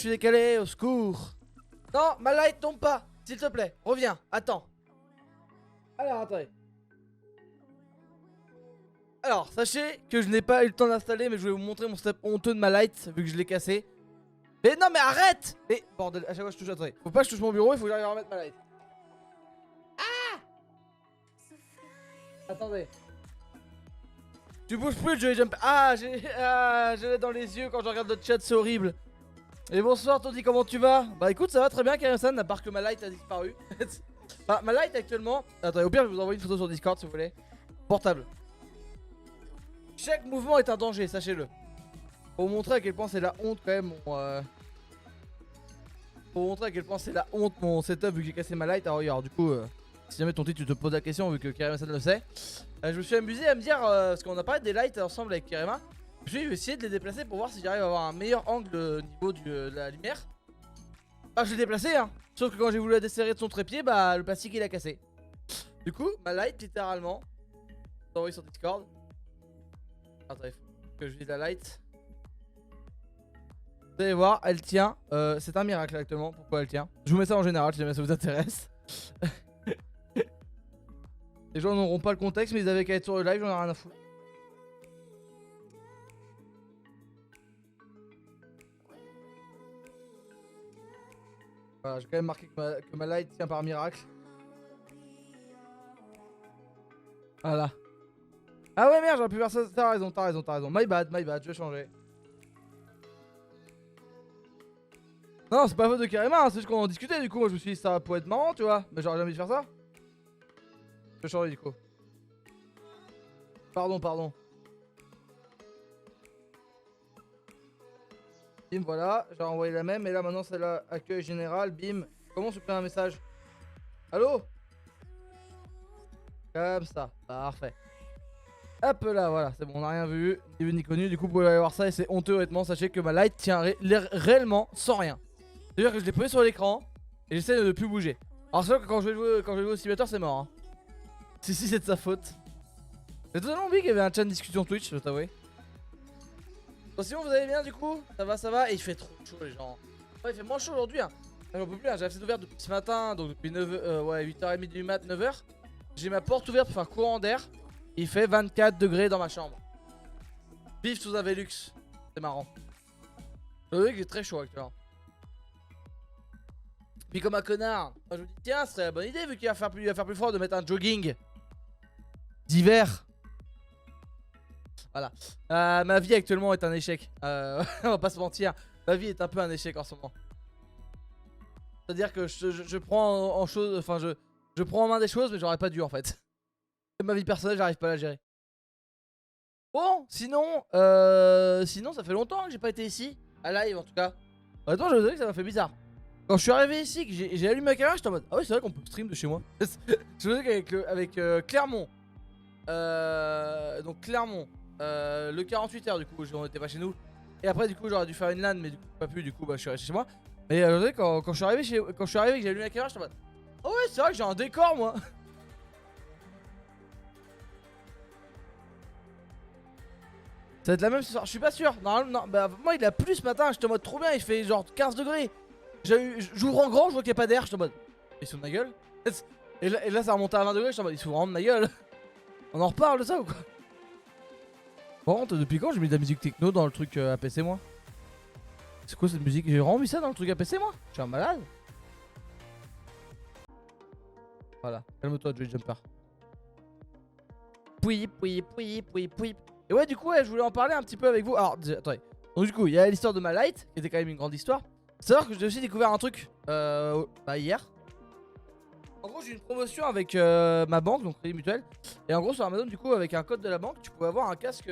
suis décalé, au secours. Non, ma light tombe pas, s'il te plaît, reviens, attends. Alors, attendez. Alors, sachez que je n'ai pas eu le temps d'installer, mais je vais vous montrer mon step honteux de ma light, vu que je l'ai cassé. Mais non, mais arrête! Mais bordel, à chaque fois je touche, attendez. Faut pas que je touche mon bureau, il faut que j'arrive à remettre ma light. Ah! Attendez. Tu bouges plus, Joey Jump. Ah, je l'ai dans les yeux quand je regarde notre chat, c'est horrible. Et bonsoir, Tony, comment tu vas? Bah écoute, ça va très bien, Karim-san, à part que ma light a disparu. Enfin, ma light actuellement. Attendez, au pire, je vais vous envoyer une photo sur Discord si vous voulez. Portable. Chaque mouvement est un danger, sachez-le. Pour vous montrer à quel point c'est la honte quand même mon Pour vous montrer à quel point c'est la honte mon setup vu que j'ai cassé ma light. Alors regarde, du coup si jamais ton titre tu te poses la question vu que Karim-san le sait, je me suis amusé à me dire parce qu'on a parlé des lights ensemble avec Karim. Je vais essayer de les déplacer pour voir si j'arrive à avoir un meilleur angle au niveau de la lumière. Ah, je l'ai déplacé hein. Sauf que quand j'ai voulu la desserrer de son trépied, bah le plastique il a cassé. Du coup ma light littéralement, je vais envoyer sur Discord. Attends, il faut que je vide la light. Vous allez voir, elle tient. C'est un miracle actuellement. Pourquoi elle tient? Je vous mets ça en général si jamais ça vous intéresse. Les gens n'auront pas le contexte, mais ils avaient qu'à être sur le live, j'en ai rien à foutre. Voilà, j'ai quand même marqué que ma light tient par miracle. Voilà. Ah ouais merde, j'aurais pu faire ça. T'as raison, t'as raison, t'as raison. My bad, je vais changer. Non, c'est pas faute de Karima, hein, c'est juste qu'on en discutait du coup. Moi je me suis dit ça pourrait être marrant, tu vois. Mais j'aurais jamais dû faire ça. Je vais changer du coup. Pardon. Bim, voilà, j'ai envoyé la même. Et là maintenant c'est là, accueil général, bim. Comment on supprime un message? Allô? Comme ça, parfait. Hop là, voilà, c'est bon, on n'a rien vu, ni vu ni connu. Du coup vous pouvez aller voir ça et c'est honteux honnêtement. Sachez que ma light tient réellement sans rien. C'est-à-dire que je l'ai posé sur l'écran et j'essaie de ne plus bouger. Alors c'est sûr que quand je vais jouer au simulateur c'est mort hein. Si c'est de sa faute. J'ai totalement oublié qu'il y avait un chat de discussion Twitch, je dois t'avouer. Bon sinon vous allez bien du coup? Ça va et il fait trop chaud les gens. Ouais il fait moins chaud aujourd'hui hein. J'en peux plus hein, j'ai la fenêtre ouverte depuis ce matin. Donc depuis 8h30 du mat, 9h. J'ai ma porte ouverte pour faire courant d'air. Il fait 24 degrés dans ma chambre. Vif sous un Velux. C'est marrant. Je veux dire qu'il est très chaud actuellement. Puis comme un connard, moi je me dis tiens ce serait la bonne idée vu qu'il va faire plus froid de mettre un jogging d'hiver. Voilà. Ma vie actuellement est un échec. On va pas se mentir. Ma vie est un peu un échec en ce moment. C'est-à-dire que je prends en chose. Enfin je prends en main des choses mais j'aurais pas dû en fait. Ma vie personnelle j'arrive pas à la gérer. Bon sinon ça fait longtemps que j'ai pas été ici. À live en tout cas. Honnêtement je vous dis que ça m'a fait bizarre. Quand je suis arrivé ici, que j'ai allumé ma caméra, j'étais en mode ah ouais c'est vrai qu'on peut stream de chez moi. Je vous dis qu'avec Clermont, donc Clermont, le 48 heures du coup on était pas chez nous. Et après du coup j'aurais dû faire une LAN mais du coup pas pu, du coup bah je suis resté chez moi. Mais je vous dis quand je suis arrivé et que j'ai allumé la caméra, j'étais en mode oh ouais c'est vrai que j'ai un décor moi. Ça va être la même ce soir, je suis pas sûr. Non, bah moi il a plu ce matin, j'étais en mode trop bien, il fait genre 15 degrés. J'ouvre en grand, je vois qu'il n'y a pas d'air, je suis en mode il se fout de ma gueule. Et là ça remontait à 20 degrés, je suis en mode il se fout vraiment de ma gueule. On en reparle de ça ou quoi? Bon, depuis quand j'ai mis de la musique techno dans le truc APC moi? C'est quoi cette musique? J'ai vraiment mis ça dans le truc APC moi? Je suis un malade. Voilà, calme-toi Joey Jumper. Pouip. Et ouais du coup je voulais en parler un petit peu avec vous. Alors attendez. Donc du coup il y a l'histoire de ma light qui était quand même une grande histoire. Savoir que j'ai aussi découvert un truc hier. En gros j'ai eu une promotion avec ma banque, donc Crédit Mutuel. Et en gros sur Amazon du coup avec un code de la banque tu pouvais avoir un casque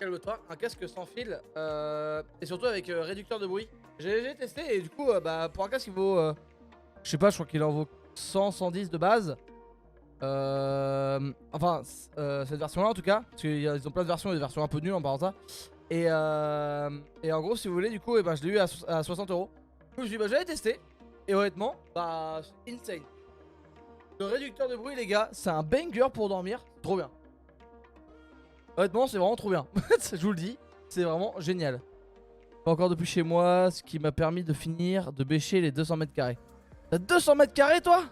calme-toi, un casque sans fil et surtout avec réducteur de bruit. J'ai testé et du coup pour un casque il vaut je sais pas, je crois qu'il en vaut 100-110 de base. Enfin cette version là en tout cas. Parce qu'ils ont plein de versions et des versions un peu nulles en parlant de ça. Et en gros si vous voulez du coup je l'ai eu à 60 €. Du coup je me suis dit j'allais tester. Et honnêtement c'est insane. Le réducteur de bruit les gars c'est un banger pour dormir. Trop bien. Honnêtement c'est vraiment trop bien. Je vous le dis. C'est vraiment génial. Pas encore depuis chez moi, ce qui m'a permis de finir de bêcher les 200 mètres carrés. T'as 200 mètres carrés toi?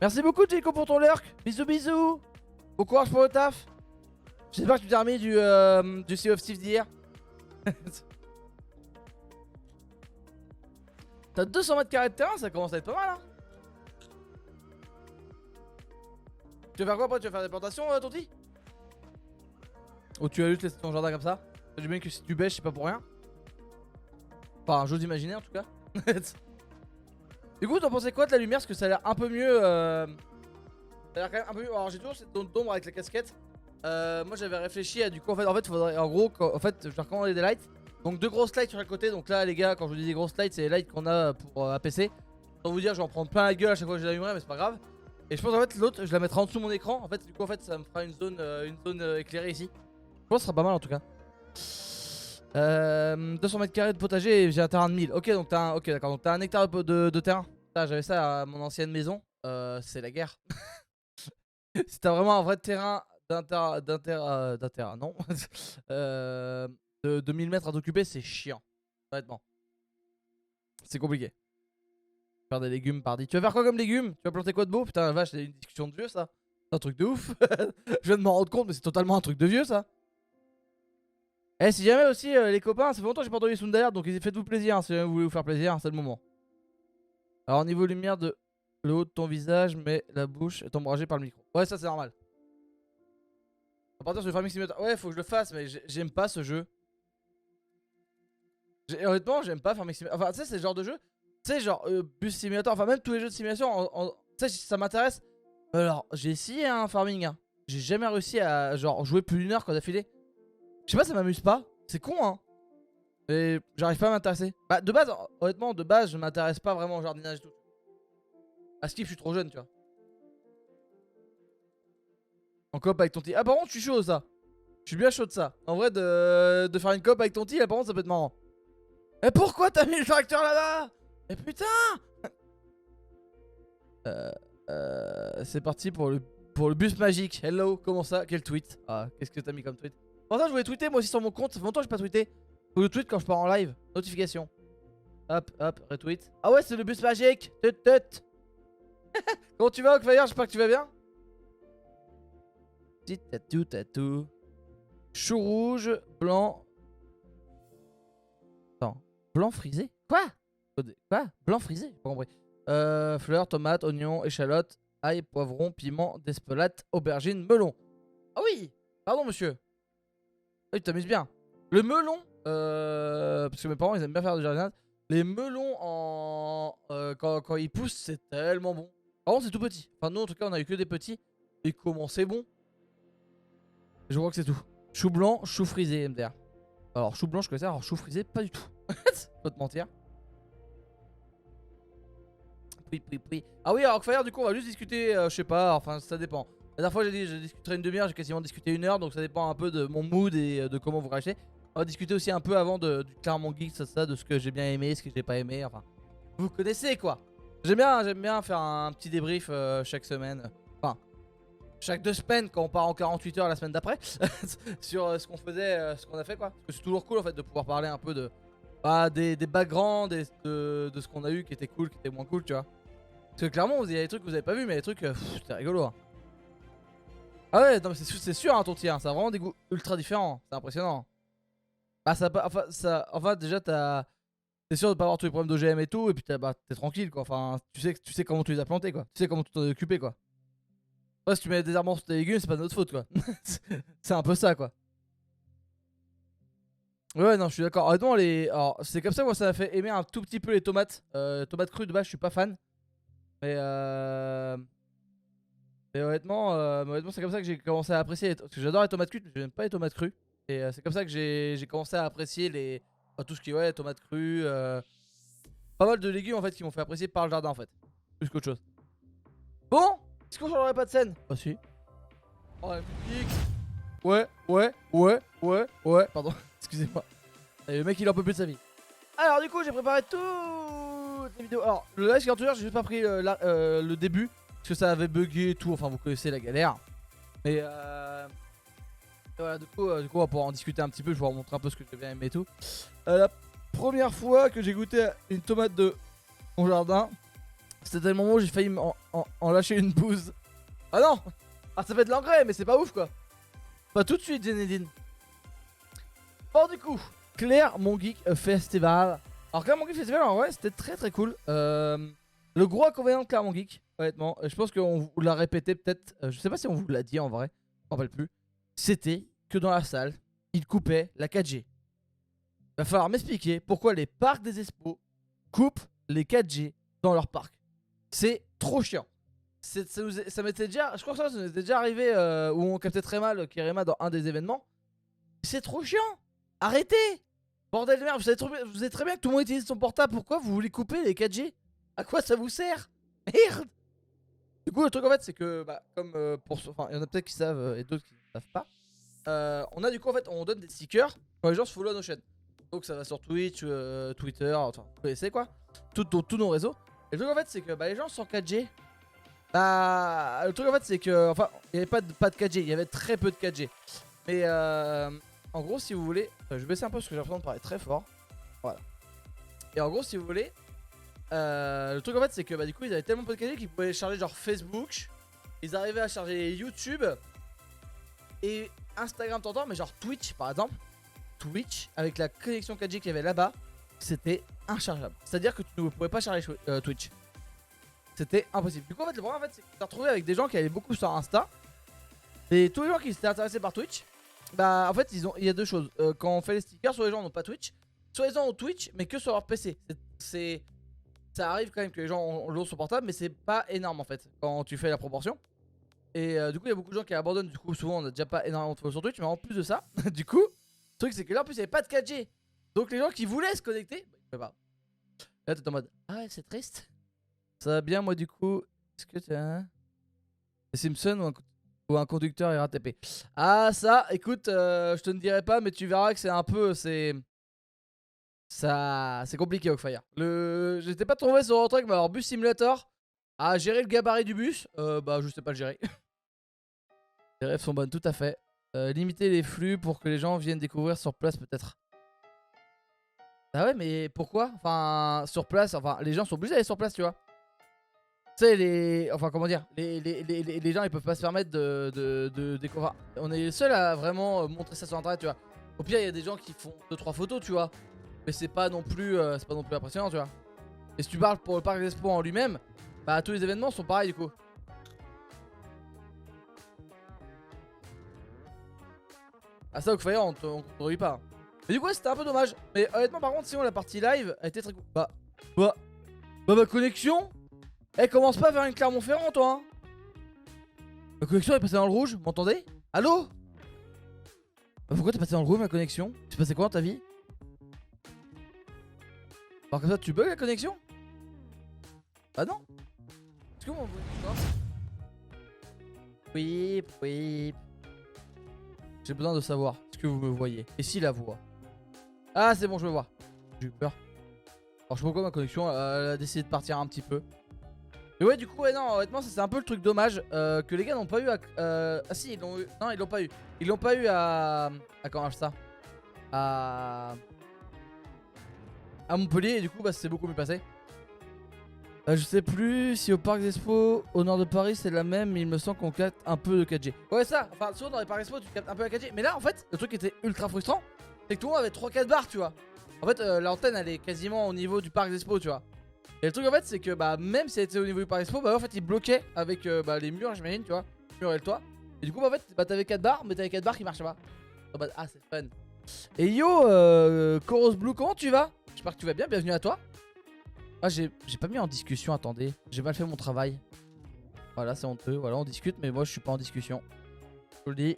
Merci beaucoup Chico pour ton lurk. Bisous bisous. Bon courage pour le taf. J'espère que tu t'es remis du Sea of Thieves d'hier. T'as 200 mètres carrés de terrain, ça commence à être pas mal hein. Tu vas faire quoi après? Tu vas faire des plantations Tonti? Ou tu vas juste laisser ton jardin comme ça? Du bien que si tu bêches c'est pas pour rien. Enfin j'ose imaginer en tout cas. Du coup t'en pensais quoi de la lumière? Parce que ça a l'air un peu mieux ça a l'air quand même un peu mieux. Alors j'ai toujours cette zone d'ombre avec la casquette. Moi j'avais réfléchi à du coup en fait faudrait en gros en fait je vais recommander des lights. Donc 2 grosses lights sur chaque côté. Donc là les gars quand je vous dis des grosses lights c'est les lights qu'on a pour APC. Sans vous dire je vais en prendre plein la gueule à chaque fois que je l'allumerai mais c'est pas grave. Et je pense en fait l'autre je la mettrai en dessous de mon écran. En fait du coup en fait ça me fera une zone éclairée ici. Je pense que ce sera pas mal en tout cas. 200 mètres carrés de potager et j'ai un terrain de 1000. Ok donc t'as un, ok, d'accord, donc t'as un hectare de terrain. J'avais ça à mon ancienne maison. C'est la guerre. Si t'as vraiment un vrai terrain d'un terrain, non. De 1000 mètres à t'occuper, c'est chiant. Honnêtement. C'est compliqué. Faire des légumes pardi. Tu vas faire quoi comme légumes? Tu vas planter quoi de beau? Putain la vache, c'est une discussion de vieux ça. C'est un truc de ouf. Je viens de m'en rendre compte mais c'est totalement un truc de vieux ça. Eh si jamais aussi les copains, ça fait longtemps que j'ai pas entendu Sundar donc faites-vous plaisir hein, si jamais vous voulez vous faire plaisir, hein, c'est le moment. Alors niveau lumière de le haut de ton visage mais la bouche est ombragée par le micro. Ouais ça c'est normal. On va partir sur le Farming Simulator. Ouais faut que je le fasse mais j'aime pas ce jeu. Honnêtement j'aime pas Farming Simulator. Enfin tu sais c'est le genre de jeu. Tu sais genre Bus Simulator, enfin même tous les jeux de simulation tu sais ça m'intéresse. Alors j'ai essayé un farming hein. J'ai jamais réussi à genre jouer plus d'une heure quand d'affilée. Je sais pas ça m'amuse pas. C'est con hein. Et j'arrive pas à m'intéresser. Bah de base honnêtement de base je m'intéresse pas vraiment au jardinage et tout. À Skip je suis trop jeune tu vois. En coop avec ton petit. Ah par contre je suis chaud ça. Je suis bien chaud de ça. En vrai de faire une coop avec ton petit là par contre ça peut être marrant. Mais pourquoi t'as mis le tracteur là-bas? Mais putain. C'est parti pour le bus magique. Hello, comment ça? Quel tweet? Ah, qu'est-ce que t'as mis comme tweet? Pour ça je voulais tweeter moi aussi sur mon compte. Ça fait longtemps que j'ai pas tweeté. Faut que je tweet quand je pars en live. Notification. Hop, hop, retweet. Ah ouais, c'est le bus magique. Tut tut. Comment tu vas, Oakfire? J'espère que tu vas bien. Petit tatou tatou. Chou rouge, blanc. Attends, blanc frisé? Quoi? Quoi? Blanc frisé? J'ai pas compris. Fleurs, tomates, oignons, échalotes, ail, poivron, piment, d'espelette, aubergine, melon. Ah oui! Pardon, monsieur. Ah, tu t'amuses bien. Le melon, parce que mes parents ils aiment bien faire du jardinage. Les melons quand ils poussent, c'est tellement bon. Par contre, c'est tout petit. Enfin, nous en tout cas, on a eu que des petits. Et comment c'est bon? Je crois que c'est tout. Chou blanc, chou frisé, MDR. Alors, chou blanc, je connais ça. Alors, chou frisé, pas du tout. Pas te mentir. Oui. Ah oui, alors Fire, du coup, on va juste discuter. Je sais pas, enfin, ça dépend. La dernière fois, j'ai dit je discuterai une demi-heure. J'ai quasiment discuté 1 heure. Donc, ça dépend un peu de mon mood et de comment vous réagissez. On va discuter aussi un peu avant du Clairement Geek, ça, de ce que j'ai bien aimé, ce que j'ai pas aimé. Enfin, vous connaissez quoi. J'aime bien faire un petit débrief chaque semaine. Enfin, chaque 2 semaines quand on part en 48 heures la semaine d'après. Sur ce qu'on faisait, ce qu'on a fait quoi. Parce que c'est toujours cool en fait de pouvoir parler un peu de des backgrounds, de ce qu'on a eu qui était cool, qui était moins cool, tu vois. Parce que clairement, il y a des trucs que vous avez pas vu, mais les trucs, c'était rigolo. Hein. Ah ouais, non, mais c'est sûr, hein, ton tir, hein, ça a vraiment des goûts ultra différents. C'est impressionnant. Bah, enfin, déjà, t'es sûr de pas avoir tous les problèmes d'OGM et tout, et puis t'es tranquille, quoi. Enfin, tu sais comment tu les as plantés, quoi. Tu sais comment tu t'en es occupé, quoi. Ouais, si tu mets des arbres sur tes légumes, c'est pas de notre faute, quoi. C'est un peu ça, quoi. Ouais, non, je suis d'accord. Honnêtement, alors, c'est comme ça que moi ça m'a fait aimer un tout petit peu les tomates. Tomates crues de base, je suis pas fan. Mais honnêtement c'est comme ça que j'ai commencé à apprécier. Parce que j'adore les tomates cuites, mais j'aime pas les tomates crues. Et c'est comme ça que j'ai commencé à apprécier tout ce qui est ouais, tomates crues. Pas mal de légumes en fait qui m'ont fait apprécier par le jardin en fait. Plus qu'autre chose. Bon, est-ce qu'on changerait pas de scène? Ah si. Oh la musique. Ouais. Pardon, excusez-moi. Et le mec il en peut plus de sa vie. Alors du coup j'ai préparé toutes les vidéos. Alors le live Scartuner j'ai juste pas pris le début. Parce que ça avait bugué et tout. Enfin vous connaissez la galère. Mais Et voilà, du coup, on va pouvoir en discuter un petit peu. Je vais vous montrer un peu ce que j'ai bien aimé et tout. La première fois que j'ai goûté une tomate de mon jardin, c'était le moment où j'ai failli en lâcher une bouse. Ah non! Ah, ça fait de l'engrais, mais c'est pas ouf quoi. Pas tout de suite, Zenedine. Bon, du coup, Claire Mon Geek Festival. Alors, Claire Mon Geek Festival, en vrai, c'était très très cool. Le gros inconvénient de Claire Mon Geek, honnêtement, je pense qu'on vous l'a répété peut-être. Je sais pas si on vous l'a dit en vrai, je m'en rappelle plus. C'était que dans la salle, ils coupaient la 4G. Va falloir m'expliquer pourquoi les parcs des expos coupent les 4G dans leur parc. C'est trop chiant. Ça m'était déjà, je crois que ça nous était déjà arrivé où on captait très mal Kirema dans un des événements. C'est trop chiant. Arrêtez. Bordel de merde, vous savez très bien que tout le monde utilise son portable. Pourquoi vous voulez couper les 4G? À quoi ça vous sert? Merde. Du coup, le truc en fait, c'est que, bah, comme enfin, il y en a peut-être qui savent et d'autres qui ne savent pas. On a du coup, en fait, on donne des stickers quand les gens se follow nos chaînes. Donc ça va sur Twitch, Twitter, enfin, vous connaissez quoi, tous nos réseaux. Et le truc en fait, c'est que bah, les gens sur 4G. Bah, le truc en fait, c'est que, enfin, il n'y avait pas de 4G, il y avait très peu de 4G. Mais en gros, si vous voulez, je vais baisser un peu parce que j'ai l'impression de parler très fort. Voilà. Et en gros, si vous voulez, le truc en fait, c'est que bah, du coup, ils avaient tellement peu de 4G qu'ils pouvaient charger genre Facebook. Ils arrivaient à charger YouTube et Instagram, t'entends, mais genre Twitch par exemple. Twitch, avec la connexion 4G qu'il y avait là-bas, c'était inchargeable. C'est-à-dire que tu ne pouvais pas charger Twitch. C'était impossible. Du coup, en fait, le problème, en fait, c'est que tu t'es retrouvé avec des gens qui allaient beaucoup sur Insta. Et tous les gens qui s'étaient intéressés par Twitch, bah, en fait, il y a deux choses. Quand on fait les stickers, soit les gens n'ont pas Twitch, soit les gens ont Twitch, mais que sur leur PC. Ça arrive quand même que les gens l'ont sur portable, mais c'est pas énorme en fait, quand tu fais la proportion. Et du coup, il y a beaucoup de gens qui abandonnent. Du coup, souvent, on n'a déjà pas énormément de follow sur Twitch, mais en plus de ça, du coup, le truc, c'est que là, en plus, il n'y avait pas de 4G. Donc, les gens qui voulaient se connecter, bah, ils pouvaient pas. Là, t'es en mode, ah ouais, c'est triste. Ça va bien, moi, du coup. Est-ce que tu as des Simpsons ou un conducteur RATP? Ah, ça, écoute, je te ne dirai pas, mais tu verras que c'est un peu. C'est compliqué, Oakfire. J'étais pas tombé sur un truc, mais alors, bus simulator. À gérer le gabarit du bus, bah, je sais pas le gérer. Les rêves sont bonnes, tout à fait. Limiter les flux pour que les gens viennent découvrir sur place, peut-être. Ah ouais, mais pourquoi? Enfin, sur place, enfin, les gens sont obligés d'aller sur place, tu vois. Tu sais, enfin, comment dire, les gens, ils peuvent pas se permettre de découvrir. On est les seuls à vraiment montrer ça sur internet, tu vois. Au pire, il y a des gens qui font 2-3 photos, tu vois. Mais c'est pas non plus impressionnant, tu vois. Et si tu parles pour le parc des expos en lui-même, bah, tous les événements sont pareils, du coup. Ah, ça, Oakfire, on t'autorise pas. Mais du coup, c'était un peu dommage. Mais honnêtement, par contre, sinon, la partie live a été très cool. Bah, ma connexion, elle commence pas vers une Clermont-Ferrand, toi. Hein. Ma connexion est passée dans le rouge, vous m'entendez? Allô? Bah, pourquoi t'es passé dans le rouge, ma connexion? C'est passé quoi dans ta vie? Alors comme ça, tu bugs la connexion? Bah non. Est-ce que vous m'entendez? Oui, oui. J'ai besoin de savoir ce que vous me voyez. Et si la voix? Ah, c'est bon, je veux voir. J'ai eu peur. Alors, je sais pas pourquoi ma connexion elle a décidé de partir un petit peu. Mais ouais, du coup, ouais, non, honnêtement, ça c'est un peu le truc dommage que les gars n'ont pas eu à. Ah, si, ils l'ont eu. Non, ils l'ont pas eu. Ils l'ont pas eu à. À comment ça? À Montpellier, et du coup, bah, c'est beaucoup mieux passé. Je sais plus si au parc d'Expo au nord de Paris c'est la même, mais il me semble qu'on capte un peu de 4G. Ouais, ça, enfin, souvent dans les parcs d'Expo tu captes un peu la 4G. Mais là, en fait, le truc qui était ultra frustrant, c'est que tout le monde avait 3-4 barres, tu vois. En fait, l'antenne elle est quasiment au niveau du parc d'Expo, tu vois. Et le truc en fait, c'est que bah, même si elle était au niveau du parc d'Expo, bah, en fait, il bloquait avec bah, les murs, j'imagine, tu vois. Les murs et le toit. Et du coup, bah, en fait, bah, t'avais 4 barres, mais t'avais 4 barres qui marchaient pas. En mode, ah, c'est fun. Et yo, Chorus Blue, comment tu vas? J'espère que tu vas bien, bienvenue à toi. Ah, j'ai pas mis en discussion, attendez. J'ai mal fait mon travail. Voilà, c'est honteux. Voilà, on discute, mais moi je suis pas en discussion. Je vous le dis.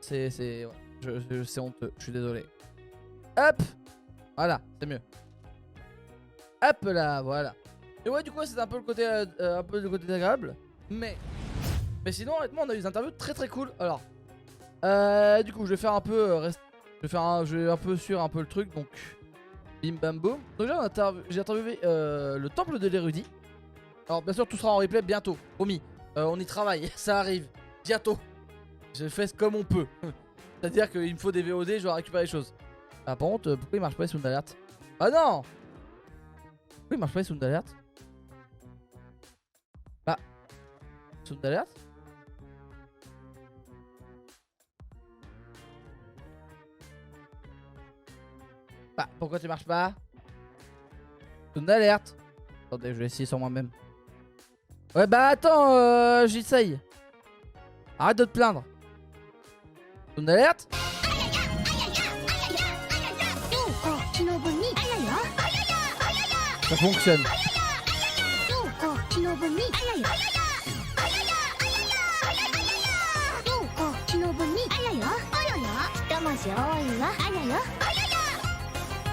C'est honteux, je suis désolé. Hop. Voilà, c'est mieux. Hop là, voilà. Et ouais, du coup, c'est un peu le côté agréable. Mais sinon, honnêtement, on a eu des interviews très très cool. Alors, du coup, je vais faire un peu. Je vais un peu sur un peu le truc, donc. Bim bam boum. Donc j'ai interviewé le temple de l'érudit. Alors bien sûr tout sera en replay bientôt, promis. On y travaille, ça arrive, bientôt. Je fais comme on peut. C'est-à-dire qu'il me faut des VOD, je dois récupérer les choses. Ah, par contre, pourquoi il marche pas les sound alert? Ah non! Pourquoi il marche pas les sound alert? Bah. Sound alert? Bah, pourquoi tu marches pas? Sound alert. Attendez, je vais essayer sur moi-même. Ouais, bah attends, j'essaye. Arrête de te plaindre. Sound alert? Ça fonctionne.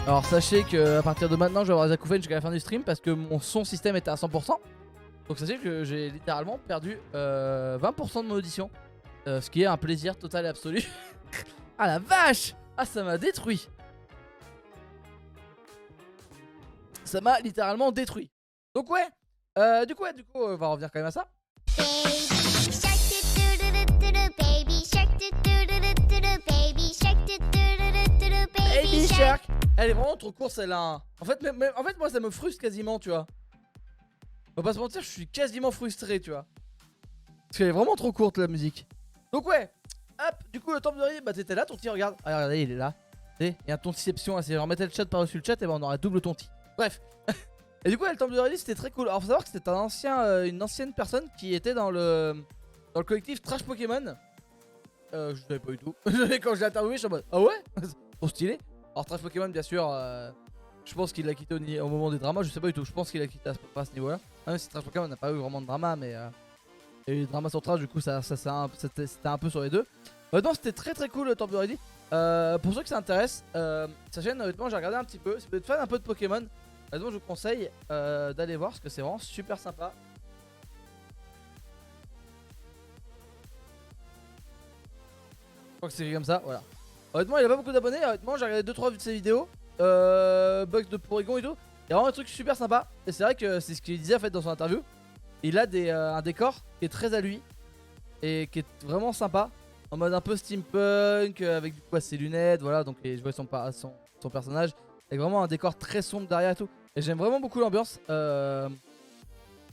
Alors sachez que à partir de maintenant je vais avoir des acouphènes jusqu'à la fin du stream parce que mon son système était à 100%. Donc sachez que j'ai littéralement perdu 20% de mon audition. Ce qui est un plaisir total et absolu. Ah la vache! Ah ça m'a détruit. Ça m'a littéralement détruit. Donc ouais, du coup on va revenir quand même à ça. Baby Shark. Elle est vraiment trop courte celle-là. Hein. En fait moi ça me frustre quasiment, tu vois. On va pas se mentir, je suis quasiment frustré, tu vois. Parce qu'elle est vraiment trop courte la musique. Donc ouais, hop, du coup le temple de riz, bah t'étais là, Tonti, regarde. Ah regardez, il est là. Il y a un tontiception, si je remettais le chat par-dessus le chat, et bah on aurait double tonti. Bref. Et du coup le temple de riz c'était très cool. Alors faut savoir que c'était une ancienne personne qui était dans le collectif Trash Pokémon. Je savais pas du tout. Quand je l'ai interviewé, je suis en mode ah ouais. Trop stylé. Alors Trash Pokémon bien sûr, je pense qu'il l'a quitté au moment des dramas, je sais pas du tout, je pense qu'il a quitté à ce niveau là. Même si Trash Pokémon n'a pas eu vraiment de drama, mais il y a eu des dramas sur Trash, du coup c'était un peu sur les deux. Honnêtement c'était très très cool le temple de Ready. Pour ceux que ça intéresse, sa chaîne honnêtement j'ai regardé un petit peu, si vous êtes fan un peu de Pokémon, honnêtement je vous conseille d'aller voir parce que c'est vraiment super sympa. Je crois que c'est comme ça, voilà. Honnêtement il a pas beaucoup d'abonnés, honnêtement j'ai regardé 2-3 de ses vidéos. Bugs de Porygon et tout. Il y a vraiment un truc super sympa. Et c'est vrai que c'est ce qu'il disait en fait dans son interview. Il a un décor qui est très à lui. Et qui est vraiment sympa. En mode un peu steampunk. Avec du coup ses lunettes. Voilà. Donc je vois son personnage. Avec vraiment un décor très sombre derrière et tout. Et j'aime vraiment beaucoup l'ambiance.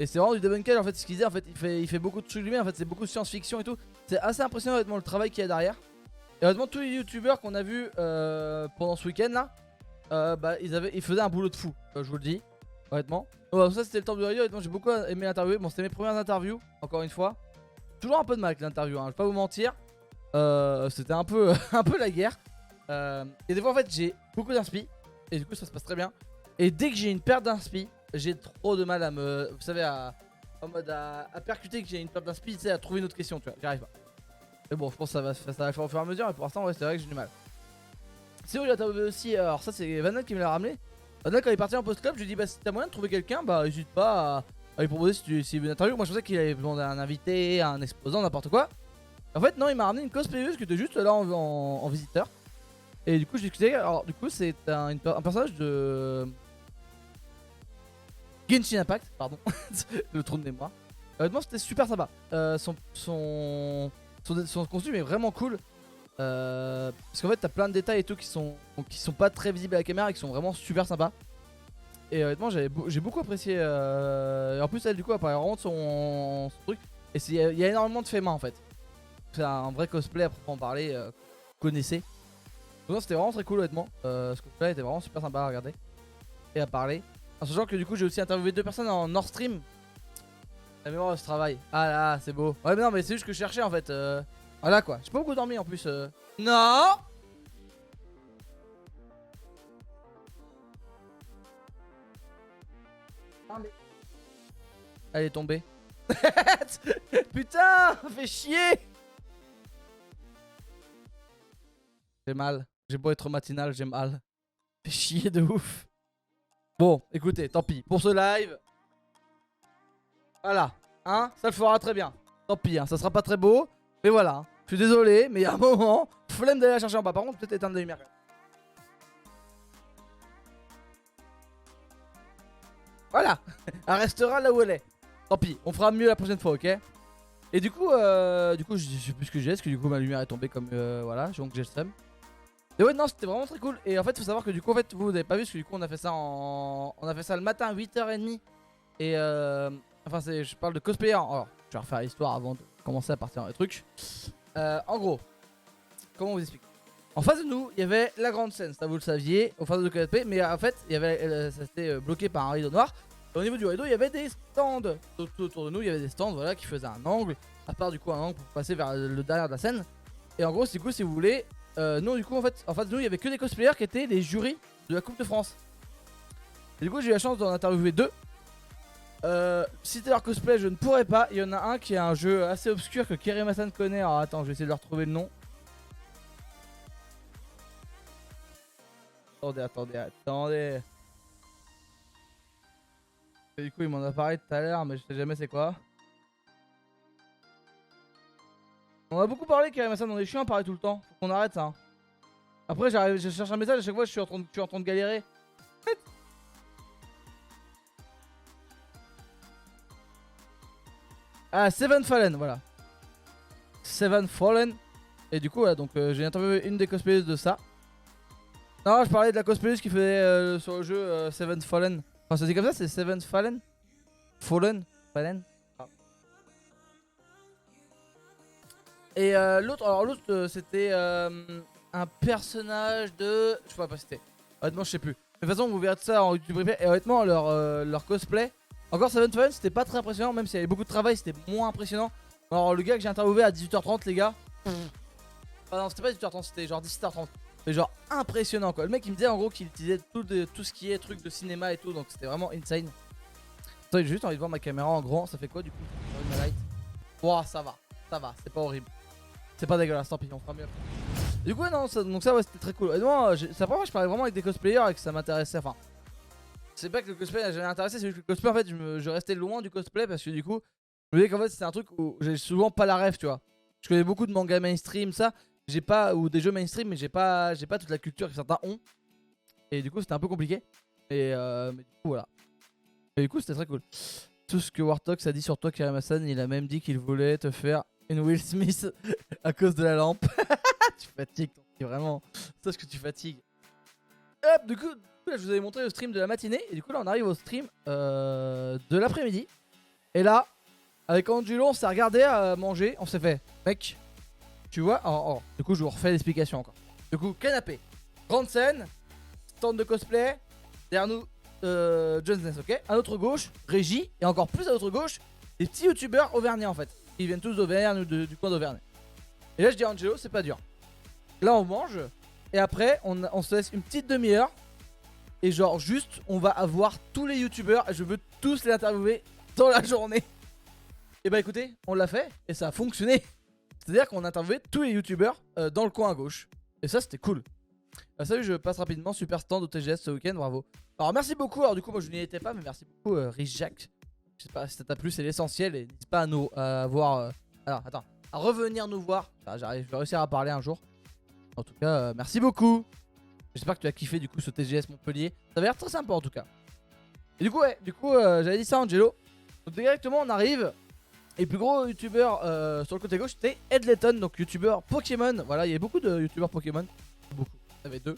Et c'est vraiment du debunkel en fait. Ce qu'il disait en fait. Il fait beaucoup de trucs lui-même. En fait c'est beaucoup de science-fiction et tout. C'est assez impressionnant honnêtement le travail qu'il y a derrière. Et honnêtement tous les youtubeurs qu'on a vus pendant ce week-end là. Bah ils faisaient un boulot de fou, je vous le dis, honnêtement. Donc ça c'était le temple de Rio, honnêtement j'ai beaucoup aimé l'interview. Bon c'était mes premières interviews, encore une fois. Toujours un peu de mal avec l'interview, hein, je vais pas vous mentir. C'était un peu la guerre. Et des fois en fait j'ai beaucoup d'inspi. Et du coup ça se passe très bien. Et dès que j'ai une perte d'inspi, j'ai trop de mal à vous savez, à percuter que j'ai une perte d'inspi, tu sais, à trouver une autre question, tu vois, j'y arrive pas. Mais bon je pense que ça va faire au fur et à mesure, mais pour l'instant ouais c'est vrai que j'ai du mal. C'est où j'ai interviewé aussi, alors ça c'est Vanel qui me l'a ramené. Vanel quand il est parti en post-club, je lui ai dit bah si t'as moyen de trouver quelqu'un, bah n'hésite pas à lui proposer s'il veut une interview. Moi je pensais qu'il allait demander un invité, un exposant, n'importe quoi. En fait non, il m'a ramené une cosplayeuse qui était juste là en visiteur. Et du coup je discutais, alors du coup c'est un personnage de Genshin Impact, pardon, le trou de mémoire. Honnêtement c'était super sympa, son costume est vraiment cool. Parce qu'en fait t'as plein de détails et tout qui sont pas très visibles à la caméra et qui sont vraiment super sympas. Et honnêtement j'ai beaucoup apprécié. Et en plus elle du coup elle parlait vraiment de son truc. Et il y a énormément de faits main en fait. C'est un vrai cosplay à proprement parler, vous connaissez. Donc c'était vraiment très cool honnêtement. Ce cosplay était vraiment super sympa à regarder et à parler. En sachant que du coup j'ai aussi interviewé 2 personnes en Nord Stream. La mémoire de ce travail. Ah là c'est beau. Ouais mais non mais c'est juste que je cherchais en fait. Voilà quoi, j'ai pas beaucoup dormi en plus. Non. Elle est tombée. Putain, fais chier. J'ai mal. J'ai beau être matinal, j'ai mal. Fais chier de ouf. Bon, écoutez, tant pis. Pour ce live. Voilà. Hein, ça le fera très bien. Tant pis, hein, ça sera pas très beau. Mais voilà, hein. Je suis désolé, mais il y a un moment, flemme d'aller la chercher en bas. Par contre, peut-être éteindre la lumière. Voilà. Elle restera là où elle est. Tant pis, on fera mieux la prochaine fois, ok? Et du coup je sais plus ce que j'ai, parce que du coup ma lumière est tombée comme voilà, donc j'ai le seum. Et ouais non c'était vraiment très cool. Et en fait faut savoir que du coup en fait vous avez pas vu, parce que du coup on a fait ça le matin à 8h30. Et enfin je parle de cosplayer. Alors je vais refaire l'histoire avant de commencer à partir dans les trucs. En gros, comment vous expliquer? En face de nous, il y avait la grande scène, ça vous le saviez, au face de KSP, mais en fait, il y avait, ça s'était bloqué par un rideau noir. Et au niveau du rideau, il y avait des stands. Tout autour de nous, il y avait des stands, voilà, qui faisaient un angle, à part du coup un angle pour passer vers le derrière de la scène. Et en gros, du coup, si vous voulez, nous, du coup, en fait, en face de nous, il y avait que des cosplayers qui étaient les jurys de la Coupe de France. Et du coup, j'ai eu la chance d'en interviewer deux. Citer leur cosplay, je ne pourrais pas. Il y en a un qui est un jeu assez obscur que Keremasan connaît. Alors attends, je vais essayer de leur retrouver le nom. Attendez. Et du coup, il m'en a parlé tout à l'heure, mais je sais jamais c'est quoi. On a beaucoup parlé, Keremasan, on est chiant à parler tout le temps. Faut qu'on arrête ça. Hein. Après, je cherche un message, à chaque fois, je suis en train de galérer. Ah, Seven Fallen, voilà. Seven Fallen. Et du coup, voilà, donc j'ai interviewé une des cosplayers de ça. Non, je parlais de la cosplayeuse qui faisait sur le jeu Seven Fallen. Enfin, ça dit comme ça, c'est Seven Fallen. Fallen. Ah. Et l'autre, c'était un personnage de. Je sais pas c'était. Honnêtement, je sais plus. De toute façon, vous verrez ça en YouTube replay. Et honnêtement, leur cosplay. Encore Seven Fallen, c'était pas très impressionnant. Même s'il y avait beaucoup de travail, c'était moins impressionnant. Alors, le gars que j'ai interviewé à 18h30, les gars. Ah non, c'était pas 18h30, c'était genre 17h30. Mais genre impressionnant quoi. Le mec il me disait en gros qu'il utilisait tout ce qui est truc de cinéma et tout. Donc c'était vraiment insane. Attends, j'ai juste envie de voir ma caméra en grand. Ça fait quoi du coup? Ma light. Wow, ça va, c'est pas horrible. C'est pas dégueulasse, tant pis, on fera mieux. Du coup non, donc ça ouais c'était très cool. Et moi, c'est la première fois que je parlais vraiment avec des cosplayers et que ça m'intéressait. Enfin, c'est pas que le cosplay j'allais intéressé, c'est juste que le cosplay en fait je restais loin du cosplay parce que du coup je me disais qu'en fait c'était un truc où j'ai souvent pas la ref, tu vois. Je connais beaucoup de mangas mainstream, ça. J'ai pas, ou des jeux mainstream, mais j'ai pas toute la culture que certains ont. Et du coup c'était un peu compliqué. Mais du coup voilà. Et du coup c'était très cool. Tout ce que Wartox a dit sur toi, Keremasan, il a même dit qu'il voulait te faire une Will Smith à cause de la lampe. Tu fatigues, vraiment. Sache que tu fatigues. Hop, du coup là, je vous avais montré le stream de la matinée. Et du coup là on arrive au stream de l'après-midi. Et là, avec Angelo, on s'est regardé à manger. On s'est fait, mec, tu vois, du coup je vous refais l'explication encore. Du coup, canapé, grande scène, stand de cosplay, derrière nous, Jones Ness, ok. À notre gauche, régie, et encore plus à notre gauche, des petits youtubeurs auvergnats en fait. Ils viennent tous d'Auvergne ou du coin d'Auvergne. Et là je dis à Angelo, c'est pas dur. Là on mange, et après on se laisse une petite demi-heure. Et genre juste, on va avoir tous les youtubeurs, et je veux tous les interviewer dans la journée. Et bah écoutez, on l'a fait, et ça a fonctionné. C'est-à-dire qu'on a interviewé tous les youtubeurs dans le coin à gauche. Et ça c'était cool. Salut, je passe rapidement, super stand au TGS ce week-end, bravo. Alors merci beaucoup, alors du coup moi je n'y étais pas, mais merci beaucoup Rich Jack. Je sais pas si ça t'a plu, c'est l'essentiel. Et n'hésite pas à voir... alors attends, à revenir nous voir. Enfin, je vais réussir à parler un jour. En tout cas, merci beaucoup. J'espère que tu as kiffé du coup ce TGS Montpellier. Ça avait l'air très sympa en tout cas. Et du coup j'avais dit ça à Angelo. Donc directement on arrive. Et le plus gros youtubeur sur le côté gauche c'était Ed Layton, donc youtubeur Pokémon. Voilà, il y avait beaucoup de youtubeurs Pokémon. Beaucoup, ça fait 2.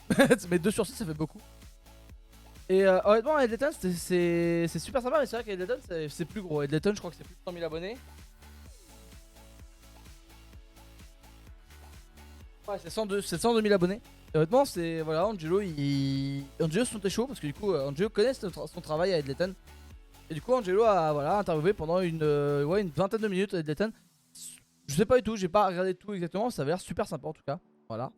Mais 2 sur 6 ça fait beaucoup. Et honnêtement Ed Layton c'est super sympa, mais c'est vrai qu'Ed Layton c'est plus gros. Ed Layton je crois que c'est plus de 100 000 abonnés. Ouais, c'est 102 000 abonnés. Et honnêtement c'est, voilà, Angelo Angelo se sentait chaud parce que du coup Angelo connaît son travail à Ed Layton. Et du coup Angelo a voilà, interviewé pendant une vingtaine de minutes Ed Layton. Je sais pas du tout, j'ai pas regardé tout exactement, ça avait l'air super sympa en tout cas. Voilà.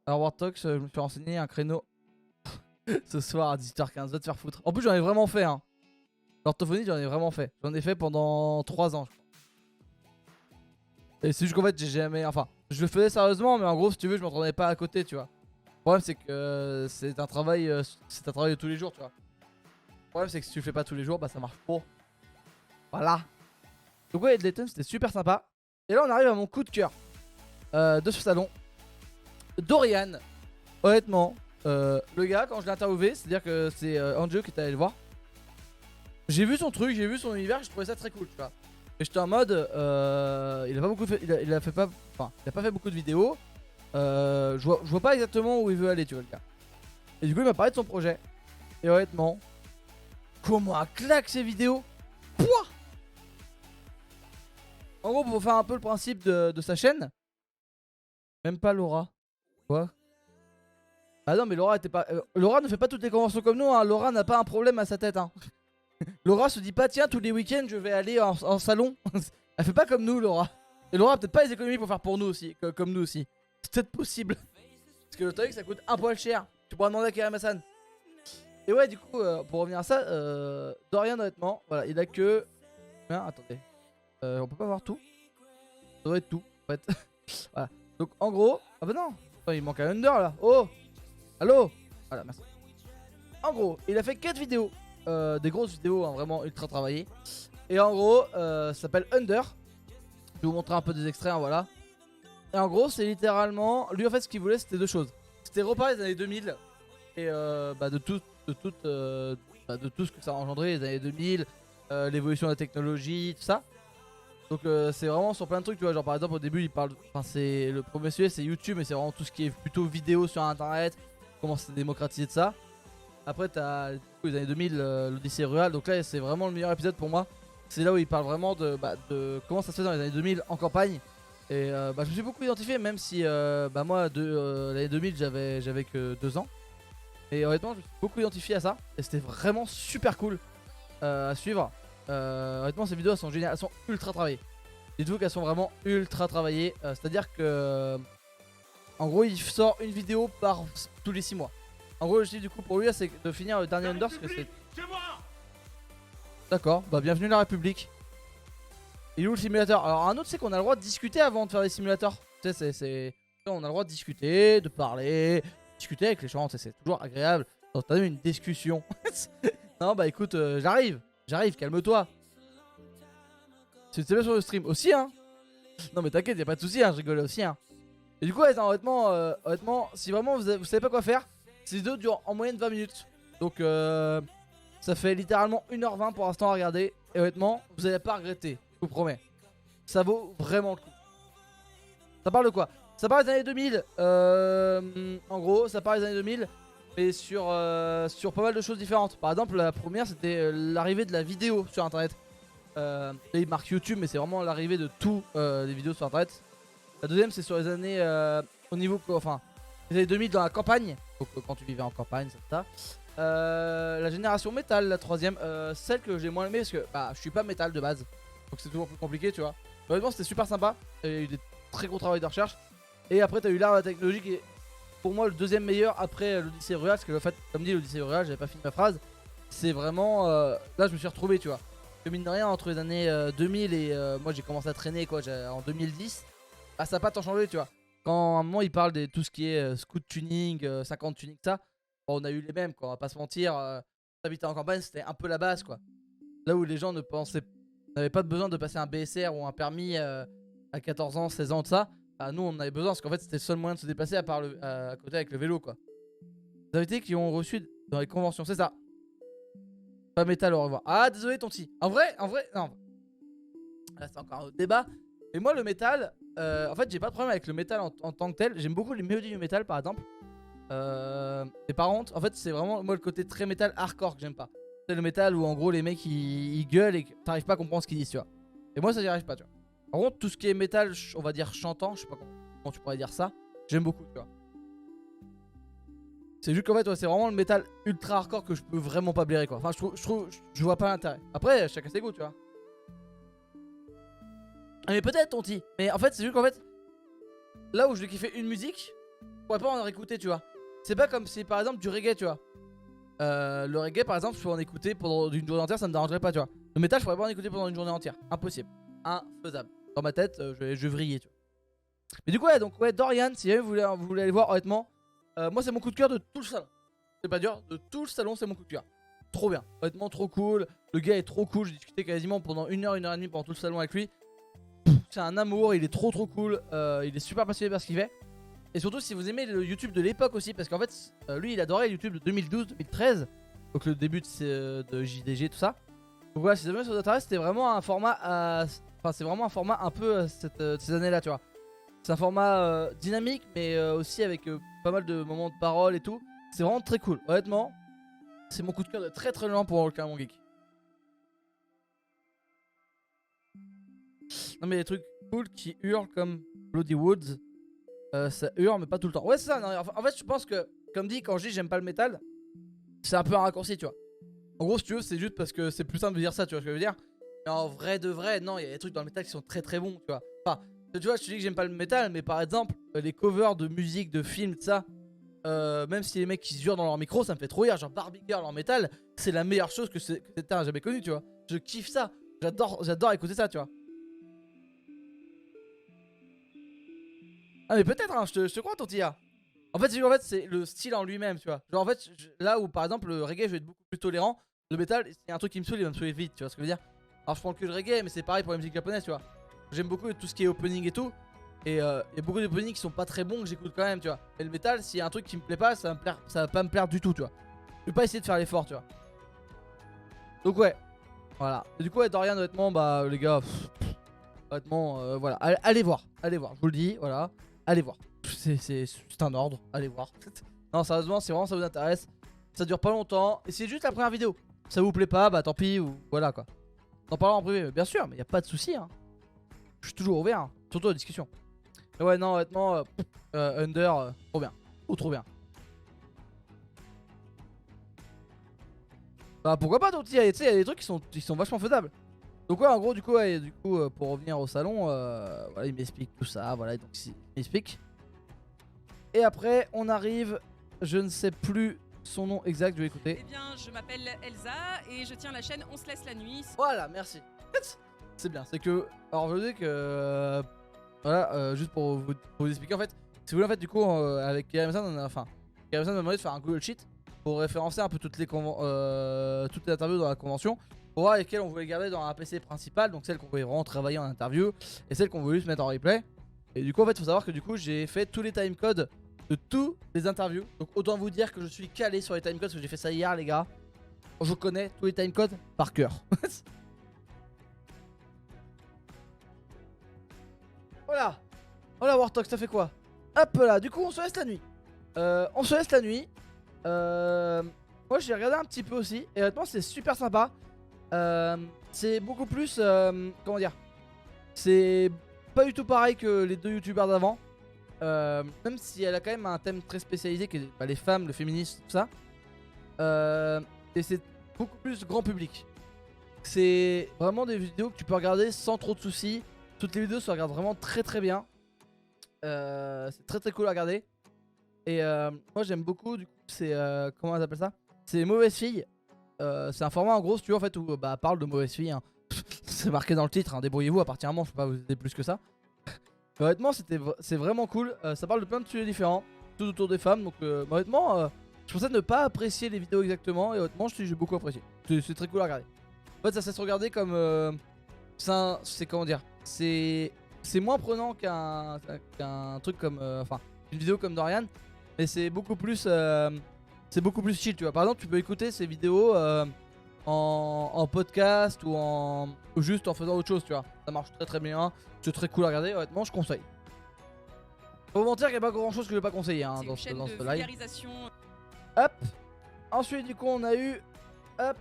Alors Wartox, je me suis renseigné un créneau ce soir à 18h15, va te faire foutre. En plus j'en ai vraiment fait hein. L'orthophonie j'en ai vraiment fait. J'en ai fait pendant 3 ans je crois. Et c'est juste qu'en fait j'ai jamais... Enfin, je le faisais sérieusement, mais en gros si tu veux je m'entraînais pas à côté, tu vois. Le problème c'est que c'est un travail de tous les jours, tu vois. Le problème c'est que si tu le fais pas tous les jours, bah ça marche pas. Voilà. Donc ouais, Ed Layton c'était super sympa. Et là on arrive à mon coup de cœur de ce salon. Dorian. Honnêtement, le gars quand je l'ai interviewé, c'est-à-dire que c'est Angelo qui est allé le voir. J'ai vu son truc, j'ai vu son univers, je trouvais ça très cool, tu vois. Et j'étais en mode, il a pas beaucoup fait, il a fait pas, enfin, il a pas fait beaucoup de vidéos. Je vois pas exactement où il veut aller, tu vois le gars. Et du coup, il m'a parlé de son projet. Et honnêtement, comment elle claque ses vidéos. Pouah. En gros, pour faire un peu le principe de sa chaîne, même pas Laura. Quoi? Ah non, mais Laura était pas. Laura ne fait pas toutes les conventions comme nous, hein. Laura n'a pas un problème à sa tête, hein. Laura se dit pas, tiens, tous les week-ends je vais aller en salon. Elle fait pas comme nous, Laura. Et Laura a peut-être pas les économies pour faire pour nous aussi, comme nous aussi. C'est peut-être possible. Parce que le truc, ça coûte un poil cher. Tu pourras demander à Karim Hassan. Et ouais, du coup, pour revenir à ça, Dorian, honnêtement, voilà, il a que. Hein, attendez. On peut pas voir tout. Ça doit être tout, en fait. Voilà. Donc, en gros. Ah bah non. Attends, il manque un under là. Oh. Allô. Voilà, merci. En gros, il a fait 4 vidéos. Des grosses vidéos, hein, vraiment ultra travaillées. Et en gros, ça s'appelle Under. Je vais vous montrer un peu des extraits, hein, voilà. Et en gros, c'est littéralement. Lui, en fait, ce qu'il voulait, c'était deux choses. C'était reparler des années 2000 et bah, de tout ce que ça a engendré, les années 2000, l'évolution de la technologie, tout ça. Donc, c'est vraiment sur plein de trucs, tu vois. Genre, par exemple, au début, il parle. Enfin, c'est le premier sujet, c'est YouTube, mais c'est vraiment tout ce qui est plutôt vidéo sur internet, comment c'est démocratisé de ça. Après, t'as les années 2000, l'Odyssée rurale. Donc là, c'est vraiment le meilleur épisode pour moi. C'est là où il parle vraiment de comment ça se fait dans les années 2000 en campagne. Et je me suis beaucoup identifié, même si moi, l'année 2000, j'avais que 2 ans. Et honnêtement, je me suis beaucoup identifié à ça. Et c'était vraiment super cool à suivre. Honnêtement, ces vidéos elles sont géniales, elles sont ultra travaillées. Dites-vous qu'elles sont vraiment ultra travaillées. C'est-à-dire que, en gros, il sort une vidéo par tous les 6 mois. En gros, le chiffre du coup pour lui, c'est de finir le dernier Under. Parce que c'est. D'accord, bah bienvenue à la République. Il est où le simulateur? Alors, un autre, c'est qu'on a le droit de discuter avant de faire des simulateurs. Tu sais, on a le droit de discuter, de parler, discuter avec les gens, c'est toujours agréable. T'as une discussion. Non, bah écoute, j'arrive, calme-toi. C'est bien sur le stream aussi, hein. Non, mais t'inquiète, y'a pas de soucis, hein, je rigolais aussi, hein. Et du coup, attends, honnêtement, si vraiment vous savez pas quoi faire, ces vidéos durent en moyenne 20 minutes. Donc, ça fait littéralement 1h20 pour l'instant à regarder. Et honnêtement, vous allez pas regretter, je vous promets. Ça vaut vraiment le coup. Ça parle de quoi? Ça parle des années 2000. En gros, ça parle des années 2000. Mais sur pas mal de choses différentes. Par exemple, la première, c'était l'arrivée de la vidéo sur internet. Là, il marque YouTube, mais c'est vraiment l'arrivée de tous les vidéos sur internet. La deuxième, c'est sur les années au niveau, enfin, les années 2000 dans la campagne. Donc quand tu vivais en campagne, c'est ça. La génération métal, la troisième, celle que j'ai moins aimée parce que bah, je suis pas métal de base. Donc c'est toujours plus compliqué, tu vois. Mais honnêtement, c'était super sympa. Il y a eu des très gros travail de recherche. Et après, t'as eu l'art de la technologie qui est pour moi le deuxième meilleur après l'Odyssée rurale. Parce que, en fait, comme dit l'Odyssée rurale, j'avais pas fini ma phrase. C'est vraiment. Là, je me suis retrouvé, tu vois. Que mine de rien, entre les années 2000 et moi, j'ai commencé à traîner quoi, en 2010. Bah, ça a pas tant changé, tu vois. Quand à un moment, il parle de tout ce qui est scoot tuning, 50 tuning, ça. Bon, on a eu les mêmes, quoi. On va pas se mentir. T'habitais en campagne, c'était un peu la base, quoi. Là où les gens n'avaient pas besoin de passer un BSR ou un permis à 14 ans, 16 ans, de ça. Bah, nous, on en avait besoin parce qu'en fait, c'était le seul moyen de se déplacer à part à côté avec le vélo, quoi. Les invités qui ont reçu dans les conventions, c'est ça. Pas métal, au revoir. Ah, désolé, Tonti. En vrai, non. Là, c'est encore un autre débat. Et moi, le métal, en fait, j'ai pas de problème avec le métal en tant que tel. J'aime beaucoup les mélodies du métal, par exemple. Et par contre, en fait, c'est vraiment moi le côté très métal hardcore que j'aime pas. C'est le métal où en gros les mecs ils gueulent et que t'arrives pas à comprendre ce qu'ils disent, tu vois. Et moi ça j'y arrive pas, tu vois. Par contre, tout ce qui est métal, on va dire chantant, je sais pas comment tu pourrais dire ça, j'aime beaucoup, tu vois. C'est juste qu'en fait, ouais, c'est vraiment le métal ultra hardcore que je peux vraiment pas blairer, quoi. Enfin, je vois pas l'intérêt. Après, chacun ses goûts, tu vois. Mais peut-être, Tonti. Mais en fait, c'est juste qu'en fait, là où je vais kiffer une musique, je pourrais pas en réécouter, tu vois. C'est pas comme si par exemple du reggae, tu vois. Le reggae par exemple, je peux en écouter pendant une journée entière, ça me dérangerait pas, tu vois. Le métal, je pourrais pas en écouter pendant une journée entière. Impossible. Infaisable. Dans ma tête, je vais vriller, tu vois. Mais du coup, ouais, donc, ouais, Dorian, si jamais vous voulez aller voir, honnêtement, moi, c'est mon coup de cœur de tout le salon. C'est pas dur, de tout le salon, c'est mon coup de cœur. Trop bien. Honnêtement, trop cool. Le gars est trop cool. J'ai discuté quasiment pendant 1 heure, 1 heure et demie pendant tout le salon avec lui. C'est un amour, il est trop cool. Il est super passionné par ce qu'il fait. Et surtout si vous aimez le YouTube de l'époque aussi, parce qu'en fait lui il adorait YouTube de 2012-2013, donc le début de JDG tout ça. Donc voilà, si jamais ça vous intéresse, c'était vraiment un format Enfin, c'est vraiment un format un peu ces années-là, tu vois. C'est un format dynamique, mais aussi avec pas mal de moments de parole et tout. C'est vraiment très cool. Honnêtement, c'est mon coup de cœur de très très loin pour le Clermont Geek. Non, mais les trucs cool qui hurlent comme Bloody Woods, ça hurle, mais pas tout le temps. Ouais, c'est ça. Non, en fait, je pense que, comme dit, quand je dis j'aime pas le métal, c'est un peu un raccourci, tu vois. En gros, si tu veux, c'est juste parce que c'est plus simple de dire ça, tu vois ce que je veux dire. Mais en vrai de vrai, non, il y a des trucs dans le métal qui sont très très bons, tu vois. Enfin, tu vois, je te dis que j'aime pas le métal, mais par exemple, les covers de musique, de films, tout ça, même si les mecs ils hurlent dans leur micro, ça me fait trop rire. Genre Barbie Girl en métal, c'est la meilleure chose que cette terre a jamais connue, tu vois. Je kiffe ça. J'adore écouter ça, tu vois. Ah, mais peut-être, hein, je te crois, Tortilla. En fait, c'est le style en lui-même, tu vois. Genre, en fait, là où par exemple le reggae, je vais être beaucoup plus tolérant, le métal, c'est un truc qui me saoule, il va me saouler vite, tu vois ce que je veux dire. Alors, je prends que le reggae, mais c'est pareil pour la musique japonaise, tu vois. J'aime beaucoup tout ce qui est opening et tout. Et il y a beaucoup d'openings qui sont pas très bons que j'écoute quand même, tu vois. Et le métal, s'il y a un truc qui me plaît pas, ça va pas me plaire du tout, tu vois. Je vais pas essayer de faire l'effort, tu vois. Donc, ouais, voilà. Et du coup, ouais, Dorian, honnêtement, bah, les gars, honnêtement, voilà. Allez voir, je vous le dis, voilà. Allez voir. C'est un ordre, allez voir. Non, sérieusement, si vraiment ça vous intéresse, ça dure pas longtemps. Et c'est juste la première vidéo. Ça vous plaît pas, bah tant pis, ou voilà quoi. On en parlera en privé, bien sûr, mais y a pas de souci, hein. Je suis toujours ouvert, hein, surtout aux discussions. Mais ouais, non, honnêtement, Under, trop bien. Oh, trop bien. Bah pourquoi pas, donc, tu sais, y a des trucs qui sont vachement faisables. Donc ouais, en gros, du coup, ouais, pour revenir au salon, voilà, il m'explique tout ça, voilà, donc il m'explique. Et après, on arrive, je ne sais plus son nom exact, je vais écouter. Eh bien, je m'appelle Elsa et je tiens la chaîne On se laisse la nuit. Voilà, merci. C'est bien, c'est que, alors je veux dire que, voilà, juste pour vous expliquer, en fait, si vous voulez, en fait, du coup, avec Keremsan, Keremsan m'a demandé de faire un Google Sheet pour référencer un peu toutes les interviews dans la convention, pour voir lesquelles on voulait garder dans un PC principal, donc celles qu'on voulait vraiment travailler en interview, et celles qu'on voulait juste mettre en replay. Et du coup, en fait, faut savoir que du coup, j'ai fait tous les timecodes de tous les interviews. Donc autant vous dire que je suis calé sur les timecodes parce que j'ai fait ça hier, les gars. Je connais tous les timecodes par cœur. Voilà. Voilà, Warthog, ça fait quoi? Hop là, du coup, on se laisse la nuit. On se laisse la nuit. Moi, j'ai regardé un petit peu aussi. Et honnêtement, c'est super sympa. C'est beaucoup plus. Comment dire? C'est pas du tout pareil que les deux youtubeurs d'avant. Même si elle a quand même un thème très spécialisé qui est bah, les femmes, le féminisme, tout ça. Et c'est beaucoup plus grand public. C'est vraiment des vidéos que tu peux regarder sans trop de soucis. Toutes les vidéos se regardent vraiment très très bien. C'est très très cool à regarder. Et moi j'aime beaucoup, du coup, c'est comment on appelle ça? C'est Mauvaises filles. C'est un format en gros, si tu veux, en fait, où bah, parle de mauvaises filles. Hein. C'est marqué dans le titre, hein. Débrouillez-vous, à partir d'un moment, je peux pas vous aider plus que ça. Mais honnêtement, c'est vraiment cool. Ça parle de plein de sujets différents, tout autour des femmes. Donc, honnêtement, je pensais ne pas apprécier les vidéos exactement. Et honnêtement, j'ai beaucoup apprécié. C'est très cool à regarder. En fait, ça se regarder comme. C'est comment dire? C'est moins prenant qu'un truc comme. Enfin, une vidéo comme Dorian. Mais c'est beaucoup plus. C'est beaucoup plus chill, tu vois. Par exemple, tu peux écouter ces vidéos en podcast ou juste en faisant autre chose, tu vois. Ça marche très très bien. C'est très cool à regarder, honnêtement, je conseille. Faut vous mentir qu'il n'y a pas grand chose que je vais pas conseiller hein, dans ce live. Hop. Ensuite, du coup, on a eu. Hop.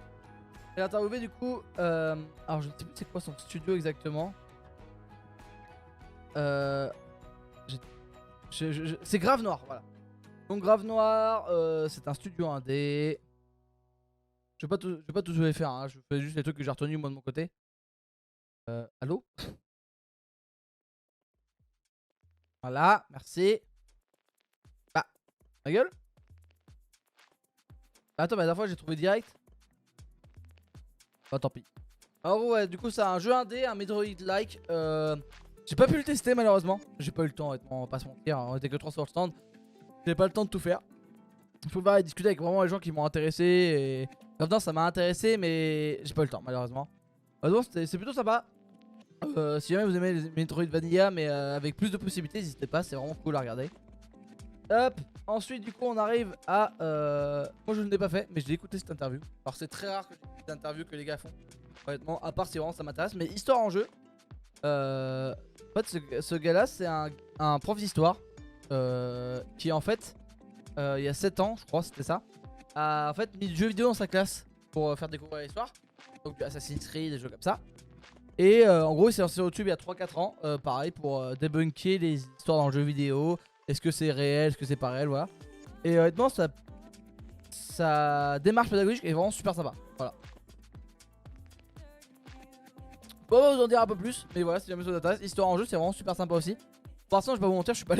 Elle a interviewé, du coup. Alors, je ne sais plus c'est quoi son studio exactement. C'est Grave Noir, voilà. Donc, Grave Noir, c'est un studio indé. Je vais pas tout vous faire, hein. Je fais juste les trucs que j'ai retenus moi de mon côté. Allô? Voilà, merci. Bah, ma gueule. Attends, mais la dernière fois j'ai trouvé direct. Bah tant pis. Alors ouais, du coup c'est un jeu indé, un Metroid-like. J'ai pas pu le tester malheureusement. J'ai pas eu le temps, honnêtement, on va pas se mentir. On était que 3 sur le stand. J'ai pas le temps de tout faire. Il faut pas discuter avec vraiment les gens qui m'ont intéressé. Et maintenant ça m'a intéressé, mais j'ai pas eu le temps malheureusement. C'est plutôt sympa. Si jamais vous aimez les Metroidvania mais avec plus de possibilités, n'hésitez pas, c'est vraiment cool à regarder. Hop, ensuite du coup on arrive à... Moi je ne l'ai pas fait, mais je l'ai écouté cette interview. Alors c'est très rare que j'écoute des interviews que les gars font. Honnêtement, à part si vraiment ça m'intéresse, mais histoire en jeu. En fait, ce gars-là, c'est un prof d'histoire qui, en fait, il y a 7 ans, je crois, c'était ça, a en fait mis du jeu vidéo dans sa classe pour faire découvrir l'histoire. Donc, Assassin's Creed, des jeux comme ça. Et en gros, il s'est lancé sur YouTube il y a 3-4 ans, pareil, pour débunker les histoires dans le jeu vidéo. Est-ce que c'est réel, est-ce que c'est pas réel, voilà. Et honnêtement, sa démarche pédagogique est vraiment super sympa. Voilà. Bon, on va vous en dire un peu plus, mais voilà, si jamais ça vous intéresse. Histoire en jeu, c'est vraiment super sympa aussi. Pour l'instant, je vais pas vous mentir, je suis pas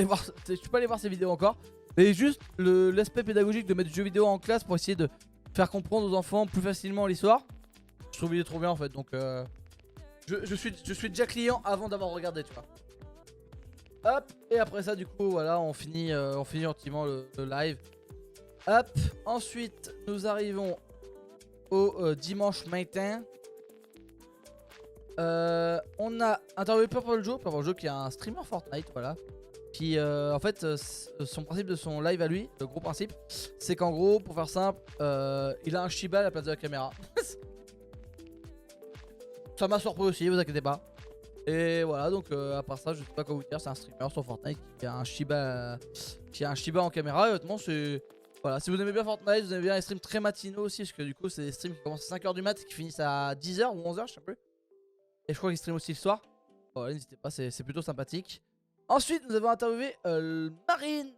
allé voir ces vidéos encore. Mais juste l'aspect pédagogique de mettre du jeu vidéo en classe pour essayer de faire comprendre aux enfants plus facilement l'histoire, je trouve il est trop bien en fait. Donc je suis déjà client avant d'avoir regardé, tu vois. Hop, et après ça, du coup, voilà, on finit gentiment le live. Hop, ensuite, nous arrivons au dimanche matin. On a interviewé Purple Joe qui est un streamer Fortnite, voilà. Qui en fait, son principe de son live à lui, le gros principe, c'est qu'en gros, pour faire simple, il a un Shiba à la place de la caméra. Ça m'a surpris aussi, vous inquiétez pas. Et voilà, donc à part ça, je sais pas quoi vous dire, c'est un streamer sur Fortnite qui a un Shiba, en caméra. Et honnêtement, c'est... Voilà, si vous aimez bien Fortnite, vous aimez bien les streams très matinaux aussi, parce que du coup, c'est des streams qui commencent à 5h du mat et qui finissent à 10h ou 11h, je sais plus. Et je crois qu'ils streament aussi le soir. Voilà, n'hésitez pas, c'est plutôt sympathique. Ensuite, nous avons interviewé Marine,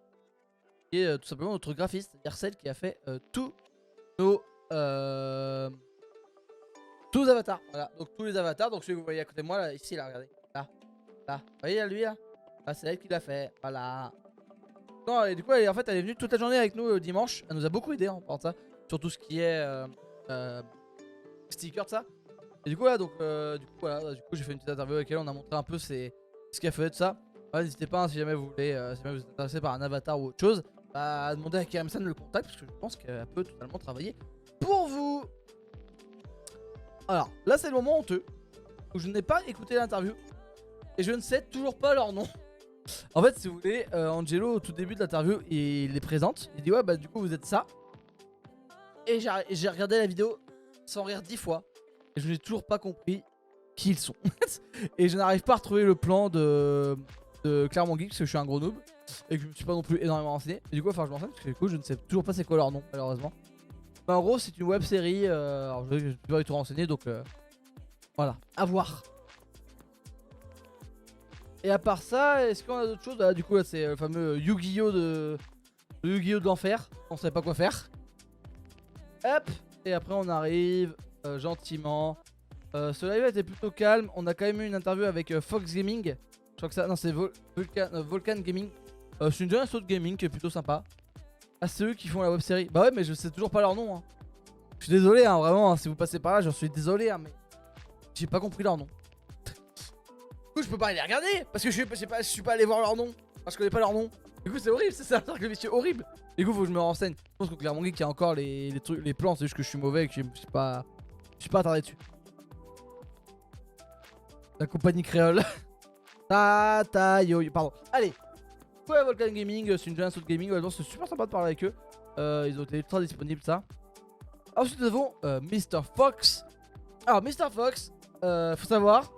qui est tout simplement notre graphiste, c'est-à-dire celle qui a fait tous nos avatars. Voilà, donc tous les avatars. Donc celui que vous voyez à côté de moi, là, ici, là, regardez. Là. Vous voyez, là, lui, là. Là, c'est elle qui l'a fait. Voilà. Non, et du coup, elle est venue toute la journée avec nous dimanche. Elle nous a beaucoup aidé en parlant de ça. Sur tout ce qui est sticker, de ça. Et du coup, là, voilà, j'ai fait une petite interview avec elle. On a montré un peu ce qu'elle fait, tout ça. Ouais, n'hésitez pas, hein, si jamais vous voulez, si jamais vous êtes intéressé par un avatar ou autre chose, à demander à Karamsan le contact, parce que je pense qu'elle peut totalement travailler pour vous. Alors, là, c'est le moment honteux où je n'ai pas écouté l'interview et je ne sais toujours pas leur nom. En fait, si vous voulez, Angelo, au tout début de l'interview, il les présente. Il dit, ouais, bah, du coup, vous êtes ça. Et j'ai regardé la vidéo sans rire 10 fois. Et je n'ai toujours pas compris qui ils sont. Et je n'arrive pas à retrouver le plan de Clermont Geek parce que je suis un gros noob et que je me suis pas non plus énormément renseigné. Et du coup, enfin, je m'enseigne parce que du coup, je ne sais toujours pas c'est quoi leur nom, malheureusement. Mais en gros, c'est une web série. Alors, je ne suis pas du tout renseigné, donc voilà, à voir. Et à part ça, est-ce qu'on a d'autres choses? Bah, du coup, là, c'est le fameux Yu-Gi-Oh! de l'enfer. On savait pas quoi faire. Hop, et après, on arrive gentiment. Ce live était plutôt calme. On a quand même eu une interview avec Fox Gaming. Je crois que ça. Non, c'est Volcan Gaming. C'est une jeune asso de gaming qui est plutôt sympa. Ah, c'est eux qui font la web série. Bah ouais, mais je sais toujours pas leur nom. Hein. Je suis désolé, hein, vraiment. Hein, si vous passez par là, j'en suis désolé. Hein, mais j'ai pas compris leur nom. Du coup, je peux pas les regarder parce que je suis pas allé voir leur nom. Parce que je connais pas leur nom. Du coup, c'est horrible. C'est un cercle vicieux horrible. Du coup, faut que je me renseigne. Je pense que Clermont Geek, il y a encore les trucs, les plans. C'est juste que je suis mauvais et que je suis pas attardé dessus. La compagnie créole. Pardon. Allez. Ouais, Volcan Gaming, c'est une jeune asso de gaming. C'est super sympa de parler avec eux. Ils ont été ultra disponibles, ça. Ensuite, nous avons Mr. Fox. Alors, Mr. Fox, faut savoir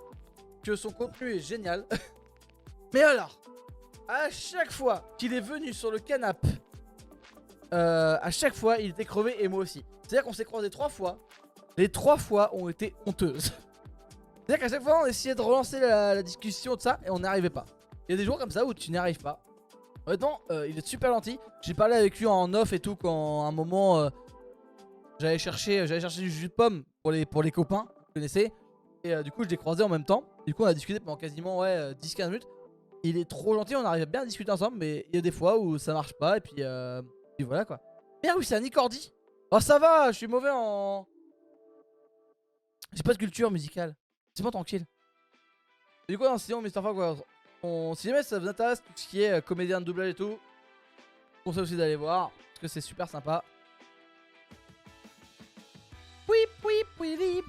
que son contenu est génial. Mais alors, à chaque fois qu'il est venu sur le canapé, à chaque fois, il était crevé et moi aussi. C'est-à-dire qu'on s'est croisés 3 fois. Les 3 fois ont été honteuses. C'est-à-dire qu'à chaque fois, on essayait de relancer la discussion de ça et on n'y arrivait pas. Il y a des jours comme ça où tu n'y arrives pas. Honnêtement, il est super gentil. J'ai parlé avec lui en off et tout quand à un moment j'allais chercher du jus de pomme pour les copains, vous connaissez. Et du coup, je l'ai croisé en même temps. Du coup, on a discuté pendant quasiment 10-15 minutes. Il est trop gentil, on arrive bien à discuter ensemble, mais il y a des fois où ça marche pas et puis voilà quoi. Merde, oui, c'est un Nicordi. Oh, ça va, je suis mauvais en. J'ai pas de culture musicale. C'est pas tranquille. Et du coup, sinon, Mr. Fox, si jamais ça vous intéresse, tout ce qui est comédien de doublage et tout, je conseille aussi d'aller voir parce que c'est super sympa.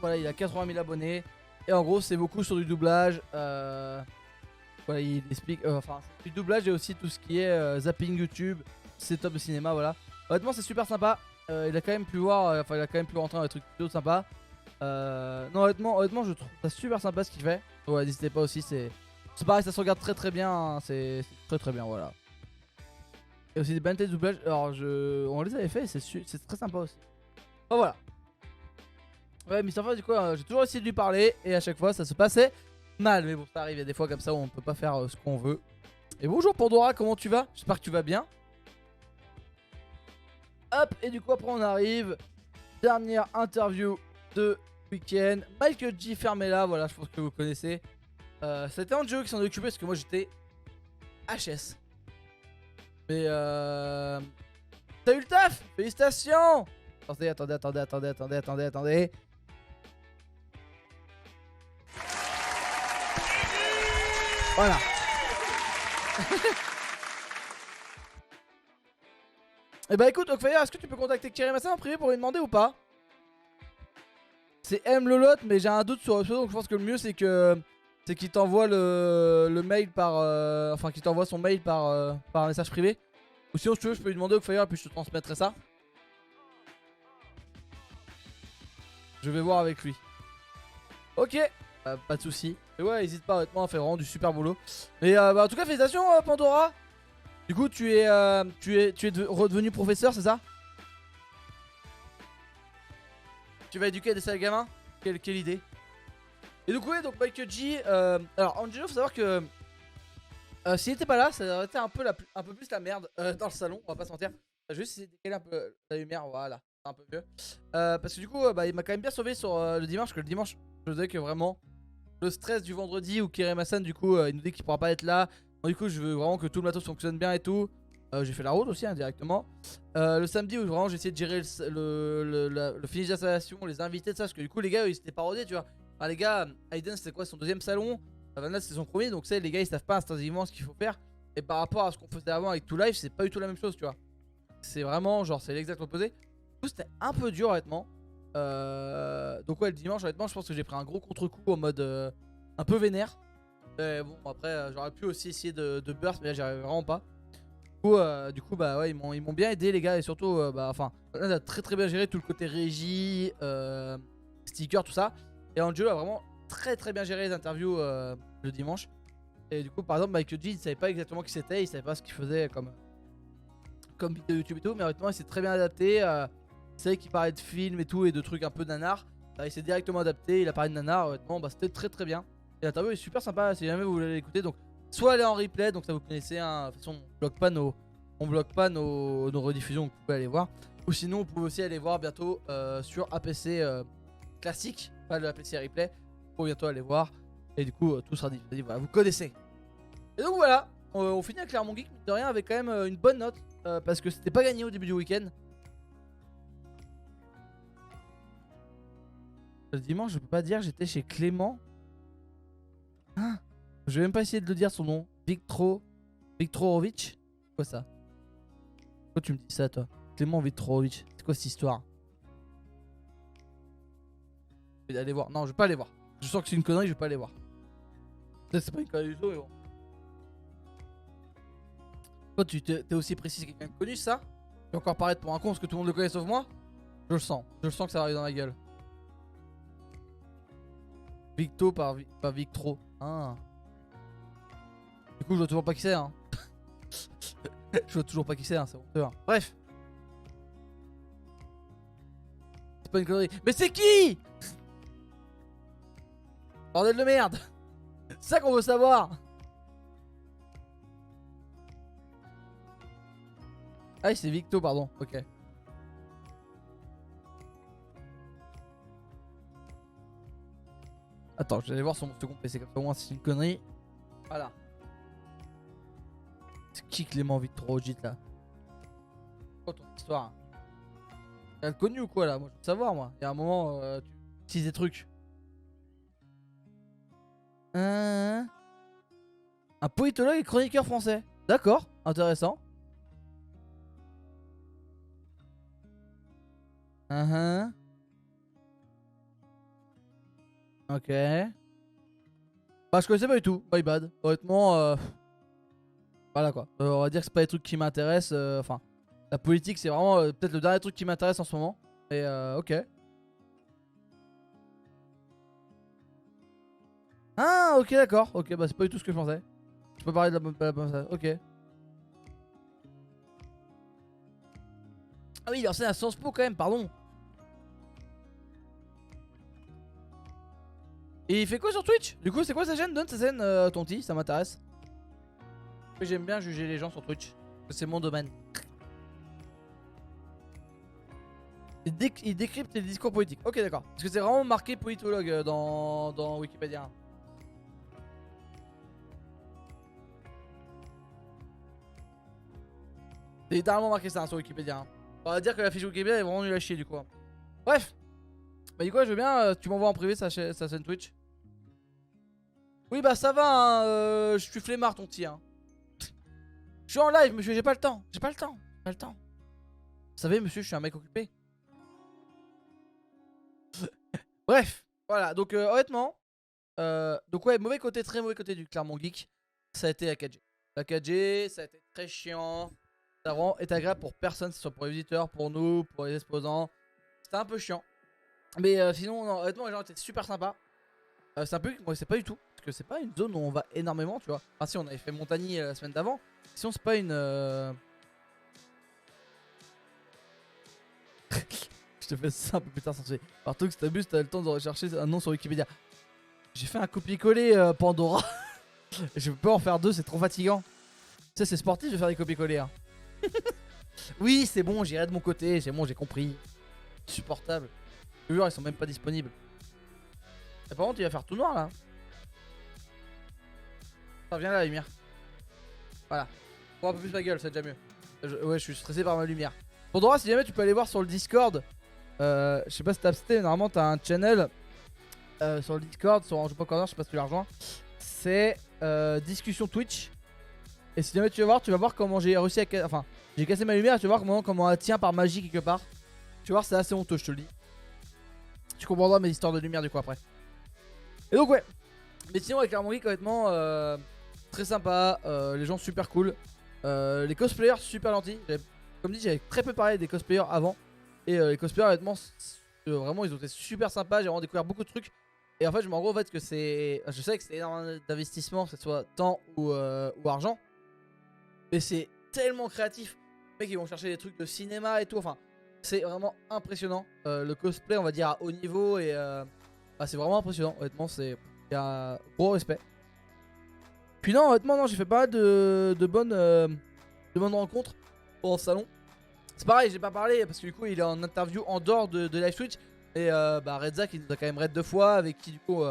Voilà, il a 80 000 abonnés. Et en gros, c'est beaucoup sur du doublage. Voilà, il explique. Enfin, du doublage et aussi tout ce qui est zapping YouTube, setup de cinéma. Voilà. Honnêtement, c'est super sympa. Il a quand même pu voir. Enfin, il a quand même pu rentrer dans des trucs plutôt sympas. Non, honnêtement, je trouve ça super sympa ce qu'il fait. Ouais, n'hésitez pas aussi, c'est pareil, ça se regarde très bien, hein, c'est très bien, voilà. Et aussi des bandes de doublage, alors on les avait fait, c'est très sympa aussi. Oh voilà. Ouais, Mr. Fox, du coup, j'ai toujours essayé de lui parler et à chaque fois ça se passait mal. Mais bon, ça arrive, il y a des fois comme ça où on peut pas faire ce qu'on veut. Et bonjour Pandora, comment tu vas? J'espère que tu vas bien. Hop, et du coup, après on arrive. Dernière interview de week-end. Michael G. Fermella, voilà, je pense que vous connaissez. C'était Angelo qui s'en est occupé parce que moi j'étais HS. Mais t'as eu le taf? Félicitations! Attendez. Voilà. Et bah écoute, Okfire, est-ce que tu peux contacter Kerry Massa en privé pour lui demander ou pas? C'est M Lolotte, mais j'ai un doute sur le pseudo, donc je pense que le mieux c'est qu'il t'envoie le mail par enfin qu'il t'envoie son mail par message privé. Ou sinon si tu veux je peux lui demander Okfire et puis je te transmettrai ça. Je vais voir avec lui. Ok, pas de soucis. Et ouais, hésite pas, honnêtement, on fait vraiment du super boulot. Mais bah, en tout cas, félicitations Pandora. Du coup, tu es redevenu professeur, c'est ça? Tu vas éduquer des sales gamins? Quelle idée. Et donc, ouais, donc Michael G. Alors, Angelo, faut savoir que s'il était pas là, ça aurait été un peu plus la merde dans le salon, on va pas se mentir. Je vais juste essayer de décaler un peu la lumière, voilà, c'est un peu mieux. Parce que du coup, bah, il m'a quand même bien sauvé sur le dimanche, parce que le dimanche, je disais que vraiment, le stress du vendredi où Kerry Massan, du coup, il nous dit qu'il pourra pas être là. Donc, du coup, je veux vraiment que tout le matos fonctionne bien et tout. J'ai fait la route aussi, hein, directement. Le samedi où vraiment j'ai essayé de gérer le finish d'installation, les invités, de ça, parce que du coup, les gars, ils s'étaient parodés, tu vois. Alors, les gars, Aiden, c'était quoi, son deuxième salon? Vanna, c'était son premier, donc ça, les gars, ils savent pas instinctivement ce qu'il faut faire. Et par rapport à ce qu'on faisait avant avec tout live, c'est pas du tout la même chose, tu vois. C'est vraiment, genre, c'est l'exact opposé. Du coup, c'était un peu dur, honnêtement. Donc, ouais, le dimanche, honnêtement, je pense que j'ai pris un gros contre-coup en mode un peu vénère. Et bon, après, j'aurais pu aussi essayer de burst, mais là, j'y arrive vraiment pas. Du coup, bah ouais, ils m'ont bien aidé, les gars, et surtout, bah, enfin, on a très bien géré tout le côté régie, sticker, tout ça. Et Angelo a vraiment très bien géré les interviews le dimanche. Et du coup, par exemple, Michael G, il savait pas exactement qui c'était, il savait pas ce qu'il faisait comme vidéo YouTube et tout, mais honnêtement, il s'est très bien adapté. Il savait qu'il parlait de films et tout, et de trucs un peu nanar. Il s'est directement adapté, il a parlé de nanar, honnêtement, bah, c'était très bien. Et l'interview est super sympa, si jamais vous voulez l'écouter. Donc, soit elle est en replay, donc ça vous connaissez, hein. De toute façon, on bloque pas nos rediffusions, donc vous pouvez aller voir. Ou sinon, vous pouvez aussi aller voir bientôt sur APC classique, pas le APC replay. Pour bientôt aller voir. Et du coup, tout sera disponible. Voilà, vous connaissez. Et donc voilà, on finit avec Clermont Geek, mine de rien, avec quand même une bonne note. Parce que c'était pas gagné au début du week-end. Le dimanche, je peux pas dire, j'étais chez Clément. Hein, je vais même pas essayer de le dire son nom. Viktorovic. C'est quoi ça? Pourquoi tu me dis ça, toi? Clément Viktorovic. C'est quoi cette histoire? Je vais aller voir. Non, je vais pas aller voir. Je sens que c'est une connerie, je vais pas aller voir. C'est pas une connerie du tout, mais bon. Toi, t'es aussi précis, c'est quelqu'un de connu, ça? Tu vas encore paraître pour un con parce que tout le monde le connaît sauf moi? Je le sens que ça va arriver dans la gueule. Victo par Victro. Ah. Du coup, je vois toujours pas qui c'est, hein. Je vois toujours pas qui c'est, hein, c'est honteux. Hein. Bref. C'est pas une connerie. Mais c'est qui? Bordel de merde. C'est ça qu'on veut savoir. Ah, c'est Victo, pardon. Ok. Attends, je vais aller voir sur mon second PC comme ça au moins c'est une connerie. Voilà. C'est qui Clément Viktorovic là? C'est quoi ton histoire? T'as le connu ou quoi là? Moi je veux savoir moi. Il y a un moment tu utilises des trucs. Un politologue et chroniqueur français. D'accord, intéressant. Ok. Bah je connaissais pas du tout, my bad. Honnêtement, voilà quoi. On va dire que c'est pas des trucs qui m'intéressent. Enfin, la politique c'est vraiment peut-être le dernier truc qui m'intéresse en ce moment. Et ok. Ah ok d'accord, ok bah c'est pas du tout ce que je pensais. Je peux parler de la bonne ok. Ah oui il enseigne à Sciences Po quand même, pardon. Et il fait quoi sur Twitch? Du coup c'est quoi sa chaîne? Donne sa chaîne Tonti, ça m'intéresse. J'aime bien juger les gens sur Twitch, c'est mon domaine. Il décrypte les discours politiques. Ok d'accord. Parce que c'est vraiment marqué politologue dans Wikipédia. C'est littéralement marqué ça sur Wikipédia. Hein. On va dire que la fiche Wikipédia est vraiment nulle à chier du coup. Hein. Bref. Bah du coup je veux bien, tu m'envoies en privé sa chaîne Twitch. Oui bah ça va hein, je suis flemmard ton petit hein. Je suis en live monsieur, j'ai pas le temps. J'ai pas le temps. Pas le temps. Vous savez monsieur, je suis un mec occupé. Bref. Voilà donc honnêtement. Donc ouais, mauvais côté, très mauvais côté du Clermont Geek. Ça a été la 4G. La 4G, ça a été très chiant. Ça a vraiment été agréable pour personne, que ce soit pour les visiteurs, pour nous, pour les exposants. C'était un peu chiant. Mais sinon, non, honnêtement, les gens étaient super sympas. C'est un peu, moi, c'est pas du tout. Parce que c'est pas une zone où on va énormément, tu vois. Enfin, si, on avait fait Montagny la semaine d'avant. Sinon, c'est pas une. Je te fais ça un peu plus tard, censé. Partout que si t'abuses, t'as le temps de rechercher un nom sur Wikipédia. J'ai fait un copier-coller Pandora. Je peux pas en faire deux, c'est trop fatigant. Tu sais, c'est sportif de faire des copier-coller. Hein. Oui, c'est bon, j'irai de mon côté. C'est bon, j'ai compris. Supportable. Je te jure, ils sont même pas disponibles. Et par contre, il va faire tout noir là. Ça vient là, la lumière. Voilà. Pour un peu plus ma gueule, c'est déjà mieux. Ouais, je suis stressé par ma lumière. Pandora, si jamais tu peux aller voir sur le Discord. Je sais pas si t'as absté, mais normalement t'as un channel sur le Discord, sur Ange Corner, je sais pas si tu l'as rejoint. C'est discussion Twitch. Et si jamais tu vas voir comment j'ai réussi à enfin, j'ai cassé ma lumière, tu vas voir comment elle tient par magie quelque part. Tu vas voir, c'est assez honteux, je te le dis. Tu comprendras mes histoires de lumière du coup après. Et donc ouais. Mais sinon avec Clermont Geek honnêtement très sympa, les gens super cool. Les cosplayers super gentils. Comme dit j'avais très peu parlé des cosplayers avant. Et les cosplayers honnêtement vraiment ils ont été super sympas. J'ai vraiment découvert beaucoup de trucs. Et en fait je me rends compte en fait que c'est. Je sais que c'est énormément d'investissement, que ce soit temps ou argent. Mais c'est tellement créatif. Les mecs ils vont chercher des trucs de cinéma et tout. Enfin c'est vraiment impressionnant. Le cosplay on va dire à haut niveau. Et c'est vraiment impressionnant. Honnêtement c'est. Il y a gros respect. Puis non honnêtement non j'ai fait pas mal de bonnes rencontres au salon. C'est pareil j'ai pas parlé parce que du coup il est en interview en dehors de live Twitch. Et Redza qui nous a quand même raid 2 fois. Avec qui du coup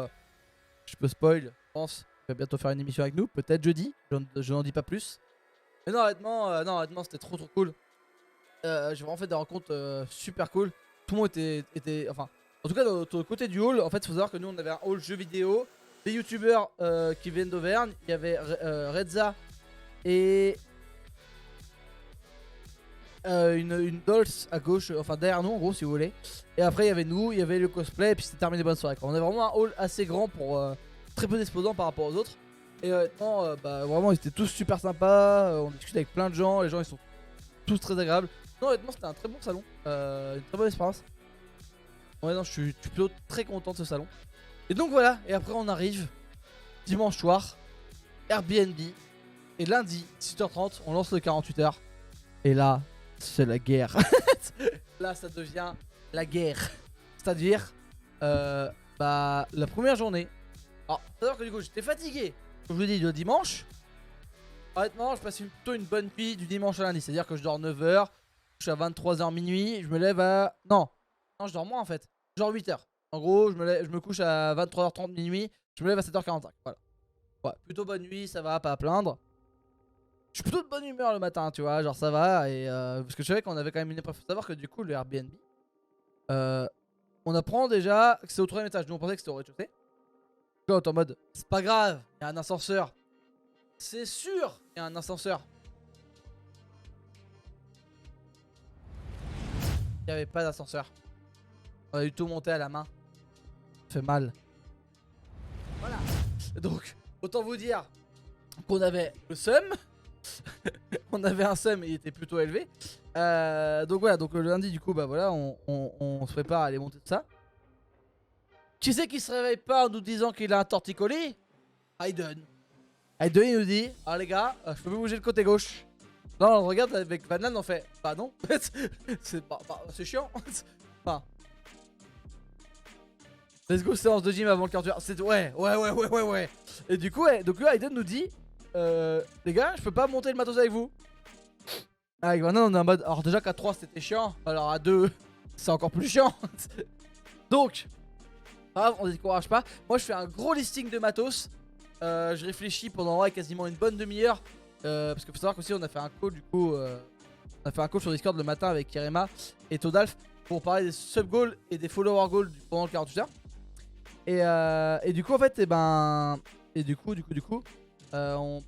je peux spoil. Je pense il va bientôt faire une émission avec nous. Peut-être jeudi. Je n'en dis pas plus. Mais non honnêtement c'était trop cool. J'ai vraiment fait des rencontres super cool. Tout le monde était enfin en tout cas de l'autre côté du hall. En fait faut savoir que nous on avait un hall jeux vidéo. Des youtubeurs qui viennent d'Auvergne. Il y avait Redza et une Dolls à gauche, enfin derrière nous en gros si vous voulez. Et après il y avait nous, il y avait le cosplay et puis c'était terminé bonne soirée quoi. On a vraiment un hall assez grand pour très peu d'exposants par rapport aux autres. Et honnêtement vraiment ils étaient tous super sympas, on discute avec plein de gens, les gens ils sont tous très agréables. Non honnêtement c'était un très bon salon, une très bonne expérience. Ouais non je suis plutôt très content de ce salon. Et donc voilà, et après on arrive dimanche soir, Airbnb. Et lundi 18h30 on lance le 48h. Et là c'est la guerre. Là ça devient la guerre. C'est-à-dire la première journée. Alors c'est-à-dire que du coup j'étais fatigué. Comme je vous dis le dimanche. Honnêtement je passe plutôt une bonne nuit du dimanche à lundi. C'est-à-dire que je dors 9h. Je suis à 23h minuit. Je me lève à... Non je dors moins en fait. Genre 8h. En gros je me couche à 23h30 minuit. Je me lève à 7h45. Voilà. Ouais, plutôt bonne nuit, ça va, pas à plaindre. Je suis plutôt de bonne humeur le matin, tu vois, genre ça va. Et parce que je savais qu'on avait quand même une épreuve. Faut savoir que du coup, le Airbnb, on apprend déjà que c'est au 3ème étage. Nous on pensait que c'était au rez-de-chaussée. Là, en mode, c'est pas grave, il y a un ascenseur. C'est sûr, il y a un ascenseur. Il n'y avait pas d'ascenseur. On a eu tout monté à la main. Ça fait mal. Voilà. Donc, autant vous dire qu'on avait le seum. On avait un seum et il était plutôt élevé. Donc voilà, donc le lundi du coup bah voilà on se prépare à aller monter tout ça. Qui c'est qui se réveille pas en nous disant qu'il a un torticolis? Aiden. Aiden il nous dit, ah les gars, je peux plus bouger le côté gauche. Non, on regarde avec Vanlan, on fait, bah non, c'est chiant. Enfin, let's go séance de gym avant le 48 heures. C'est ouais. Et du coup, donc là, Aiden nous dit, les gars, je peux pas monter le matos avec vous. Avec Vanlan, on est en mode, alors déjà qu'à 3 c'était chiant, alors à 2 c'est encore plus chiant. Donc, on ne décourage pas. Moi, je fais un gros listing de matos. Je réfléchis pendant quasiment une bonne demi-heure. Parce qu'il faut savoir qu'aussi on a fait un call du coup. On a fait un call sur Discord le matin avec Kirema et Todalf pour parler des sub-goals et des follower goals pendant le 48 heures. Et du coup en fait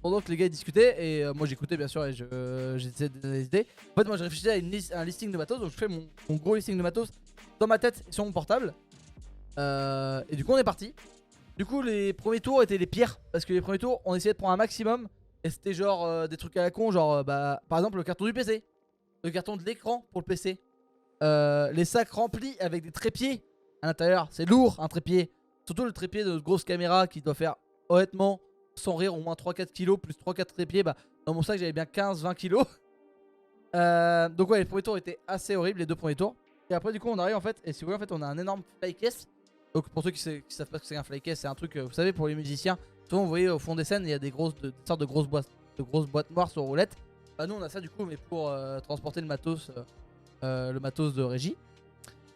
pendant que les gars discutaient et moi j'écoutais bien sûr et j'essayais de donner des idées. En fait moi je réfléchissais à un listing de matos, donc je fais mon gros listing de matos dans ma tête et sur mon portable. Et du coup on est parti. Du coup les premiers tours étaient les pires parce que les premiers tours on essayait de prendre un maximum. Et c'était genre des trucs à la con, genre par exemple le carton du PC, le carton de l'écran pour le PC, les sacs remplis avec des trépieds à l'intérieur, c'est lourd un trépied, surtout le trépied de notre grosse caméra qui doit faire honnêtement sans rire au moins 3-4 kilos plus 3-4 trépieds, bah dans mon sac j'avais bien 15-20 kilos. Donc ouais les premiers tours étaient assez horribles, les deux premiers tours. Et après du coup on arrive en fait, et si vous voyez en fait on a un énorme fly case. Donc pour ceux qui savent pas ce que c'est un fly case, c'est un truc vous savez pour les musiciens. Souvent vous voyez au fond des scènes il y a des sortes de grosses boîtes noires sur roulettes. Bah nous on a ça du coup mais pour transporter le matos de régie.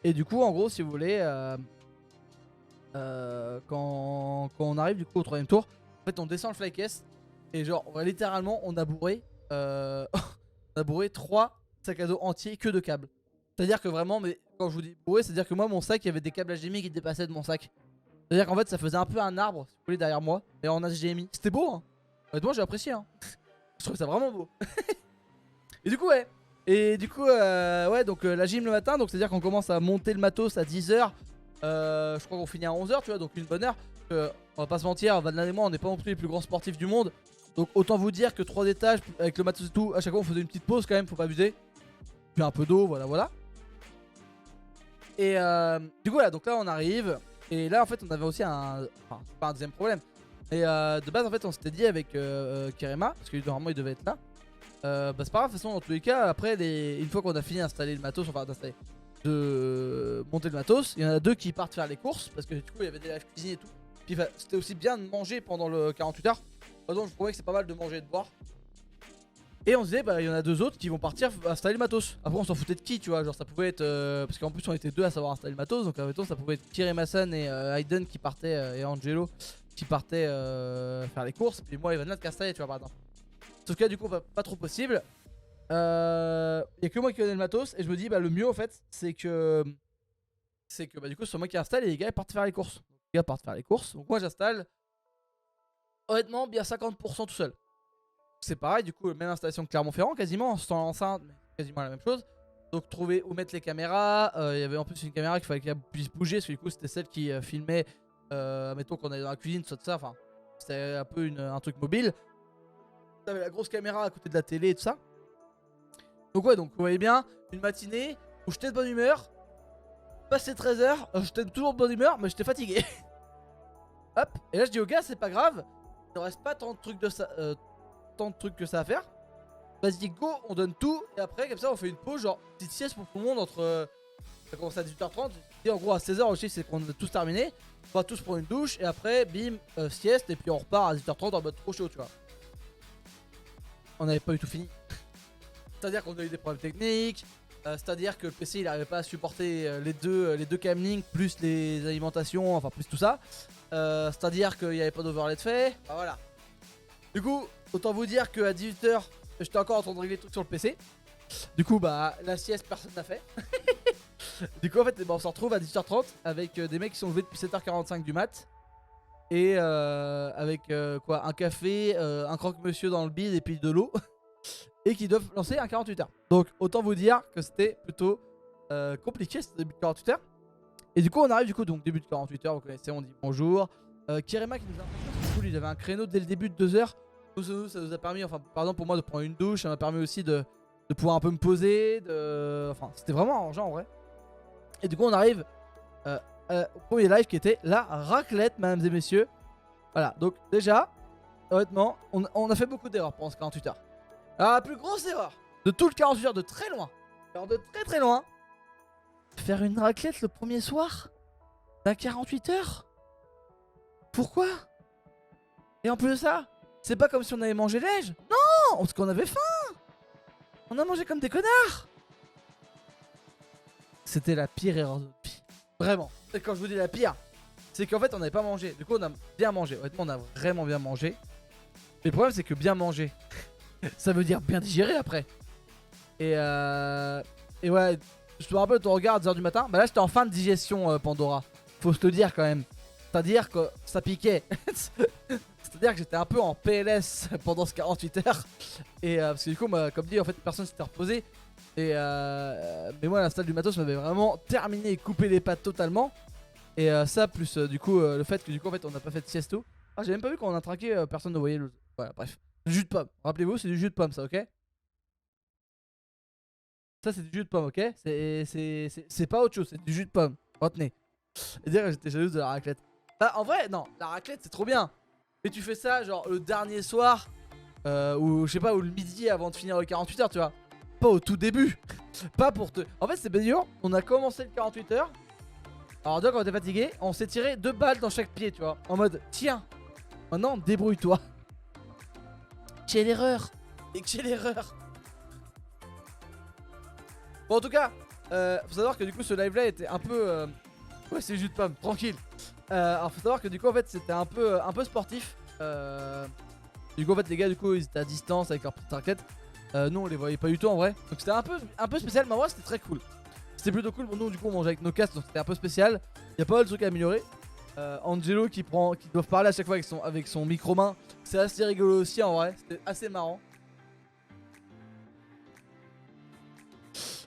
Et du coup en gros si vous voulez quand on arrive du coup au troisième tour, en fait on descend le flycase et genre littéralement on a bourré on a bourré 3 sacs à dos entiers que de câbles. C'est à dire que vraiment, mais quand je vous dis bourré, c'est à dire que moi mon sac il y avait des câbles HDMI qui dépassaient de mon sac. C'est-à-dire qu'en fait ça faisait un peu un arbre, si vous voulez, derrière moi, et en HDMI. C'était beau hein. Honnêtement j'ai apprécié hein. Je trouve ça vraiment beau. Et du coup ouais. Et du coup donc la gym le matin, donc c'est à dire qu'on commence à monter le matos à 10h. Je crois qu'on finit à 11h tu vois, donc une bonne heure. On va pas se mentir, Vanlan et moi on n'est pas non plus les plus grands sportifs du monde. Donc autant vous dire que 3 étages avec le matos et tout, à chaque fois on faisait une petite pause quand même, faut pas abuser. Puis un peu d'eau, voilà. Et du coup voilà, donc là on arrive. Et là en fait on avait aussi enfin pas un deuxième problème. Et de base en fait on s'était dit avec Kirema, parce que normalement il devait être là. Bah c'est pas grave, de toute façon dans tous les cas, après une fois qu'on a fini d'installer le matos, enfin de monter le matos, il y en a 2 qui partent faire les courses, parce que du coup il y avait des live cuisine et tout. Puis c'était aussi bien de manger pendant le 48 heures. Donc je trouvais que c'est pas mal de manger et de boire. Et on se disait bah il y en a 2 autres qui vont partir installer le matos. Après on s'en foutait de qui tu vois, genre ça pouvait être parce qu'en plus on était 2 à savoir installer le matos. Donc en ça pouvait être Kirema-san et Aiden qui partaient et Angelo qui partaient faire les courses. Puis moi et Vanlan qui installaient tu vois par exemple. Sauf que là du coup pas trop possible. Y a que moi qui connais le matos. Et je me dis bah le mieux en fait c'est que bah du coup c'est moi qui installe et les gars partent faire les courses. Donc, les gars partent faire les courses. Donc moi j'installe honnêtement bien 50% tout seul. C'est pareil du coup même installation que Clermont-Ferrand quasiment sans l'enceinte mais quasiment la même chose. Donc trouver où mettre les caméras. Il y avait en plus une caméra qu'il fallait qu'elle puisse bouger parce que du coup c'était celle qui filmait mettons qu'on allait dans la cuisine tout ça. Enfin c'était un peu un truc mobile. T'avais la grosse caméra à côté de la télé et tout ça. Donc ouais donc vous voyez bien une matinée où j'étais de bonne humeur. Passé 13h j'étais toujours de bonne humeur mais j'étais fatigué. Hop. Et là je dis aux gars c'est pas grave. Il ne reste pas tant de trucs que ça à faire. Vas-y go on donne tout. Et après comme ça on fait une pause genre petite sieste pour tout le monde entre ça commence à 18h30. Et en gros à 16h aussi c'est qu'on a tous terminé. On va tous prendre une douche et après bim sieste. Et puis on repart à 18h30 en mode trop chaud tu vois. On n'avait pas du tout fini. C'est-à-dire qu'on a eu des problèmes techniques. C'est-à-dire que le PC il n'arrivait pas à supporter les deux camlink plus les alimentations, enfin plus tout ça. C'est-à-dire qu'il n'y avait pas d'overlay de fait. Enfin, voilà. Du coup, autant vous dire qu'à 18h, j'étais encore en train de régler les trucs sur le PC. Du coup, bah la sieste, personne n'a fait. Du coup, en fait, bah, on se retrouve à 18h30 avec des mecs qui sont levés depuis 7h45 du mat. Et avec quoi, un café, un croque-monsieur dans le bide et puis de l'eau. Et qui doivent lancer un 48h. Donc autant vous dire que c'était plutôt compliqué ce début de 48h. Et du coup on arrive donc début de 48h, vous connaissez, on dit bonjour. Kirema qui nous a du coup lui il avait un créneau dès le début de 2h. Ça nous a permis, enfin par exemple pour moi de prendre une douche, ça m'a permis aussi de pouvoir un peu me poser, enfin c'était vraiment arrangeant en vrai. Et du coup on arrive au premier live qui était la raclette mesdames et messieurs. Voilà, donc déjà, honnêtement, on a fait beaucoup d'erreurs pendant ce 48 heures. Alors la plus grosse erreur de tout le 48 heures de très loin, alors de très très loin, faire une raclette le premier soir d'un 48 heures. Pourquoi? Et en plus de ça, c'est pas comme si on avait mangé l'ège. Non, parce qu'on avait faim. On a mangé comme des connards. C'était la pire erreur de notre vie. Vraiment. Et quand je vous dis la pire, c'est qu'en fait on n'avait pas mangé. Du coup on a bien mangé. Honnêtement on a vraiment bien mangé. Mais le problème c'est que bien manger, ça veut dire bien digérer après. Et ouais, je te rappelle ton regard à 10h du matin. Bah là j'étais en fin de digestion Pandora. Faut se le dire quand même. C'est-à-dire que ça piquait. C'est-à-dire que j'étais un peu en PLS pendant ce 48 heures. Et parce que du coup, comme dit, en fait, personne s'était reposé. Et mais moi, l'install du matos m'avait vraiment terminé et coupé les pattes totalement. Et ça, plus du coup, le fait que du coup, en fait, on n'a pas fait de siesto. Ah, j'ai même pas vu quand on a trinqué, personne ne voyait le. Voilà, bref. Du jus de pomme. Rappelez-vous, c'est du jus de pomme, ça, ok? Ça, c'est du jus de pomme, ok? C'est pas autre chose, c'est du jus de pomme. Retenez. Et dire, j'étais jalouse de la raclette. Bah, en vrai, non, la raclette, c'est trop bien. Mais tu fais ça, genre, le dernier soir. Ou je sais pas, ou le midi avant de finir le 48 heures, tu vois. Pas au tout début. Pas pour te. En fait, c'est bien dur. On a commencé le 48 heures. Alors, déjà, quand on était fatigué, on s'est tiré 2 balles dans chaque pied, tu vois. En mode, tiens, maintenant, débrouille-toi. Quelle erreur. Et quelle erreur. Bon, en tout cas, faut savoir que du coup, ce live-là était un peu. Ouais, c'est jus de pomme, tranquille. Alors, faut savoir que du coup, en fait, c'était un peu sportif. Du coup, en fait, les gars, du coup, ils étaient à distance avec leur petite raquette. Nous, on les voyait pas du tout en vrai. Donc, c'était un peu spécial, mais en vrai, c'était très cool. C'était plutôt cool. Bon, nous, du coup, on mangeait avec nos casques, donc c'était un peu spécial. Il y a pas mal de trucs à améliorer. Angelo qui doit parler à chaque fois avec son micro-main. C'est assez rigolo aussi en vrai. C'était assez marrant.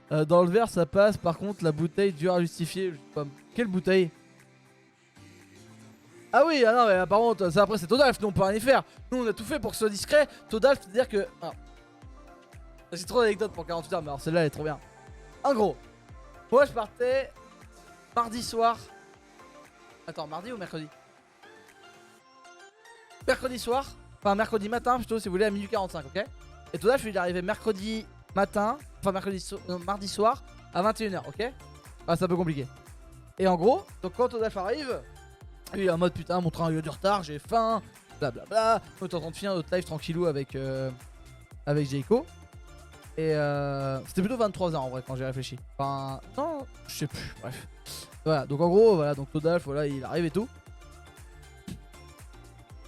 Dans le verre, ça passe. Par contre, la bouteille dure à justifier. Quelle bouteille? Ah oui, ah non, mais par contre, ça après c'est Todalf, nous on peut rien y faire. Nous on a tout fait pour que ce soit discret. Todalf, c'est-à-dire que. Ah. J'ai trop d'anecdotes pour 48 heures, mais alors celle-là elle est trop bien. En gros, moi je partais mardi soir. Attends, mardi ou mercredi? Mercredi soir, enfin mercredi matin plutôt, si vous voulez, à minuit 45, ok? Et Todalf il est arrivé mercredi matin, enfin mardi soir à 21h, ok? Ah, c'est un peu compliqué. Et en gros, donc quand Todalf arrive. Il est en mode putain, mon train a eu du retard, j'ai faim, blablabla. On est en train de finir notre live tranquillou avec Jayco. Et c'était plutôt 23h en vrai quand j'ai réfléchi. Enfin, non, je sais plus, bref. Voilà, donc en gros, voilà, donc Todalf, voilà, il arrive et tout.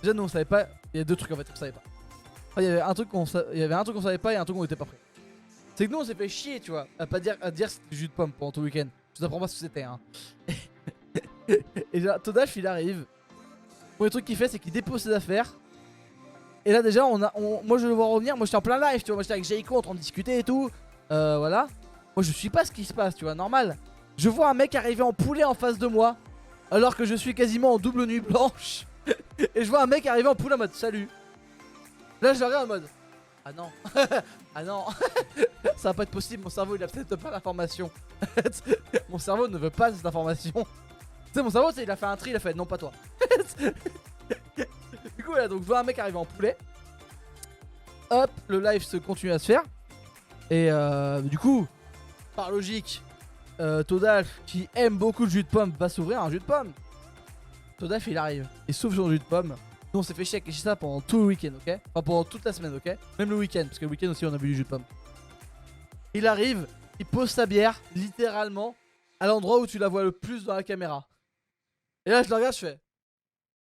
Déjà, nous on savait pas, il y a deux trucs en fait qu'on savait pas. Enfin, il y avait un truc qu'on savait pas et un truc qu'on était pas prêt. C'est que nous on s'est fait chier, tu vois, à dire que c'était du jus de pomme pendant tout le week-end. Je vous apprends pas ce que c'était, hein. Et là, Todalf il arrive. Le premier truc qu'il fait, c'est qu'il dépose ses affaires. Et là, déjà, moi je le vois revenir. Moi j'étais en plein live, tu vois. Moi j'étais avec Jayco en train de discuter et tout. Voilà. Moi je suis pas ce qui se passe, tu vois, normal. Je vois un mec arriver en poulet en face de moi. Alors que je suis quasiment en double nuit blanche. Et je vois un mec arriver en poulet en mode salut. Là, je le regarde en mode ah non. Ah non. Ça va pas être possible. Mon cerveau il a peut-être pas l'information. Mon cerveau ne veut pas cette information. Tu sais, mon cerveau, il a fait un tri, il a fait non, pas toi. Du coup, voilà, donc je vois un mec arriver en poulet. Hop, le live se continue à se faire. Et du coup, par logique, Todalf, qui aime beaucoup le jus de pomme, va s'ouvrir un jus de pomme. Todalf, il arrive, il s'ouvre son jus de pomme. Nous, on s'est fait chier avec ça pendant tout le week-end, ok? Enfin, pendant toute la semaine, ok? Même le week-end, parce que le week-end aussi, on a bu du jus de pomme. Il arrive, il pose sa bière, littéralement, à l'endroit où tu la vois le plus dans la caméra. Et là, je le regarde, je fais.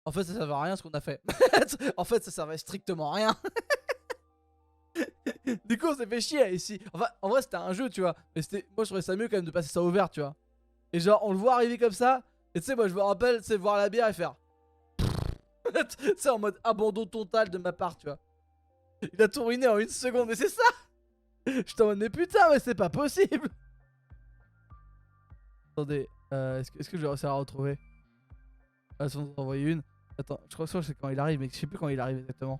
En fait, ça servait à rien ce qu'on a fait. En fait, ça servait strictement à rien. Du coup, on s'est fait chier ici. Enfin, en vrai, c'était un jeu, tu vois. Mais moi, je trouvais ça mieux quand même de passer ça au vert, tu vois. Et genre, on le voit arriver comme ça. Et tu sais, moi, je me rappelle, c'est voir la bière et faire. Tu sais, en mode abandon total de ma part, tu vois. Il a tout ruiné en une seconde, mais c'est ça. J'étais en mode, mais putain, mais c'est pas possible. Attendez, est-ce que je vais réussir à la retrouver? Ah, si on en envoyer une. Attends, je crois que c'est quand il arrive, mais je sais plus quand il arrive exactement.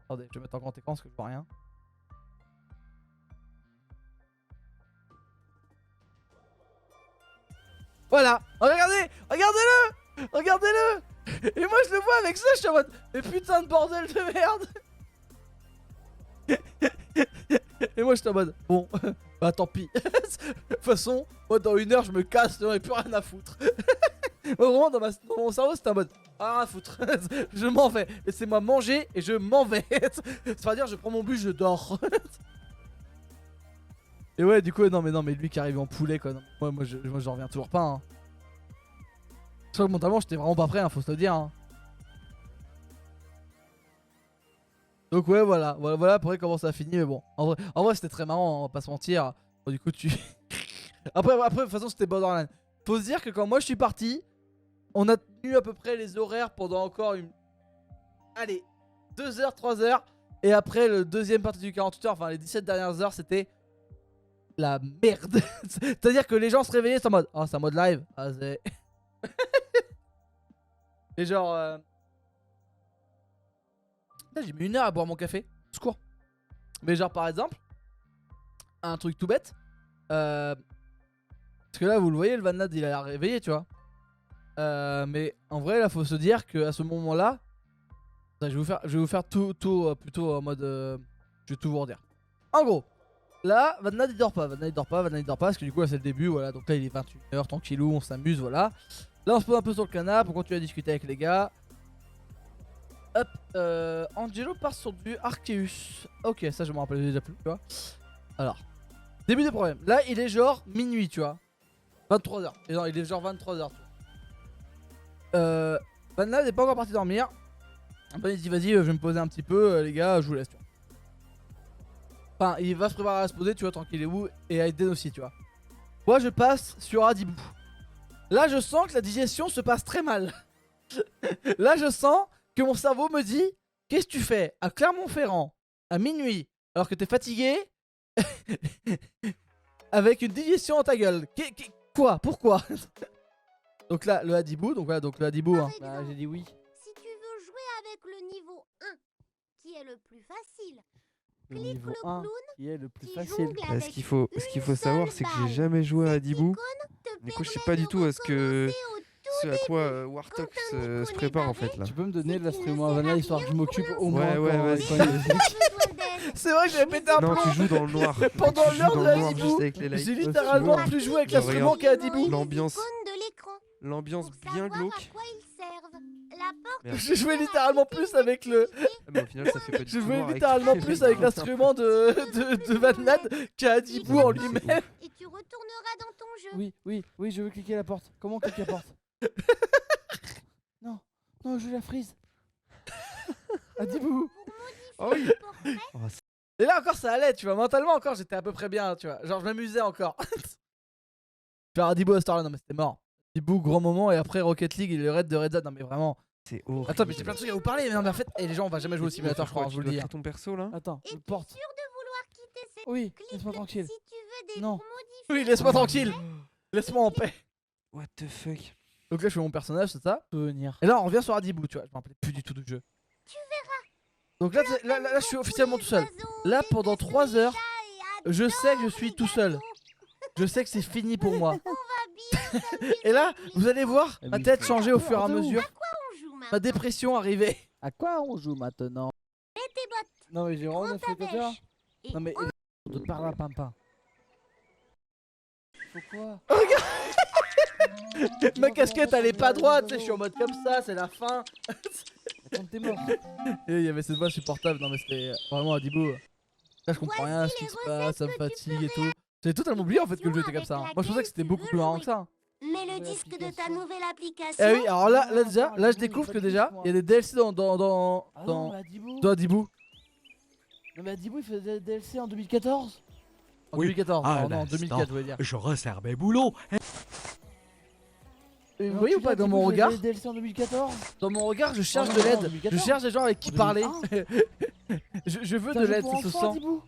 Attendez, je vais mettre en grand écran parce que je vois rien. Voilà, regardez, regardez-le, regardez-le. Et moi je le vois avec ça, je suis en mode mais putain de bordel de merde. Et moi j'étais en mode bon bah tant pis. De toute façon moi dans 1 heure je me casse, j'en ai plus rien à foutre. Moi, vraiment dans mon cerveau c'était en mode ah rien à foutre. Je m'en vais. Laissez-moi manger et je m'en vais. Ça veut dire je prends mon bus, je dors. Et ouais du coup non mais lui qui arrive en poulet quoi. Non, moi j'en reviens toujours pas hein. Sauf que mentalement j'étais vraiment pas prêt hein, faut se le dire hein. Donc ouais voilà après comment ça a fini mais bon en vrai c'était très marrant on va pas se mentir. Bon, du coup tu après de toute façon c'était Borderlands. Faut se dire que quand moi je suis parti on a tenu à peu près les horaires pendant encore allez 2 heures 3 heures. Et après le deuxième partie du 48 heures, enfin les 17 dernières heures c'était la merde. C'est à dire que les gens se réveillaient en mode oh c'est un mode live. Ah c'est et genre j'ai mis 1 heure à boire mon café. Secours. Mais genre par exemple un truc tout bête parce que là vous le voyez le Vanad il a l'air réveillé tu vois. Mais en vrai là faut se dire que à ce moment là je vais vous faire tout plutôt en mode je vais tout vous redire. En gros là Vanad il dort pas parce que du coup là c'est le début voilà. Donc là il est 21 h tranquillou on s'amuse voilà. Là on se pose un peu sur le canapé, on continue à discuter avec les gars. Hop, Angelo part sur du Arceus. Ok, ça je me rappelle déjà plus, tu vois. Alors, début des problèmes. Là il est genre minuit, tu vois. 23 h. Et non, il est genre 23 h. Van Laden n'est pas encore parti dormir. Après il dit vas-y, je vais me poser un petit peu, les gars, je vous laisse, tu vois. Enfin, il va se préparer à se poser, tu vois, tranquille et où. Et à Eden aussi, tu vois. Moi je passe sur Adibou. Là je sens que la digestion se passe très mal. Là je sens que mon cerveau me dit qu'est-ce que tu fais à Clermont-Ferrand à minuit alors que t'es fatigué avec une digestion dans ta gueule. Quoi? Pourquoi? Donc là le Adibou, donc voilà, donc le Adibou hein. Bah, j'ai dit oui. Si tu veux jouer avec le niveau 1 qui est le plus facile, Le clique niveau le 1 clown qui est le plus qui facile. jongle Bah, avec ce qu'il faut une savoir, seule c'est que balle. j'ai jamais joué à Cette Adibou. icône te Du coup, je sais permet pas de du tout à ce à quoi début. Wartox Quand un se icône prépare est en fait là. Tu peux me donner C'est de la qu'il stream ne à sert à Vanilla histoire que je rien m'occupe pour au moins Ouais, quand vas-y. quand il est- Pas besoin d'aide. C'est vrai que j'avais pété un Non, plomb. tu joues dans le noir. Pendant Tu joues l'heure dans de le noir Adibou, juste avec les lights. j'ai littéralement Ouais, plus joué avec Genre, l'instrument regarde. qu'à Adibou. L'ambiance. Icônes de l'écran L'ambiance pour bien savoir glauque. à quoi ils servent. La porte Merde. Je jouais littéralement plus avec le. Ah, mais au final, ça fait pas du Je tout jouais noir avec littéralement les plus lights. avec l'instrument de Van Laden qu'à Adibou en lui-même. et tu retourneras dans ton jeu. Oui, je veux cliquer la porte. Comment cliquer la porte? Non, je la frise. Adibou. Oh oui. Portrait, Oh, c'est- Et là encore ça allait, tu vois. Mentalement encore j'étais à peu près bien, tu vois. Genre je m'amusais encore. Faire Adibou à Star, non mais c'était mort. Adibou, grand moment, et après Rocket League et le raid de Red Dead, non mais vraiment. C'est horrible. Attends, mais j'ai plein de trucs à vous parler, mais non mais en fait, les gens on va jamais jouer au simulateur, je crois, je vous le dis. Tu dois créer ton perso là. Attends, Es-tu porte. sûr de vouloir quitter cette Oui, clique laisse-moi tranquille. si tu veux des Non. modifications? Oui, laisse-moi tranquille. Laisse-moi en paix. What the fuck. Donc là je fais mon personnage, c'est ça. Et là on revient sur Adibou, tu vois. Je me rappelais plus du tout du jeu. Tu verras. Donc là, là je suis officiellement tout seul. Là pendant 3 heures, je sais que je suis tout seul. Je sais que c'est fini pour moi. Et là, vous allez voir ma tête changer au fur et à mesure. On joue Ma maintenant. dépression arriver. À quoi on joue maintenant? Et tes bottes, Non mais j'ai vraiment prends fait ta comme ça. pêche. Et Non mais De par là, Pimpin. faut quoi? Ma casquette elle est pas droite, tu sais, je suis en mode comme ça, c'est la fin. Quand t'es mort. Et il y avait cette voix insupportable, non mais c'était vraiment Adibou. Là je comprends rien à ce qui se passe, ça me fatigue et tout. J'avais totalement oublié en fait que le jeu était comme ça. Moi je pensais que c'était beaucoup plus marrant que ça. mets le disque de ta nouvelle application. Eh oui, alors là déjà, là je découvre que déjà, il y a des DLC Ah non, dans mais Adibou. Adibou. Non, mais Adibou il fait des DLC en 2014. En Oui. 2014, Ah, pardon, bah, en 2004 je voulais dire. Je resserre mes boulons. Et vous voyez ou pas dans mon regard? Des DLC en 2014. Dans mon regard je cherche Oh, de non, l'aide. 2014. Je cherche des gens avec qui En parler. 2001. Je veux C'est de un jeu l'aide, pour ça se enfants, sent. Adibou.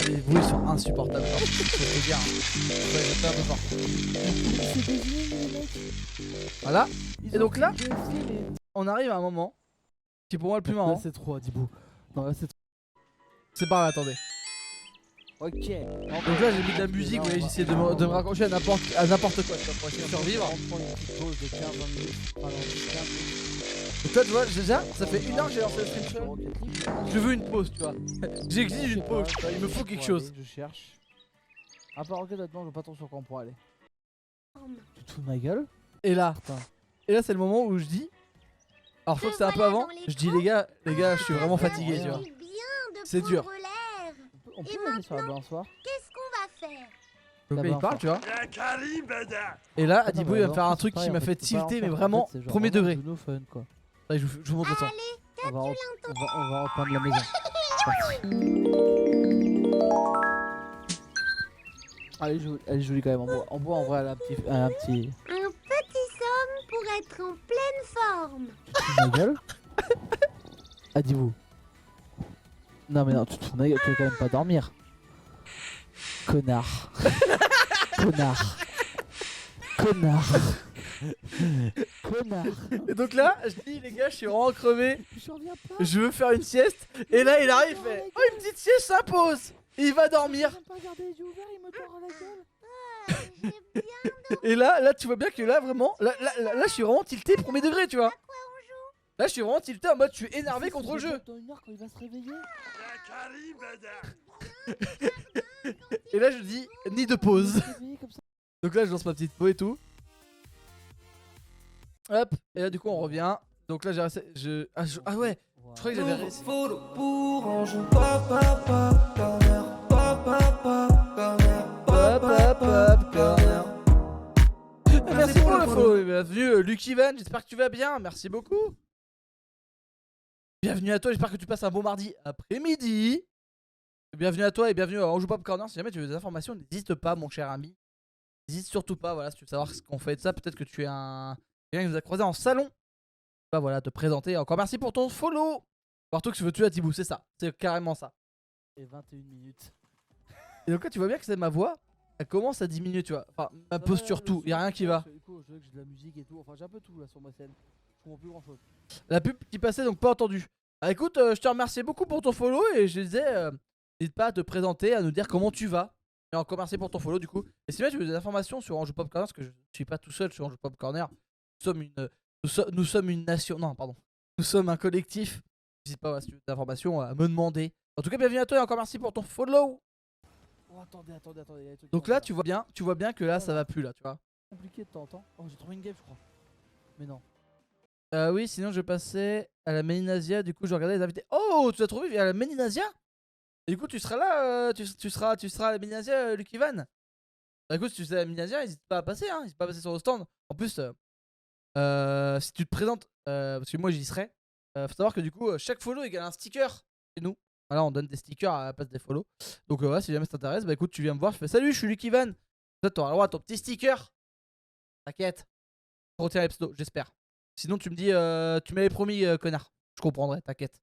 Les bruits sont insupportables. Genre, faut te dire. Ouais, j'ai fait un peu fort. C'est désolé, les mecs. Voilà. Ils Et ont donc fait là, des DLC, mais- on arrive à un moment qui est pour moi le plus Là marrant. c'est trop Adibou. Non là c'est trop. C'est par là, attendez. Ok. Donc là j'ai mis de la musique, vous voyez, j'essaie de me raccrocher à n'importe quoi tu vois, pour essayer de survivre. On prend une petite pause de 15-20 minutes. Enfin, non, 15 minutes. Donc là tu vois, déjà ça fait 1 heure que j'ai lancé le stream Sur show. Rocket League. Je veux une pause tu vois. J'exige Je sais une pause, pas, tu vois, il me faut quelque pour chose. aller, je cherche. À part Rocket, maintenant, je vois pas trop sur quoi on pourrait aller. Tu te fous de ma gueule? Et là, Putain. c'est le moment où je dis. Alors je crois que c'est un peu avant, je dis les gars, je suis vraiment fatigué tu vois. C'est bien de C'est dur. prendre l'air. On peut Et aller sur la balançoire? Qu'est-ce qu'on va faire? Donc là il D'abord, parle tu vois. La Karibada. Et là Attends, Adibou mais il va la me faire un balançoire, truc c'est qui m'a pareil, fait en fait, tilter mais en fait, vraiment c'est genre premier vraiment degré. de no fun, quoi. Allez, je vous montre ça. On va repeindre la maison. Allez, elle est jolie quand même en bois. En bois, en vrai, elle a un petit. Un petit somme pour être en pleine forme. Tu te fous de ma gueule? Adibou. Non, mais non, tu te fous de ma gueule, tu veux quand même pas dormir. Connard. Connard. Connard. Connard. Et donc là, je dis les gars, je suis vraiment crevé, Je reviens pas. je veux faire une sieste. Et là il arrive, il fait oh une petite sieste s'impose. Et il va dormir. Je pas regarder les yeux ouverts, il me tord à la gueule. J'ai bien Et là tu vois bien que là vraiment, là je suis vraiment tilté premier degré tu vois. Là je suis vraiment tilté en mode je suis énervé contre le jeu. Dans une heure quand il va se réveiller. La Karibada. Et là je dis ni de pause. Il va se réveiller comme ça. Donc là je lance ma petite peau et tout. Hop, et là du coup on revient. Donc là j'ai resté. Ah ouais, je crois que j'avais réussi. Merci pour le follow, bienvenue Lucky Van, j'espère que tu vas bien, merci beaucoup. Bienvenue à toi, j'espère que tu passes un bon mardi après-midi. Bienvenue à toi et bienvenue à On Joue Pop Corner. Si jamais tu veux des informations, n'hésite pas mon cher ami. N'hésite surtout pas, voilà, si tu veux savoir ce qu'on fait de ça, peut-être que tu es un quelqu'un qui nous a croisé en salon. Bah voilà, te présenter. Encore merci pour ton follow. Partout que tu veux tuer Adibou, c'est ça, c'est carrément ça. Et 21 minutes. Et donc là tu vois bien que c'est ma voix, elle commence à diminuer tu vois. Enfin ma posture tout, y'a rien qui va. Du coup, je veux que j'ai de la musique et tout. Enfin, j'ai un peu tout là sur ma scène. Je comprends plus grand chose. La pub qui passait donc pas entendu. Ah écoute, je te remercie beaucoup pour ton follow et je disais, n'hésite pas à te présenter, à nous dire comment tu vas. Et encore merci pour ton follow du coup. Et si jamais tu veux des informations sur On Joue Pop Corner, parce que je suis pas tout seul sur On Joue Pop Corner, nous sommes une nation, non pardon, nous sommes un collectif. N'hésite pas si tu veux des informations à me demander. En tout cas bienvenue à toi et encore merci pour ton follow. Oh, attendez, il y a des trucs Donc qui là vont tu vois bien que là ça va plus là tu vois. faire compliqué de temps en temps. Oh, j'ai trouvé une game, je crois. Mais non. Oui, sinon je passais à la Méninasia, du coup je regardais les invités. Oh, tu l'as trouvé via la Méninasia? Et du coup tu seras là, tu seras à la Méninasia, Lucky Van. Bah écoute, si tu sais à la Méninasia, n'hésite pas à passer, hein, n'hésite pas à passer sur le stand. En plus, si tu te présentes, parce que moi j'y serai, faut savoir que du coup chaque follow égale un sticker chez nous. Voilà, on donne des stickers à la place des follow. Donc voilà, si jamais ça t'intéresse, bah écoute, tu viens me voir, je fais salut, je suis Lucky Van. Toi t'auras le droit à ton petit sticker. T'inquiète, je retiens les pseudos, j'espère. Sinon tu me dis, tu m'avais promis connard. Je comprendrai, t'inquiète.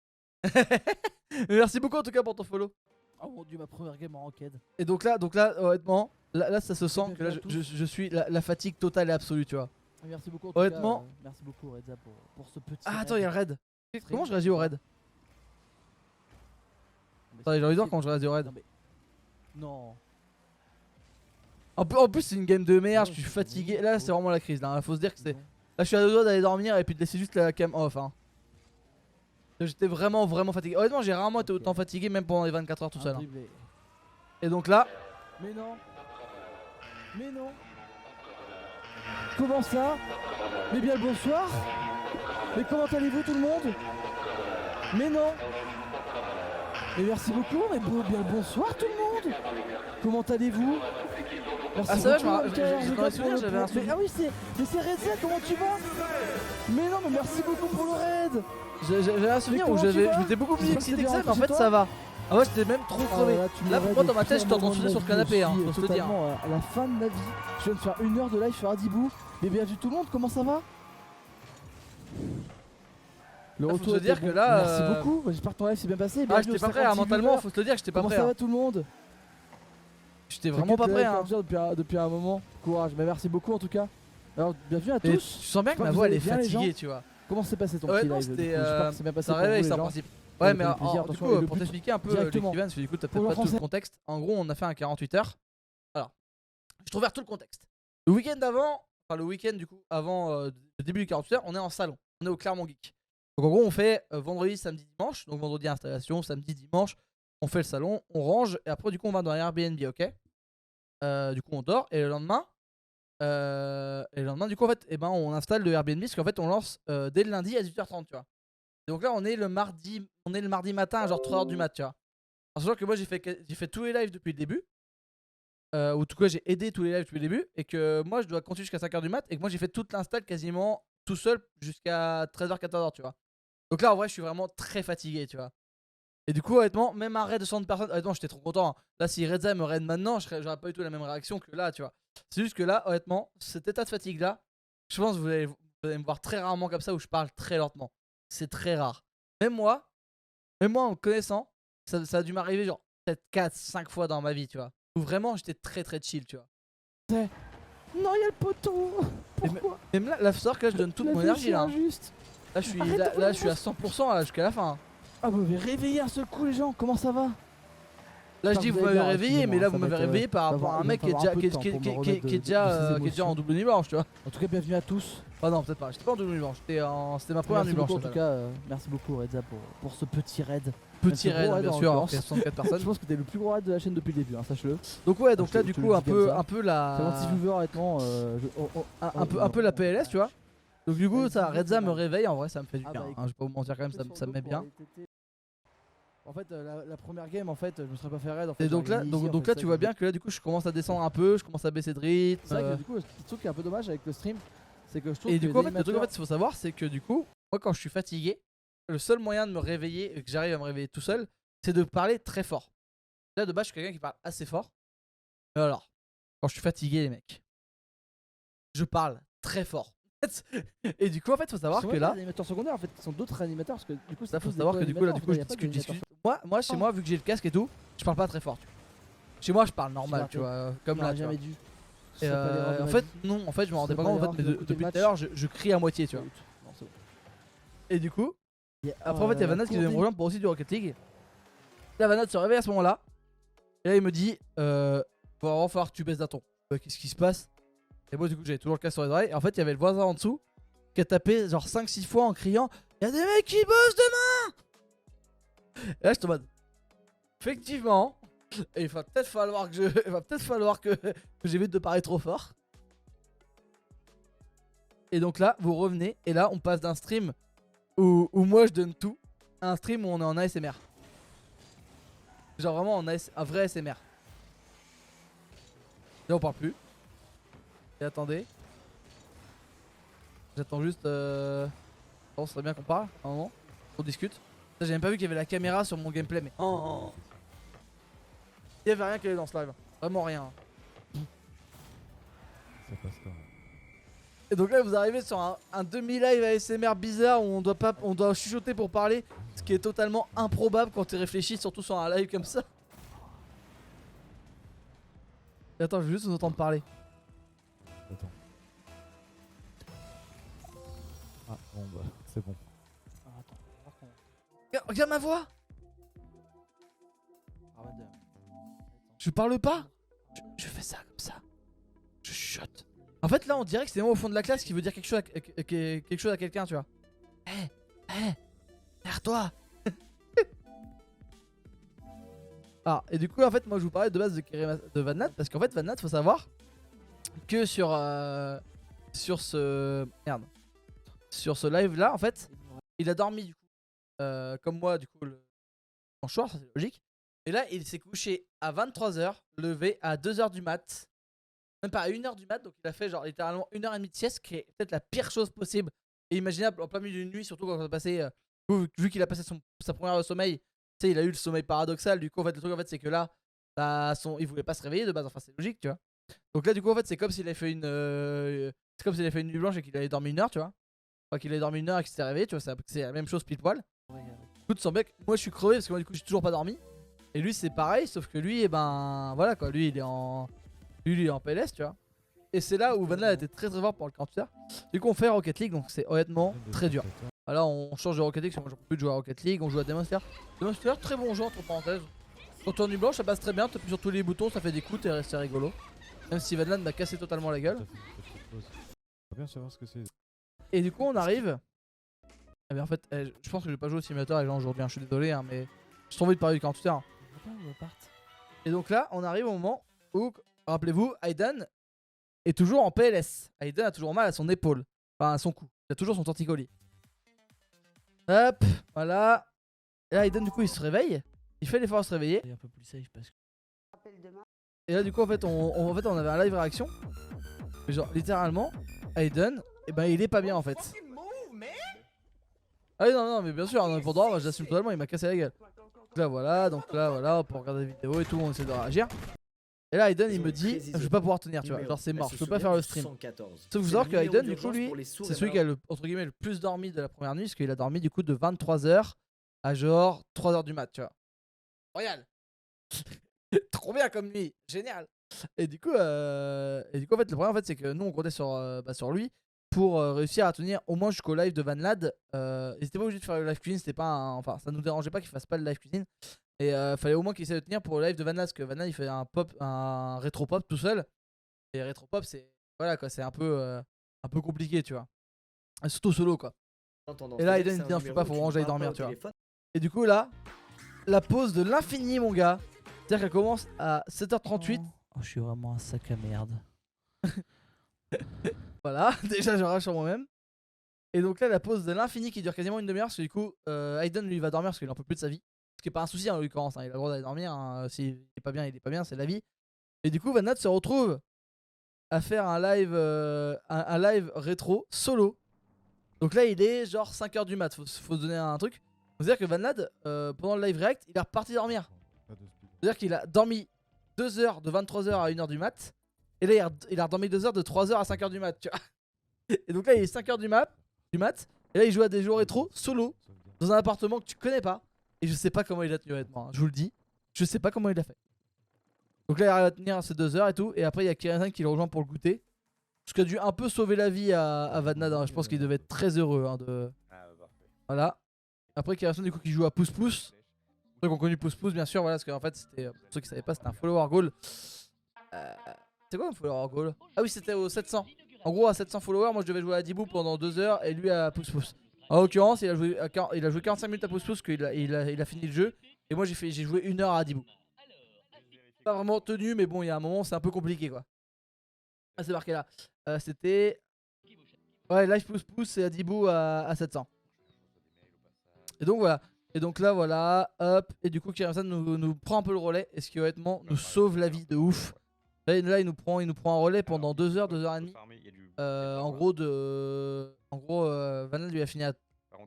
Merci beaucoup en tout cas pour ton follow. Oh mon dieu, ma première game en ranked. Et donc là honnêtement, là ça se sent que là je suis la fatigue totale et absolue tu vois. Merci beaucoup. En tout Honnêtement. cas, merci beaucoup Redza pour ce petit. Ah attends, raid. il y a le raid. Comment je réagis au raid? Mais Attends, j'ai envie de voir c'est- comment je réagis au raid. Non mais. Non. En plus c'est une game de merde, Non, je suis c'est fatigué. bon, Là c'est c'est bon. vraiment la crise là, faut se dire que c'est... Non. Là je suis à deux doigts d'aller dormir et puis de laisser juste la cam off hein. J'étais vraiment fatigué. Honnêtement j'ai rarement été autant fatigué même pendant les 24 heures tout Un seul hein. dribblé. Et donc là, Mais non. Mais non. Comment ça? Mais bien le bonsoir. Mais comment allez-vous tout le monde? Mais non. Mais merci beaucoup, mais bien le bonsoir tout le monde. Comment allez-vous? Merci Ah, ça va, beaucoup, je me Michael, j'ai Redza, dans les souvenirs, pour le- j'avais un mais- souvenir. Ah oui, mais c'est Redza, comment tu vas? Mais non, mais merci beaucoup pour le raid. j'avais un souvenir Mais où comment tu vas? je m'étais beaucoup plus J'espère que excité c'est que ça, bien mais en fait rentré chez ça va. Ah ouais, j'étais même trop crevé. Là, me moi, dans ma raides tête, j'étais en train de pire souffler sur le moment de ma canapé, hein, vie, faut se le dire. totalement, à la fin de ma vie. Je viens de faire 1 heure de live sur Adibou. Mais bienvenue tout le monde, comment ça va? Le Faut retour se dire était que bon. là, Merci beaucoup, j'espère que ton live s'est bien passé. Ah, Bienvenue j'étais aux pas prêt, hein, 56 mentalement, viewers. faut se le dire que j'étais pas Comment prêt. ça hein. va tout le monde? J'étais vraiment pas prêt. Hein. Depuis un moment. Courage, mais merci beaucoup en tout cas. Alors, bienvenue à Mais tu tous. sens bien que J'espère ma que voix vous elle est allez bien, les fatiguée, gens. tu vois. tu comment s'est passé ton petit Honnêtement, live? Du coup, c'était. j'espère que c'est bien passé Ça pour vous, réveille, les ça en gens. principe. Ouais, mais fait plaisir, du attention, coup, et le pour but t'expliquer un peu directement. l'équivalent, parce que du coup, t'as Pour peut-être le pas tout le français. contexte. En gros, on a fait un 48 heures. Alors, je te reverse tout le contexte. Le week-end d'avant, enfin le week-end du coup, avant le début du 48 heures, on est en salon. On est au Clermont Geek. Donc en gros, on fait vendredi, samedi, dimanche. Donc vendredi, installation, samedi, dimanche. On fait le salon, on range. Et après, du coup, on va dans un Airbnb, ok. Du coup, on dort. Et le lendemain, du coup, en fait, eh ben, on installe le Airbnb. Parce qu'en fait, on lance dès le lundi à 18h30, tu vois. Donc là, on est le mardi matin à genre 3h du mat, tu vois. Alors, sachant que moi, j'ai fait tous les lives depuis le début. Ou en tout cas, j'ai aidé tous les lives depuis le début. Et que moi, je dois continuer jusqu'à 5h du mat. Et que moi, j'ai fait toute l'install quasiment tout seul jusqu'à 13h, 14h, tu vois. Donc là, en vrai, je suis vraiment très fatigué, tu vois. Et du coup, honnêtement, même un raid de 100 personnes, honnêtement, j'étais trop content, hein. Là, si Redza me raid maintenant, j'aurais pas du tout la même réaction que là, tu vois. C'est juste que là, honnêtement, cet état de fatigue-là, je pense que vous allez me voir très rarement comme ça où je parle très lentement. C'est très rare. Même moi, en me connaissant, ça a dû m'arriver genre peut-être 4-5 fois dans ma vie, tu vois. Où vraiment, j'étais très très chill, tu vois. Non, il y a le poteau. Pourquoi? Même là, la que là, je donne toute La mon vie, énergie c'est là. injuste. Là, je suis, Arrête de là, prendre je suis à 100% là, jusqu'à la fin. Ah, vous m'avez réveillé un seul coup, les gens. Comment ça va? Là, je Enfin, dis vous vous allez m'avez voir, réveillé, mais là, vous excusez-moi, m'avez ça va être, réveillé par rapport à un mec qui est déjà, déjà en double nuit blanche, tu vois. En tout cas, bienvenue à tous. Ah non, peut-être pas, j'étais pas en double nuit blanche, c'était ma première nuit Merci blanche. beaucoup, en tout total. cas, merci beaucoup Redza pour ce petit raid. Petit gros raid, raid, bien en sûr, l'occurrence. il y a 64 Je personnes. pense que t'es le plus gros raid de la chaîne depuis le début, hein, sache-le. Donc ouais, donc Je là te- du je te coup le un dis comme ça. peu C'est la 26 viewers, honnêtement. un peu la PLS, tu vois. Donc du coup ça, Redza me réveille, en vrai ça me fait du Ah bien, bah, hein, je vais pas vous mentir quand même, ça me met bien. En fait, la première game, en fait, je me serais pas fait raid. En fait, Et donc là, tu vois bien que là du coup je commence à descendre un peu, je commence à baisser de rythme. C'est vrai que du coup, le truc qui est un peu dommage avec le stream, c'est que je trouve Et que du coup en fait, les le truc en fait, animateurs- il faut savoir, c'est que du coup, moi quand je suis fatigué, le seul moyen de me réveiller, et que j'arrive à me réveiller tout seul, c'est de parler très fort. Là de base, je suis quelqu'un qui parle assez fort. Mais alors, quand je suis fatigué, les mecs, je parle très fort. Et du coup, en fait, faut savoir C'est que vrai, là, les animateurs secondaires, en fait, sont d'autres animateurs parce que du coup, là, faut savoir que du coup, là, je discute. discute. Moi, chez moi, vu que j'ai le casque et tout, je parle pas très fort. Tu vois. Chez moi, je parle normal, tu vois, comme là. Tu vois. jamais dû. Et en fait, non, en fait, je me rendais pas compte. En fait, mais depuis tout à l'heure, je crie à moitié, tu vois. Et du coup, après, en fait, il y a Vanat qui devait me rejoindre pour aussi du Rocket League. Là, Vanat se réveille à ce moment-là. Et là, il me dit va vraiment falloir que tu baisses d'un ton. Qu'est-ce qui se passe? Et moi, du coup, j'avais toujours le casque sur les oreilles. Et en fait, il y avait le voisin en dessous qui a tapé genre 5-6 fois en criant il y a des mecs qui bossent demain. Et là, je te mode effectivement. Et il va peut-être falloir que j'évite de parler trop fort. Et donc là, vous revenez. Et là, on passe d'un stream où moi je donne tout à un stream où on est en ASMR. Genre vraiment un vrai ASMR. Là, on parle plus. Et attendez. J'attends juste. Bon, ce serait bien qu'on parle à un moment. On discute. J'ai même pas vu qu'il y avait la caméra sur mon gameplay, mais. Oh. Il y avait rien qui allait dans ce live. Vraiment rien. Ça passe pas. Et donc là, vous arrivez sur un demi-live ASMR bizarre où on doit chuchoter pour parler. Ce qui est totalement improbable quand tu réfléchis, surtout sur un live comme ça. Et attends, je veux juste vous entendre parler. Attends. Ah bon bah c'est bon. Regarde ma voix. Je parle pas. Je fais ça comme ça. Je chuchote. En fait là on dirait que c'est moi au fond de la classe qui veut dire quelque chose à quelqu'un, tu vois. Hé, derrière toi. Ah, et du coup en fait moi je vous parlais de base de Vanat parce qu'en fait Vanat faut savoir que sur ce live là en fait il a dormi du coup comme moi du coup en soir, ça c'est logique. Et là il s'est couché à 23h, levé à 2h du mat, même pas à 1h du mat, donc il a fait genre littéralement 1h30 de sieste, qui est peut-être la pire chose possible et imaginable en plein milieu d'une nuit, surtout quand on a passé vu qu'il a passé sa première heure de sommeil. Tu sais, il a eu le sommeil paradoxal, du coup en fait le truc en fait c'est que là bah, il voulait pas se réveiller de base, enfin c'est logique, tu vois. Donc là du coup en fait c'est comme s'il avait fait une nuit blanche et qu'il avait dormi 1 heure, tu vois. Enfin qu'il avait dormi 1 heure et qu'il s'était réveillé, tu vois, c'est la même chose pile poil. Du coup tu sens bien que moi je suis crevé parce que moi du coup j'ai toujours pas dormi. Et lui c'est pareil, sauf que lui, et ben voilà quoi, lui il est en PLS, tu vois. Et c'est là où Vanilla était très très fort pour le 48 heures. Du coup on fait Rocket League, donc c'est honnêtement très dur. Voilà, on change de Rocket League, parce que moi j'en peux plus de jouer à Rocket League, on joue à Demon Slayer. Demon Slayer, très bon jeu entre parenthèses. Quand tu es en nuit blanche, ça passe très bien, t'appuies sur tous les boutons, ça fait des coups, c'est rigolo. Même si Vanland m'a cassé totalement la gueule. Ça fait une petite pause. Faut bien savoir ce que c'est. Et du coup, on arrive. Eh bien, en fait, je pense que j'ai pas joué au simulateur les gens aujourd'hui, hein, je suis désolé, hein, mais j'ai trop envie de parler du 48 heures. Et donc là, on arrive au moment où, rappelez-vous, Aiden est toujours en PLS. Aiden a toujours mal à son épaule, enfin à son cou. Il a toujours son torticolis. Hop, voilà. Et là, Aiden, du coup, il se réveille. Il fait l'effort de se réveiller. Il est un peu plus safe parce que. Et là, du coup, en fait, on avait un live réaction. Mais genre, littéralement, Aiden, et ben, il est pas bien en fait. Ah oui, non, mais bien sûr, non, pour droit, moi j'assume totalement, il m'a cassé la gueule. Donc là, voilà, on peut regarder la vidéo et tout, on essaie de réagir. Et là, Aiden, il me dit, je vais pas pouvoir tenir, tu vois, genre c'est mort, je peux pas faire le stream. Sauf que vous savoir que Aiden, du coup, lui, c'est celui qui a entre guillemets le plus dormi de la première nuit, parce qu'il a dormi du coup de 23h à genre 3h du mat, tu vois. Royal. Trop bien comme nuit, génial. Et du coup, en fait, le problème, en fait, c'est que nous, on comptait sur lui pour réussir à tenir au moins jusqu'au live de Vanlad. Ils étaient pas obligés de faire le live cuisine, c'était pas enfin, ça nous dérangeait pas qu'il fasse pas le live cuisine. Et fallait au moins qu'il essaie de tenir pour le live de Vanlad, parce que Vanlad il fait un rétro pop tout seul. Et rétro pop, c'est voilà quoi, c'est un peu compliqué, tu vois. Et surtout solo quoi. Et là, Aiden il dit non, je peux pas, faut vraiment que j'aille dormir, tu vois. Et du coup, là, la pause de l'infini, mon gars. C'est-à-dire qu'elle commence à 7h38. Oh, je suis vraiment un sac à merde. Voilà, déjà je rage sur moi-même. Et donc là, la pause de l'infini qui dure quasiment une demi-heure, parce que du coup, Aiden lui va dormir parce qu'il en peut plus de sa vie. Ce qui est pas un souci en l'occurrence, hein, il a le droit d'aller dormir. Hein, s'il est pas bien, il est pas bien, c'est la vie. Et du coup, Vanad se retrouve à faire un live rétro solo. Donc là, il est genre 5h du mat, faut se donner un truc. Faut dire que Vanad, pendant le live react, il est reparti dormir. Pas de speed. C'est-à-dire qu'il a dormi 2 heures de 23h à 1h du mat. Et là, il a redormi 2 heures de 3h à 5h du mat, tu vois. Et donc là, il est 5h du mat. Et là, il joue à des jeux rétro solo dans un appartement que tu connais pas. Et je sais pas comment il a tenu, honnêtement. Hein, je vous le dis. Je sais pas comment il a fait. Donc là, il arrive à tenir ces 2 heures et tout. Et après, il y a Kirin qui le rejoint pour le goûter. Ce qui a dû un peu sauver la vie à Vanad. Hein. Je pense qu'il devait être très heureux. Hein, Voilà. Après, Kirin du coup, qui joue à Pouce Pouce. Ceux qui ont connu Pouce Pouce, bien sûr. Voilà, parce qu'en fait, c'était. Pour ceux qui savaient pas, c'était un follower goal. C'est quoi un follower goal? Ah oui, c'était au 700. En gros, à 700 followers, moi je devais jouer à Dibou pendant 2 heures et lui à Pouce Pouce. En l'occurrence, il a joué 45 minutes à Pouce Pouce, qu'il il a fini le jeu. Et moi j'ai joué 1 heure à Dibou. Pas vraiment tenu, mais bon, il y a un moment, c'est un peu compliqué quoi. Ah, c'est marqué là. C'était. Ouais, live Pouce Pouce et à Dibou à 700. Et donc voilà. Et donc là, voilà. Hop. Et du coup, Kiramsan nous prend un peu le relais. Et ce qui honnêtement nous sauve la vie de ouf. Là, il nous prend un relais pendant 2 heures, 2 heures et demie. En gros, Vanal lui a fini à.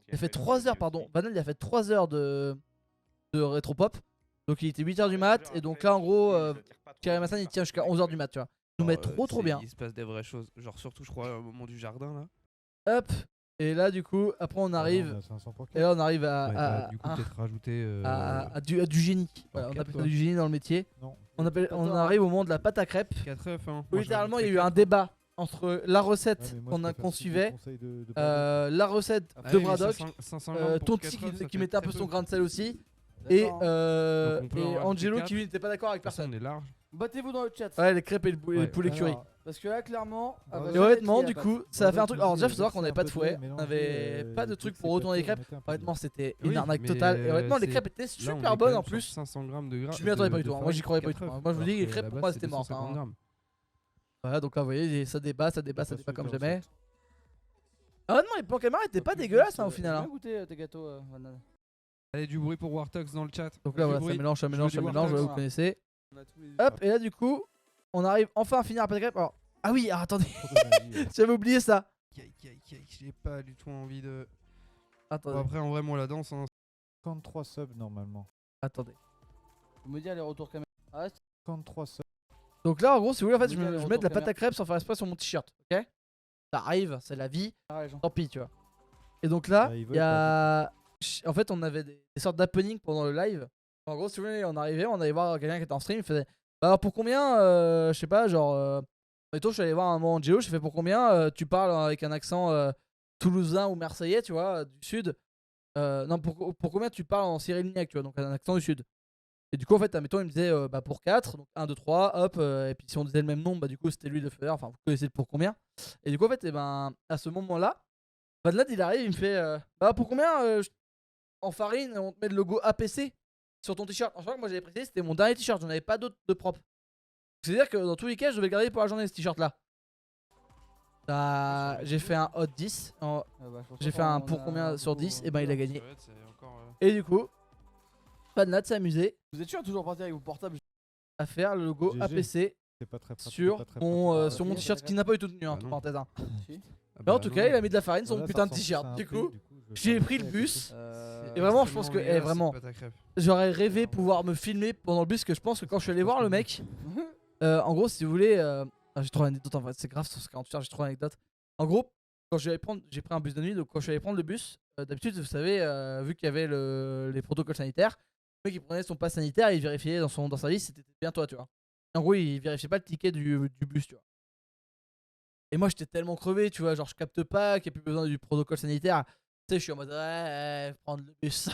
Il a fait 3 heures, pardon. Vanal il a fait 3 heures de rétro-pop. Donc il était 8h du mat. Et donc là, en gros, Karimasan il tient jusqu'à 11h du mat, tu vois. Il nous met trop bien. Il se passe des vraies choses. Genre, surtout, je crois, au moment du jardin là. Hop. Et là, du coup, après, on arrive. Et là, on arrive Du coup, peut-être rajouter. à du génie. Voilà, on appelle ça du génie dans le métier. Non. On arrive au moment de la pâte à crêpes. 4F, hein. Où littéralement, il y a eu un débat entre la recette qu'on suivait, la recette de Braddock, Tonti qui mettait un peu son grain de sel aussi, et Angelo qui lui n'était pas d'accord avec personne. On est large. Battez-vous dans le chat. Ouais, les crêpes et le poulet curry. Alors, parce que là, clairement. Et honnêtement, du coup, ça a fait un truc. Alors, déjà, faut savoir qu'on avait pas de fouet, on avait pas de truc pour retourner les crêpes. Honnêtement, c'était une arnaque totale. Et honnêtement, les crêpes étaient super bonnes en plus. 500 grammes de gras. Je m'y attendais pas du tout. Moi, j'y croyais pas du tout. Moi, je vous dis, les crêpes pour moi, c'était mort. Voilà, donc là, vous voyez, ça débat comme jamais. Ah, non, les plans caméra étaient pas dégueulasses au final. J'ai goûté tes gâteaux, Vanal. Allez, du bruit pour Wartox dans le chat. Donc là, voilà, ça mélange, vous connaissez. Hop, et là, du coup, on arrive enfin à finir la pâte à crêpes. Alors, ah oui, attendez, j'avais oublié ça. J'ai pas du tout envie de. Attendez. Bon, après, en vrai, moi, la danse. 53 subs normalement. Attendez. Vous me dites les retours caméra. Ah, 53 subs. Donc là, en gros, si vous voulez, en fait, je mets de la pâte à crêpes sans faire exprès sur mon t-shirt. Ok? Ça arrive, c'est la vie. Tant pis, tu vois. Et donc là, il y a. En fait, on avait des sortes d'happening pendant le live. En gros, si vous voulez, on arrivait, on allait voir quelqu'un qui était en stream. Il faisait bah alors pour combien, je sais pas, genre. Mettons, je suis allé voir un moment Angelo, je fais pour combien tu parles avec un accent toulousain ou marseillais, tu vois, du sud. Non, pour combien tu parles en cyrillique, tu vois, donc un accent du sud. Et du coup, en fait, admettons, il me disait bah, pour 4, donc 1, 2, 3, hop, et puis si on disait le même nombre, bah du coup, c'était lui de faire, enfin, vous connaissez le pour combien. Et du coup, en fait, et ben, à ce moment-là, Vanlad, il arrive, il me fait bah pour combien en farine, on te met le logo APC sur ton t-shirt. En fait, moi, j'avais précisé, c'était mon dernier t-shirt, j'en avais pas d'autres de propre. C'est-à-dire que dans tous les cas, je devais le garder pour la journée, ce t-shirt-là. J'ai fait un hot 10, j'ai fait un pour combien sur 10, et ben il a gagné. Et du coup, Vanlad s'est amusé Vous êtes sûr de toujours partir avec vos portables? à faire le logo GG. APC C'est pas très pratique. sur pas très mon, pratique. sur mon t-shirt qui n'a pas eu tout tenu, Bah entre non. parenthèses. Hein. Ah Mais en bah tout non. cas, il a mis de la farine sur mon Voilà, putain ça de ressemble t-shirt. plus à un Du prix, coup, je j'ai vais pris faire le un truc bus. Euh, Et vraiment, je pense que, Tellement vraiment, c'est pas ta crêpe. j'aurais rêvé pouvoir me filmer pendant le bus, que je pense que quand je suis allé voir le mec, en gros, si vous voulez, j'ai trop d'anecdotes en fait, c'est grave sur ce 48 heures, j'ai trop d'anecdotes. En gros, quand j'ai pris un bus de nuit, donc quand je suis allé prendre le bus, d'habitude, vous savez, vu qu'il y avait les protocoles sanitaires, le mec il prenait son pass sanitaire et il vérifiait dans sa liste, c'était bien toi, tu vois. En gros, il vérifiait pas le ticket du bus, tu vois. Et moi, j'étais tellement crevé, tu vois, genre je capte pas qu'il n'y a plus besoin du protocole sanitaire. Tu sais, je suis en mode ouais, prendre le bus.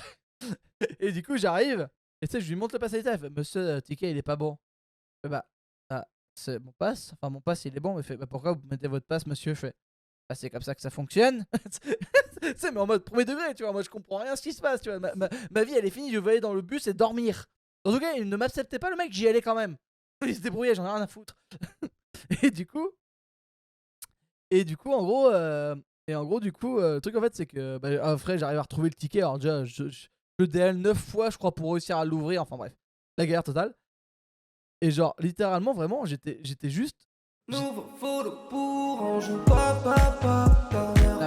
Et du coup, j'arrive, et tu sais, je lui montre le pass sanitaire. Il fait, monsieur, le ticket il est pas bon. Je fais, bah, c'est mon pass, enfin mon pass il est bon. Mais fait, bah, pourquoi vous mettez votre pass, monsieur? Je fais, bah, c'est comme ça que ça fonctionne. Tu sais, mais en mode premier degré, tu vois, moi je comprends rien à ce qui se passe, tu vois. Ma vie elle est finie, je veux aller dans le bus et dormir. En tout cas, il ne m'acceptait pas, le mec, j'y allais quand même. Il se débrouillait, j'en ai rien à foutre. Et du coup, en gros, le truc en fait, c'est que bah, après, j'arrive à retrouver le ticket. Alors, déjà, je DL 9 fois, je crois, pour réussir à l'ouvrir. Enfin, bref, la galère totale. Et, genre, littéralement, vraiment, j'étais juste. Ah,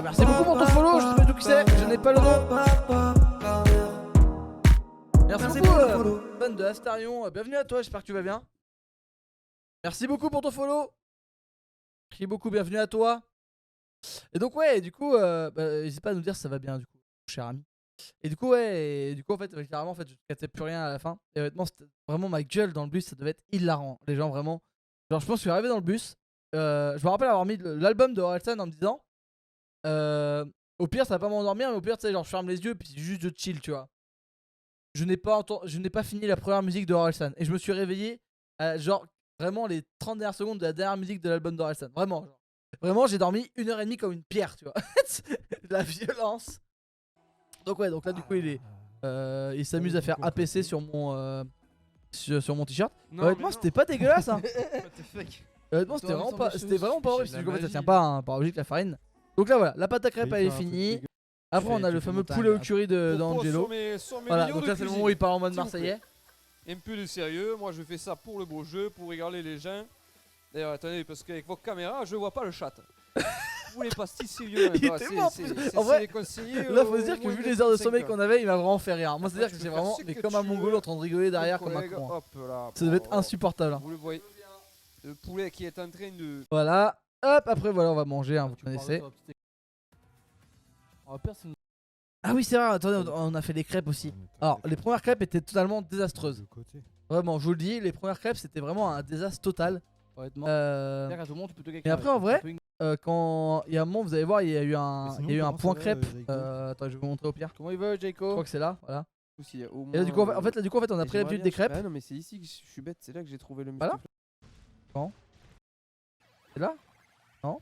merci beaucoup pour ton follow, je sais pas du tout qui c'est, je n'ai pas le nom. Merci beaucoup, fan de Astarion, bienvenue à toi, j'espère que tu vas bien. Merci beaucoup pour ton follow. Merci beaucoup, bienvenue à toi. Et donc ouais, du coup, n'hésite pas à nous dire si ça va bien du coup, cher ami. Et du coup ouais, en fait, littéralement en fait, je ne captais plus rien à la fin. Et honnêtement, c'était vraiment ma gueule dans le bus, ça devait être hilarant. Les gens vraiment, genre je pense que je suis arrivé dans le bus, je me rappelle avoir mis l'album de Orelsan en me disant, au pire ça va pas m'endormir, mais au pire tu sais genre je ferme les yeux puis c'est juste de chill, tu vois. Je n'ai pas fini la première musique de Orelsan et je me suis réveillé genre vraiment les 30 dernières secondes de la dernière musique de l'album d'Orelsan. Vraiment, genre. Vraiment, j'ai dormi 1h30 comme une pierre, tu vois. La violence. Donc ouais, donc là du coup il s'amuse à faire APC sur mon t-shirt. Honnêtement, c'était pas dégueulasse hein. Honnêtement, c'était vraiment pas horrible. Parce que en fait, ça tient pas hein, par logique la farine. Donc là voilà, la pâte à crêpes elle est finie. Après on a le fameux poulet au curry d'Angelo. Voilà, donc là c'est le moment où il parle en mode marseillais. Un peu de sérieux, moi je fais ça pour le beau jeu, pour régaler les gens. D'ailleurs attendez, parce qu'avec vos caméras je vois pas le chat. Vous voulez pas si sérieux. Il était mort. En vrai, là faut se dire que vu les heures de sommeil qu'on avait, il m'a vraiment fait rire. Moi c'est à dire que c'est vraiment comme un mongolo en train de rigoler derrière comme un con. Ça devait être insupportable. Vous le voyez, le poulet qui est en train de... Voilà, hop, après voilà on va manger, hein, vous connaissez. Ah oui c'est vrai, attendez, on a fait des crêpes aussi. Alors les premières crêpes étaient totalement désastreuses. Vraiment, je vous le dis, les premières crêpes c'était vraiment un désastre total. Mais après en vrai, quand il y a un moment vous allez voir, il y a eu un point crêpe. Attends, je vais vous montrer au pire. Comment il va, Jaco? Je crois que c'est là, voilà. Et Et là, du coup, en fait, on a pris l'habitude des crêpes. Ah non mais c'est ici que je suis bête, c'est là que j'ai trouvé le muscle. Voilà. C'est là? Non?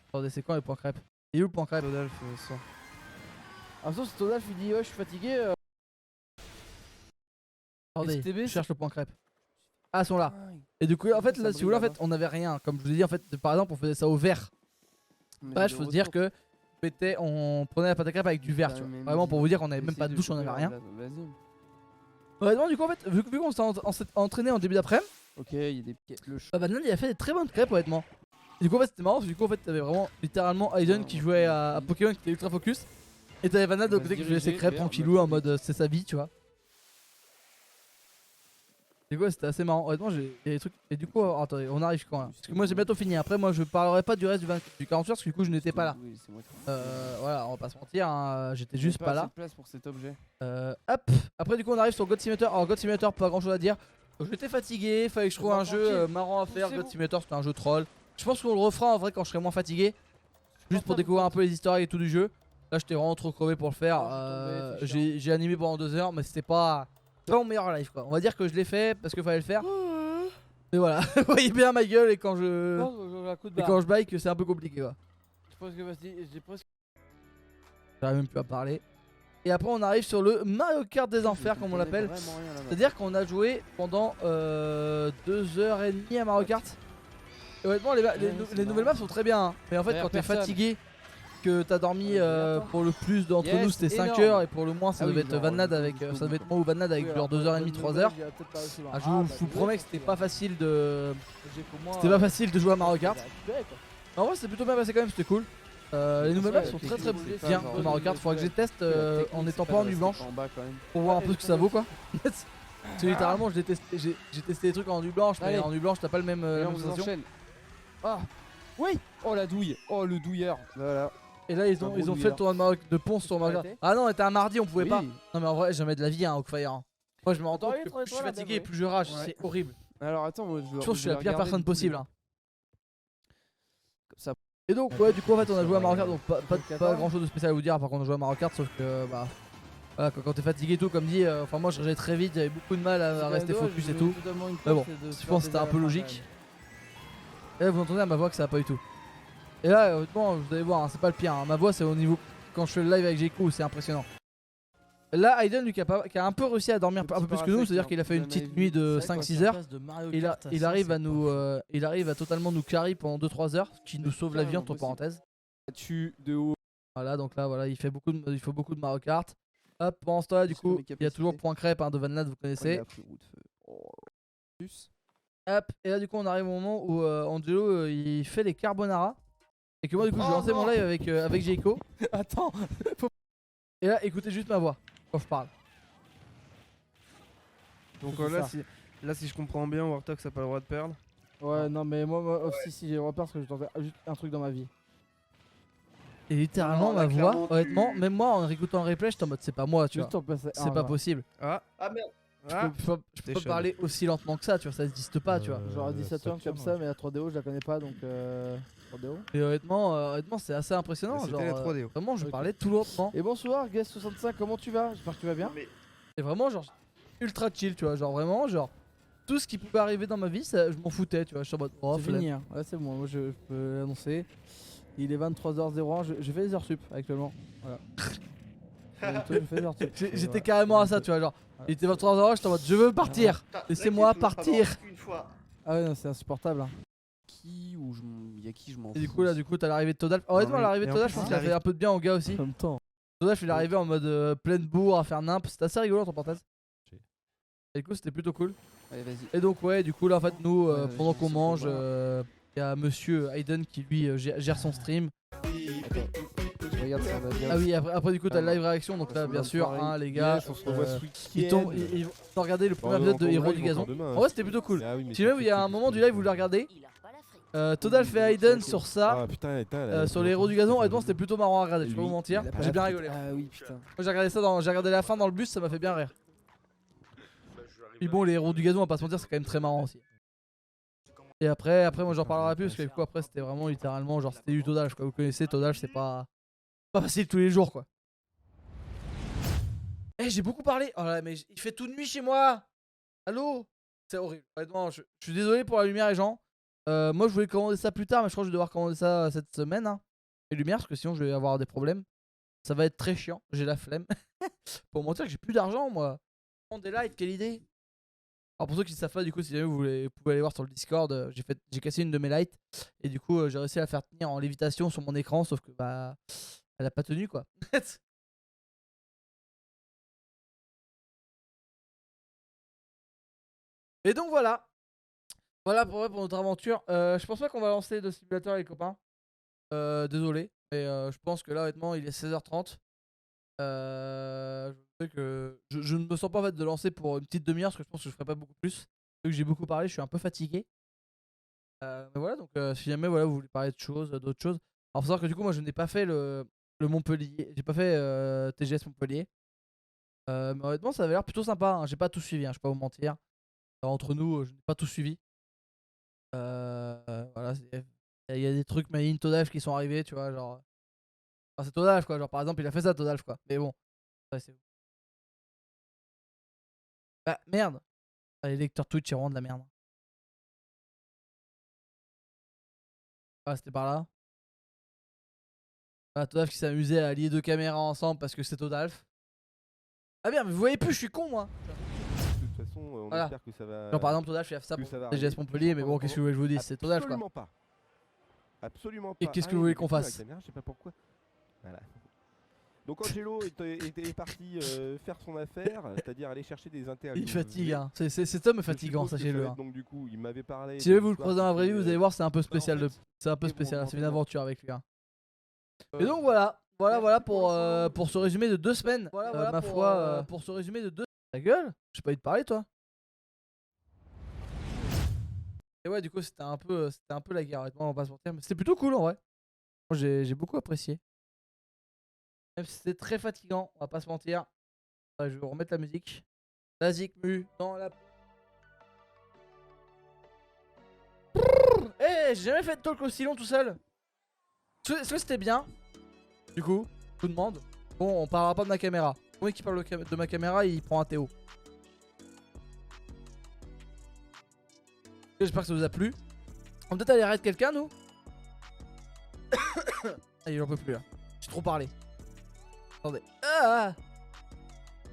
Attendez, c'est quand les points crêpes? Il est où le point crêpe? Todalf, ça. Ah, sauf si Todalf il dit ouais, je suis fatigué. Attendez, STB, je cherche le point crêpe. Ah, ils sont là. Et du coup, en fait, là, si vous voulez, en fait, on avait rien. Comme je vous ai dit, en fait, par exemple, on faisait ça au verre. Bah, je faut se dire que on prenait la pâte à crêpes avec du verre, tu vois. Vraiment pour vous dire qu'on avait même pas de douche, on avait rien. Honnêtement, du coup, en fait, vu qu'on s'est entraîné en début d'après-midi, ok, il y a des Vanlad il a fait des très bonnes crêpes, honnêtement. Et du coup, en fait, c'était marrant parce que du coup, en fait, t'avais vraiment littéralement Aiden qui jouait à Pokémon qui était ultra focus. Et t'avais Vanlad de côté qui faisait ses crêpes tranquillou en mode c'est sa vie, tu vois. Du coup, c'était assez marrant. Honnêtement, il y a des trucs. Et du coup, attendez, on arrive quand là? Parce que moi, j'ai bientôt fini. Après, moi, je parlerai pas du reste du 48 heures parce que du coup, je n'étais pas là. Voilà, on va pas se mentir, hein, j'étais juste pas là. Place pour cet objet. Hop. Après, du coup, on arrive sur God Simulator. Alors, God Simulator, pas grand chose à dire. J'étais fatigué, fallait que je trouve un jeu marrant à faire. God Simulator, c'était un jeu troll. Je pense qu'on le refera en vrai quand je serai moins fatigué. Juste pour découvrir un peu les histoires et tout du jeu. Là j'étais vraiment trop crevé pour le faire. Ah, je suis tombé, J'ai animé pendant 2 heures mais c'était pas mon meilleur live quoi. On va dire que je l'ai fait parce qu'il fallait le faire. Mais voilà, vous voyez bien ma gueule et quand je bike c'est un peu compliqué quoi. J'ai presque. J'arrive même plus à parler. Et après on arrive sur le Mario Kart des enfers comme on l'appelle. C'est-à-dire qu'on a joué pendant 2h30 à Mario Kart. Et honnêtement les nouvelles maps sont très bien hein. Mais en fait quand t'es fatigué, que t'as dormi pour le plus d'entre nous c'était 5 heures et pour le moins ça devait être Vannad avec ça devait être moi ou Vannad avec genre 2h30 3h. Ah, je vous promets que c'était pas facile de jouer à Mario Kart. En vrai c'est plutôt bien passé quand même, c'était cool. Les nouvelles maps sont très bien de Mario Kart, faudra que je les teste en n'étant pas en nuit blanche pour voir un peu ce que ça vaut quoi. Parce que littéralement j'ai testé des trucs en nuit blanche mais Allez. en nuit blanche t'as pas le même la Allez, même on sensation. enchaîne. Ah, oui. Oh la douille. Oh le douilleur. Voilà. Et là ils ont fait le tournoi de, de Ponce sur Mario Kart. Arrêtez. Ah non, c'était un mardi, on pouvait Oui. pas. Non mais en vrai jamais de la vie hein, Oakfire. Hein. Moi je me rends compte T'aurais que trouvé plus je suis toi, là, fatigué et Dave, plus je rage, Ouais. c'est horrible. Alors attends, moi Je pense que je suis la vais pire regarder personne du coup, possible. les- Hein. Comme ça. Et donc ouais du coup en fait on a joué à Mario Kart donc pas Quatorze. grand chose de spécial à vous dire par contre on a joué à Mario Kart sauf que bah voilà, quand t'es fatigué et tout comme dit enfin moi je rageais très vite, j'avais beaucoup de mal à rester focus et tout. Mais bon, je pense que c'était un peu logique. Et là vous entendez à ma voix que ça va pas du tout. Et là honnêtement vous allez voir hein, c'est pas le pire hein. Ma voix c'est au niveau quand je fais le live avec Jeko c'est impressionnant. Là Aiden lui qui a un peu réussi à dormir un peu plus que nous, c'est-à-dire qu'il a fait une petite nuit de 5-6 heures. Il arrive à nous il arrive à totalement nous carry pendant 2-3 heures, ce qui nous sauve la vie entre parenthèses. Tu de haut. Voilà donc là voilà il faut beaucoup de Mario Kart. Hop pendant ce temps là du Parce que coup mes il y a toujours capacités. Point Crêpe hein, de Vannad vous connaissez. Plus. Hop et là du coup on arrive au moment où Angelo il fait les carbonara. Et que moi du coup je vais lancer mon live avec Jeko. Attends. Et là écoutez juste ma voix quand je parle. Donc C'est là, ça. si je comprends bien, Warthog ça n'a pas le droit de perdre. Ouais, non, mais moi si, j'ai le repère parce que je dois faire juste un truc dans ma vie. Et littéralement Non, ma là, voix clairement, honnêtement même moi en réécoutant le replay j'étais en mode c'est pas moi tu vois. Juste en passer. C'est pas possible. Ah, Ah merde. ah. Je peux T'es pas chaud. parler aussi lentement que ça tu vois ça existe pas tu vois. Genre à 17 ans comme ça, mais la 3DO je la connais pas donc 3DO. Et honnêtement c'est assez impressionnant. C'était Genre, la 3D. vraiment je Ok. parlais tout lentement. Et bonsoir, Guest65, comment tu vas? J'espère que tu vas bien. Mais Et vraiment genre ultra chill tu vois genre vraiment genre tout ce qui pouvait arriver dans ma vie ça, je m'en foutais tu vois je suis en mode oh C'est flemme. fini, hein. Ouais, c'est bon, moi je peux l'annoncer. Il est 23h01, je fais des heures sup actuellement. Voilà. Je fais des heures sup. J'étais Voilà. carrément à ça tu vois genre. Il était 23h j'étais en mode je veux partir. putain, Laissez-moi là, qu'il faut pas partir. voir Une fois. Ah ouais, non, c'est insupportable. Hein. Qui ou je m'en- y a qui je m'en Et du fous coup là du coup t'as l'arrivée de Todalf. Honnêtement mais- l'arrivée de et en Todalf je plus, pense il qu'il a fait arrive- un peu de bien aux gars aussi. En même temps. Todalf il est arrivé en mode pleine bourre à faire nimp. C'était assez rigolo entre parenthèses. Et du coup c'était plutôt cool. Allez, vas-y. Et donc ouais du coup là en fait nous Ouais, pendant je qu'on sais mange pas. il y a monsieur Aiden qui lui gère son stream. Regarde ça va bien. Ah oui après du coup t'as le live réaction donc On là se bien voit sûr pareil. hein les gars. Yes, on se revoit ce Ils week-end. ils vont regarder le premier épisode de Héros du Gazon. En vrai c'était plutôt cool. Si jamais il y a un moment du live où vous le regardez, Todalf et Aiden sur ça, sur les Héros du Gazon, honnêtement c'était plutôt marrant à regarder, je vais pas vous mentir. J'ai bien rigolé. Ah oui, putain. Moi j'ai regardé ça j'ai regardé la fin dans le bus, ça m'a fait bien rire. Puis bon les Héros du Gazon on va pas se mentir c'est quand même très marrant aussi. Et après moi j'en parlerai plus parce que du coup après c'était vraiment littéralement genre c'était du Todalf quoi. Vous connaissez Todalf c'est pas facile tous les jours quoi. Eh j'ai beaucoup parlé. Oh là mais il fait toute nuit chez moi. Allô. C'est horrible. Honnêtement je suis désolé pour la lumière les gens. Moi je voulais commander ça plus tard mais je crois que je vais devoir commander ça cette semaine hein. Les lumières parce que sinon je vais avoir des problèmes. Ça va être très chiant. J'ai la flemme. Pour mentir que j'ai plus d'argent moi. Prendre des lights quelle idée. Alors pour ceux qui ne savent pas du coup si jamais vous pouvez aller voir sur le Discord j'ai cassé une de mes lights et du coup j'ai réussi à la faire tenir en lévitation sur mon écran sauf que bah elle a pas tenu quoi. Et donc voilà. Voilà pour notre aventure. Je pense pas qu'on va lancer de simulateur les copains. Désolé. Mais je pense que là honnêtement il est 16h30. Je sais que je ne me sens pas en fait de lancer pour une petite demi-heure parce que je pense que je ferai pas beaucoup plus. Vu que j'ai beaucoup parlé, je suis un peu fatigué. Mais voilà, donc si jamais voilà, vous voulez parler de choses, d'autres choses. Alors faut savoir que du coup moi je n'ai pas fait le Montpellier, j'ai pas fait TGS Montpellier. Mais honnêtement ça avait l'air plutôt sympa, hein. J'ai pas tout suivi, hein, je vais pas vous mentir. Alors, entre nous, je n'ai pas tout suivi. Voilà, Il y a des trucs made in Todalf qui sont arrivés, tu vois, genre. Enfin, c'est Todalf quoi, genre par exemple, il a fait ça Todalf quoi. Mais bon, ouais, c'est. Bah merde. Ah, les lecteurs Twitch, ils rendent de la merde. Ah, c'était par là. Ah, Todalf qui s'est amusé à lier deux caméras ensemble parce que c'est Todalf. Ah merde, mais vous voyez plus, je suis con moi. De toute façon, on Voilà. espère que ça va. Genre par exemple, Todalf, il a fait ça que pour ça va TGS arriver. Montpellier, mais bon, qu'est-ce que vous voulez que je vous dise, c'est Todalf quoi. Absolument pas. Absolument pas. Et qu'est-ce que Ah, vous il voulez est qu'on fou, la fasse? caméra, je sais pas pourquoi. Voilà. Donc Angelo est parti faire son affaire, c'est-à-dire aller chercher des interviews. Il fatigue, hein. Cet homme est Je fatigant, suppose que ça sachez-le. va hein. être Donc du coup, il m'avait parlé. Si de vous le l'histoire croisez dans la qu'il vraie vie, fait, vous allez voir, c'est un peu spécial. en fait, C'est un peu et pour spécial, c'est une l'entraînement. aventure avec lui. Hein. Et donc voilà, voilà pour ce résumé de 2 semaines. Voilà, ma foi, pour ce résumé de 2 semaines. Ta gueule, j'ai pas eu de parler toi. Et ouais, du coup, c'était un peu la guerre, honnêtement, on va pas se mentir. Mais c'était plutôt cool en vrai. Moi, j'ai beaucoup apprécié. Même si c'était très fatigant, on va pas se mentir. Ouais, je vais vous remettre la musique. La Zikmu dans la. Eh, j'ai jamais fait de talk aussi long tout seul. Est-ce que c'était bien? Du coup, je vous demande. Bon, on parlera pas de ma caméra. Celui qui parle de ma caméra, il prend un Théo. J'espère que ça vous a plu. On va peut-être aller arrêter quelqu'un, nous. Allez, j'en peux plus là. J'ai trop parlé. Attendez. Ah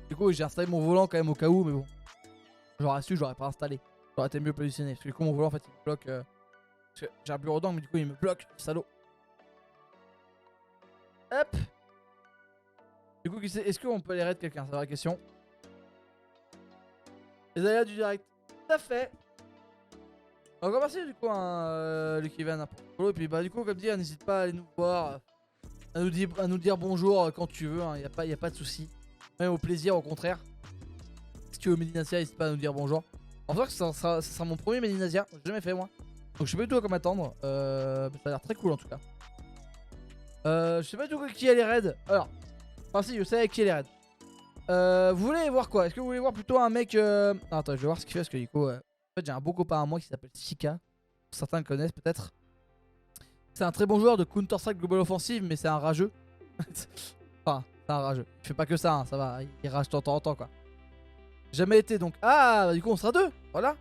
du coup, j'ai installé mon volant quand même au cas où, mais bon. J'aurais su, j'aurais pas installé. J'aurais été mieux positionné. Parce que du coup, mon volant en fait il me bloque. Parce que j'ai un bureau d'angle, mais du coup, il me bloque. Salaud. Hop. Du coup, est-ce qu'on peut aller raid quelqu'un? C'est la vraie question. Les aléas du direct. Tout à fait. Encore merci du coup Lucky Van pour le follow. Et puis bah du coup comme dit n'hésite pas à aller nous voir, à nous dire bonjour quand tu veux, hein, y a pas de souci. Même au plaisir au contraire. Si tu veux Medinasia, n'hésite pas à nous dire bonjour. En fait ça sera mon premier Medinasia, j'ai jamais fait moi. Donc je sais pas du tout à quoi m'attendre. Ça a l'air très cool en tout cas. Je sais pas du tout qui est les raids. Alors, enfin si je sais avec qui est les raids. Vous voulez voir quoi? Est-ce que vous voulez voir plutôt un mec attends, je vais voir ce qu'il fait parce que du coup en fait, j'ai un beau copain à moi qui s'appelle Sika. Certains le connaissent peut-être. C'est un très bon joueur de Counter-Strike Global Offensive, mais c'est un rageux. Enfin, c'est un rageux. Il fait pas que ça, hein, ça va. Il rage de temps en temps, quoi. Jamais été donc. Ah, bah, du coup, on sera deux. Voilà.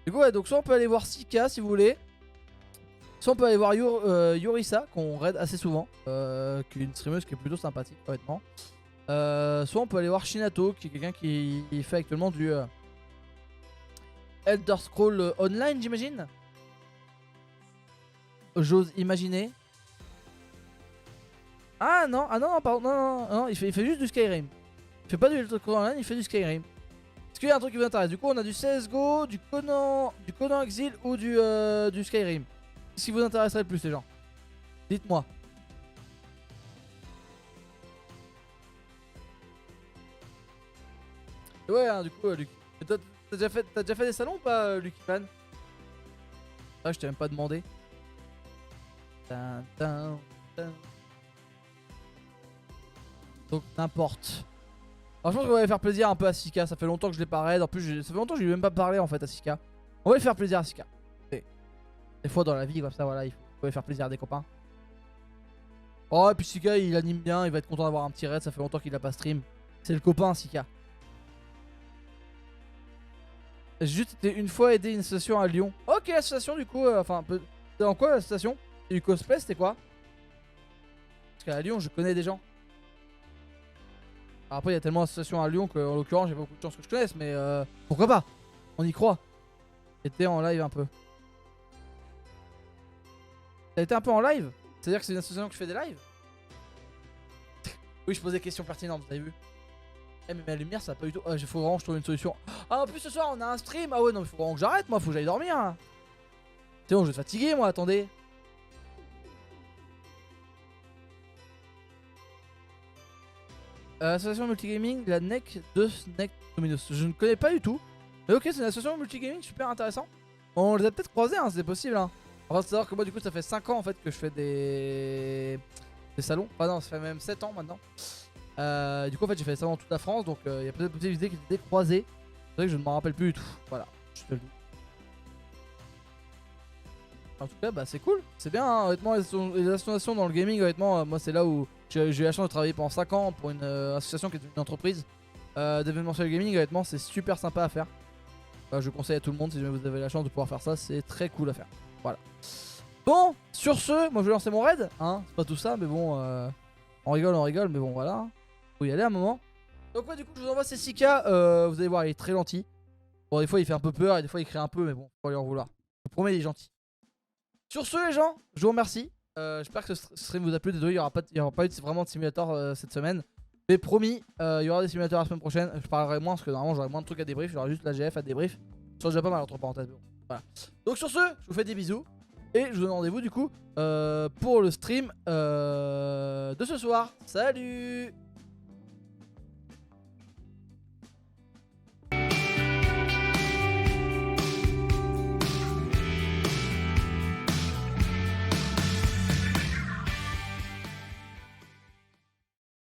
Du coup, ouais, donc soit on peut aller voir Sika si vous voulez. Soit on peut aller voir Yorisa, qu'on raid assez souvent. Qui est une streameuse qui est plutôt sympathique, honnêtement. Soit on peut aller voir Shinato, qui est quelqu'un qui fait actuellement du. Elder Scroll Online, j'imagine. J'ose imaginer. Ah non, pardon, non, il fait juste du Skyrim. Il fait pas du Elder Scroll Online, il fait du Skyrim. Est-ce qu'il y a un truc qui vous intéresse? Du coup, on a du CSGO, du Conan Exil ou du Skyrim. Qu'est-ce qui vous intéresserait le plus, les gens? Dites-moi. Ouais, hein, du coup, Luc. T'as déjà fait des salons ou pas, Lucky Fan? Ah, je t'ai même pas demandé. Donc, n'importe. Alors, je pense qu'on va aller faire plaisir un peu à Sika. Ça fait longtemps que je l'ai pas raid. En plus, ça fait longtemps que je lui ai même pas parlé en fait à Sika. On va lui faire plaisir à Sika. Des fois dans la vie, comme ça, voilà, il faut aller faire plaisir à des copains. Oh, et puis Sika, il anime bien. Il va être content d'avoir un petit raid. Ça fait longtemps qu'il a pas stream. C'est le copain, Sika. J'ai juste été une fois aider une association à Lyon. Ok, l'association du coup, enfin, c'était en quoi l'association? C'est du cosplay, c'était quoi? Parce qu'à Lyon, je connais des gens. Alors après, il y a tellement d'associations à Lyon qu'en l'occurrence, j'ai pas beaucoup de chance que je connaisse, mais pourquoi pas? On y croit. J'étais en live un peu. T'as été un peu en live? C'est-à-dire que c'est une association qui fait des lives? Oui, je pose des questions pertinentes, vous avez vu? Eh mais ma lumière ça va pas du tout. Ah, faut vraiment que je trouve une solution. Ah en plus ce soir on a un stream. Ah ouais non mais faut vraiment que j'arrête moi, faut que j'aille dormir hein. C'est bon, je vais fatiguer moi, attendez. Association multigaming, la NEC de Snake Dominos. Je ne connais pas du tout. Mais ok, c'est une association multigaming super intéressant. On les a peut-être croisés hein, c'est possible hein. Enfin faut savoir que moi du coup ça fait 5 ans en fait que je fais des salons. Ah non, ça fait même 7 ans maintenant. Du coup en fait j'ai fait ça dans toute la France, donc il y a peut-être possibilité qu'ils étaient croisés. C'est vrai que je ne m'en rappelle plus du tout. Voilà, je te le dis. En tout cas, bah c'est cool, c'est bien, hein, honnêtement, les associations dans le gaming, honnêtement, moi c'est là où j'ai eu la chance de travailler pendant 5 ans pour une association qui est une entreprise d'événementiel gaming, honnêtement, c'est super sympa à faire. Je conseille à tout le monde, si jamais vous avez la chance de pouvoir faire ça, c'est très cool à faire. Voilà. Bon, sur ce, moi je vais lancer mon raid, hein, c'est pas tout ça, mais bon, on rigole, mais bon, voilà. Faut y aller à un moment. Donc ouais, du coup, je vous envoie ces 6K, vous allez voir, il est très gentil. Bon, des fois il fait un peu peur, et des fois il crie un peu, mais bon, faut pas lui en vouloir. Je vous promets, il est gentil. Sur ce, les gens, je vous remercie. J'espère que ce stream vous a plu. Désolé, il n'y aura pas eu vraiment de simulator cette semaine. Mais promis, il y aura des simulateurs la semaine prochaine. Je parlerai moins parce que normalement j'aurai moins de trucs à débrief. J'aurai juste l'AGF à débrief. Ça déjà pas mal entre parenthèses. Bon, voilà. Donc sur ce, je vous fais des bisous. Et je vous donne rendez-vous du coup pour le stream de ce soir. Salut!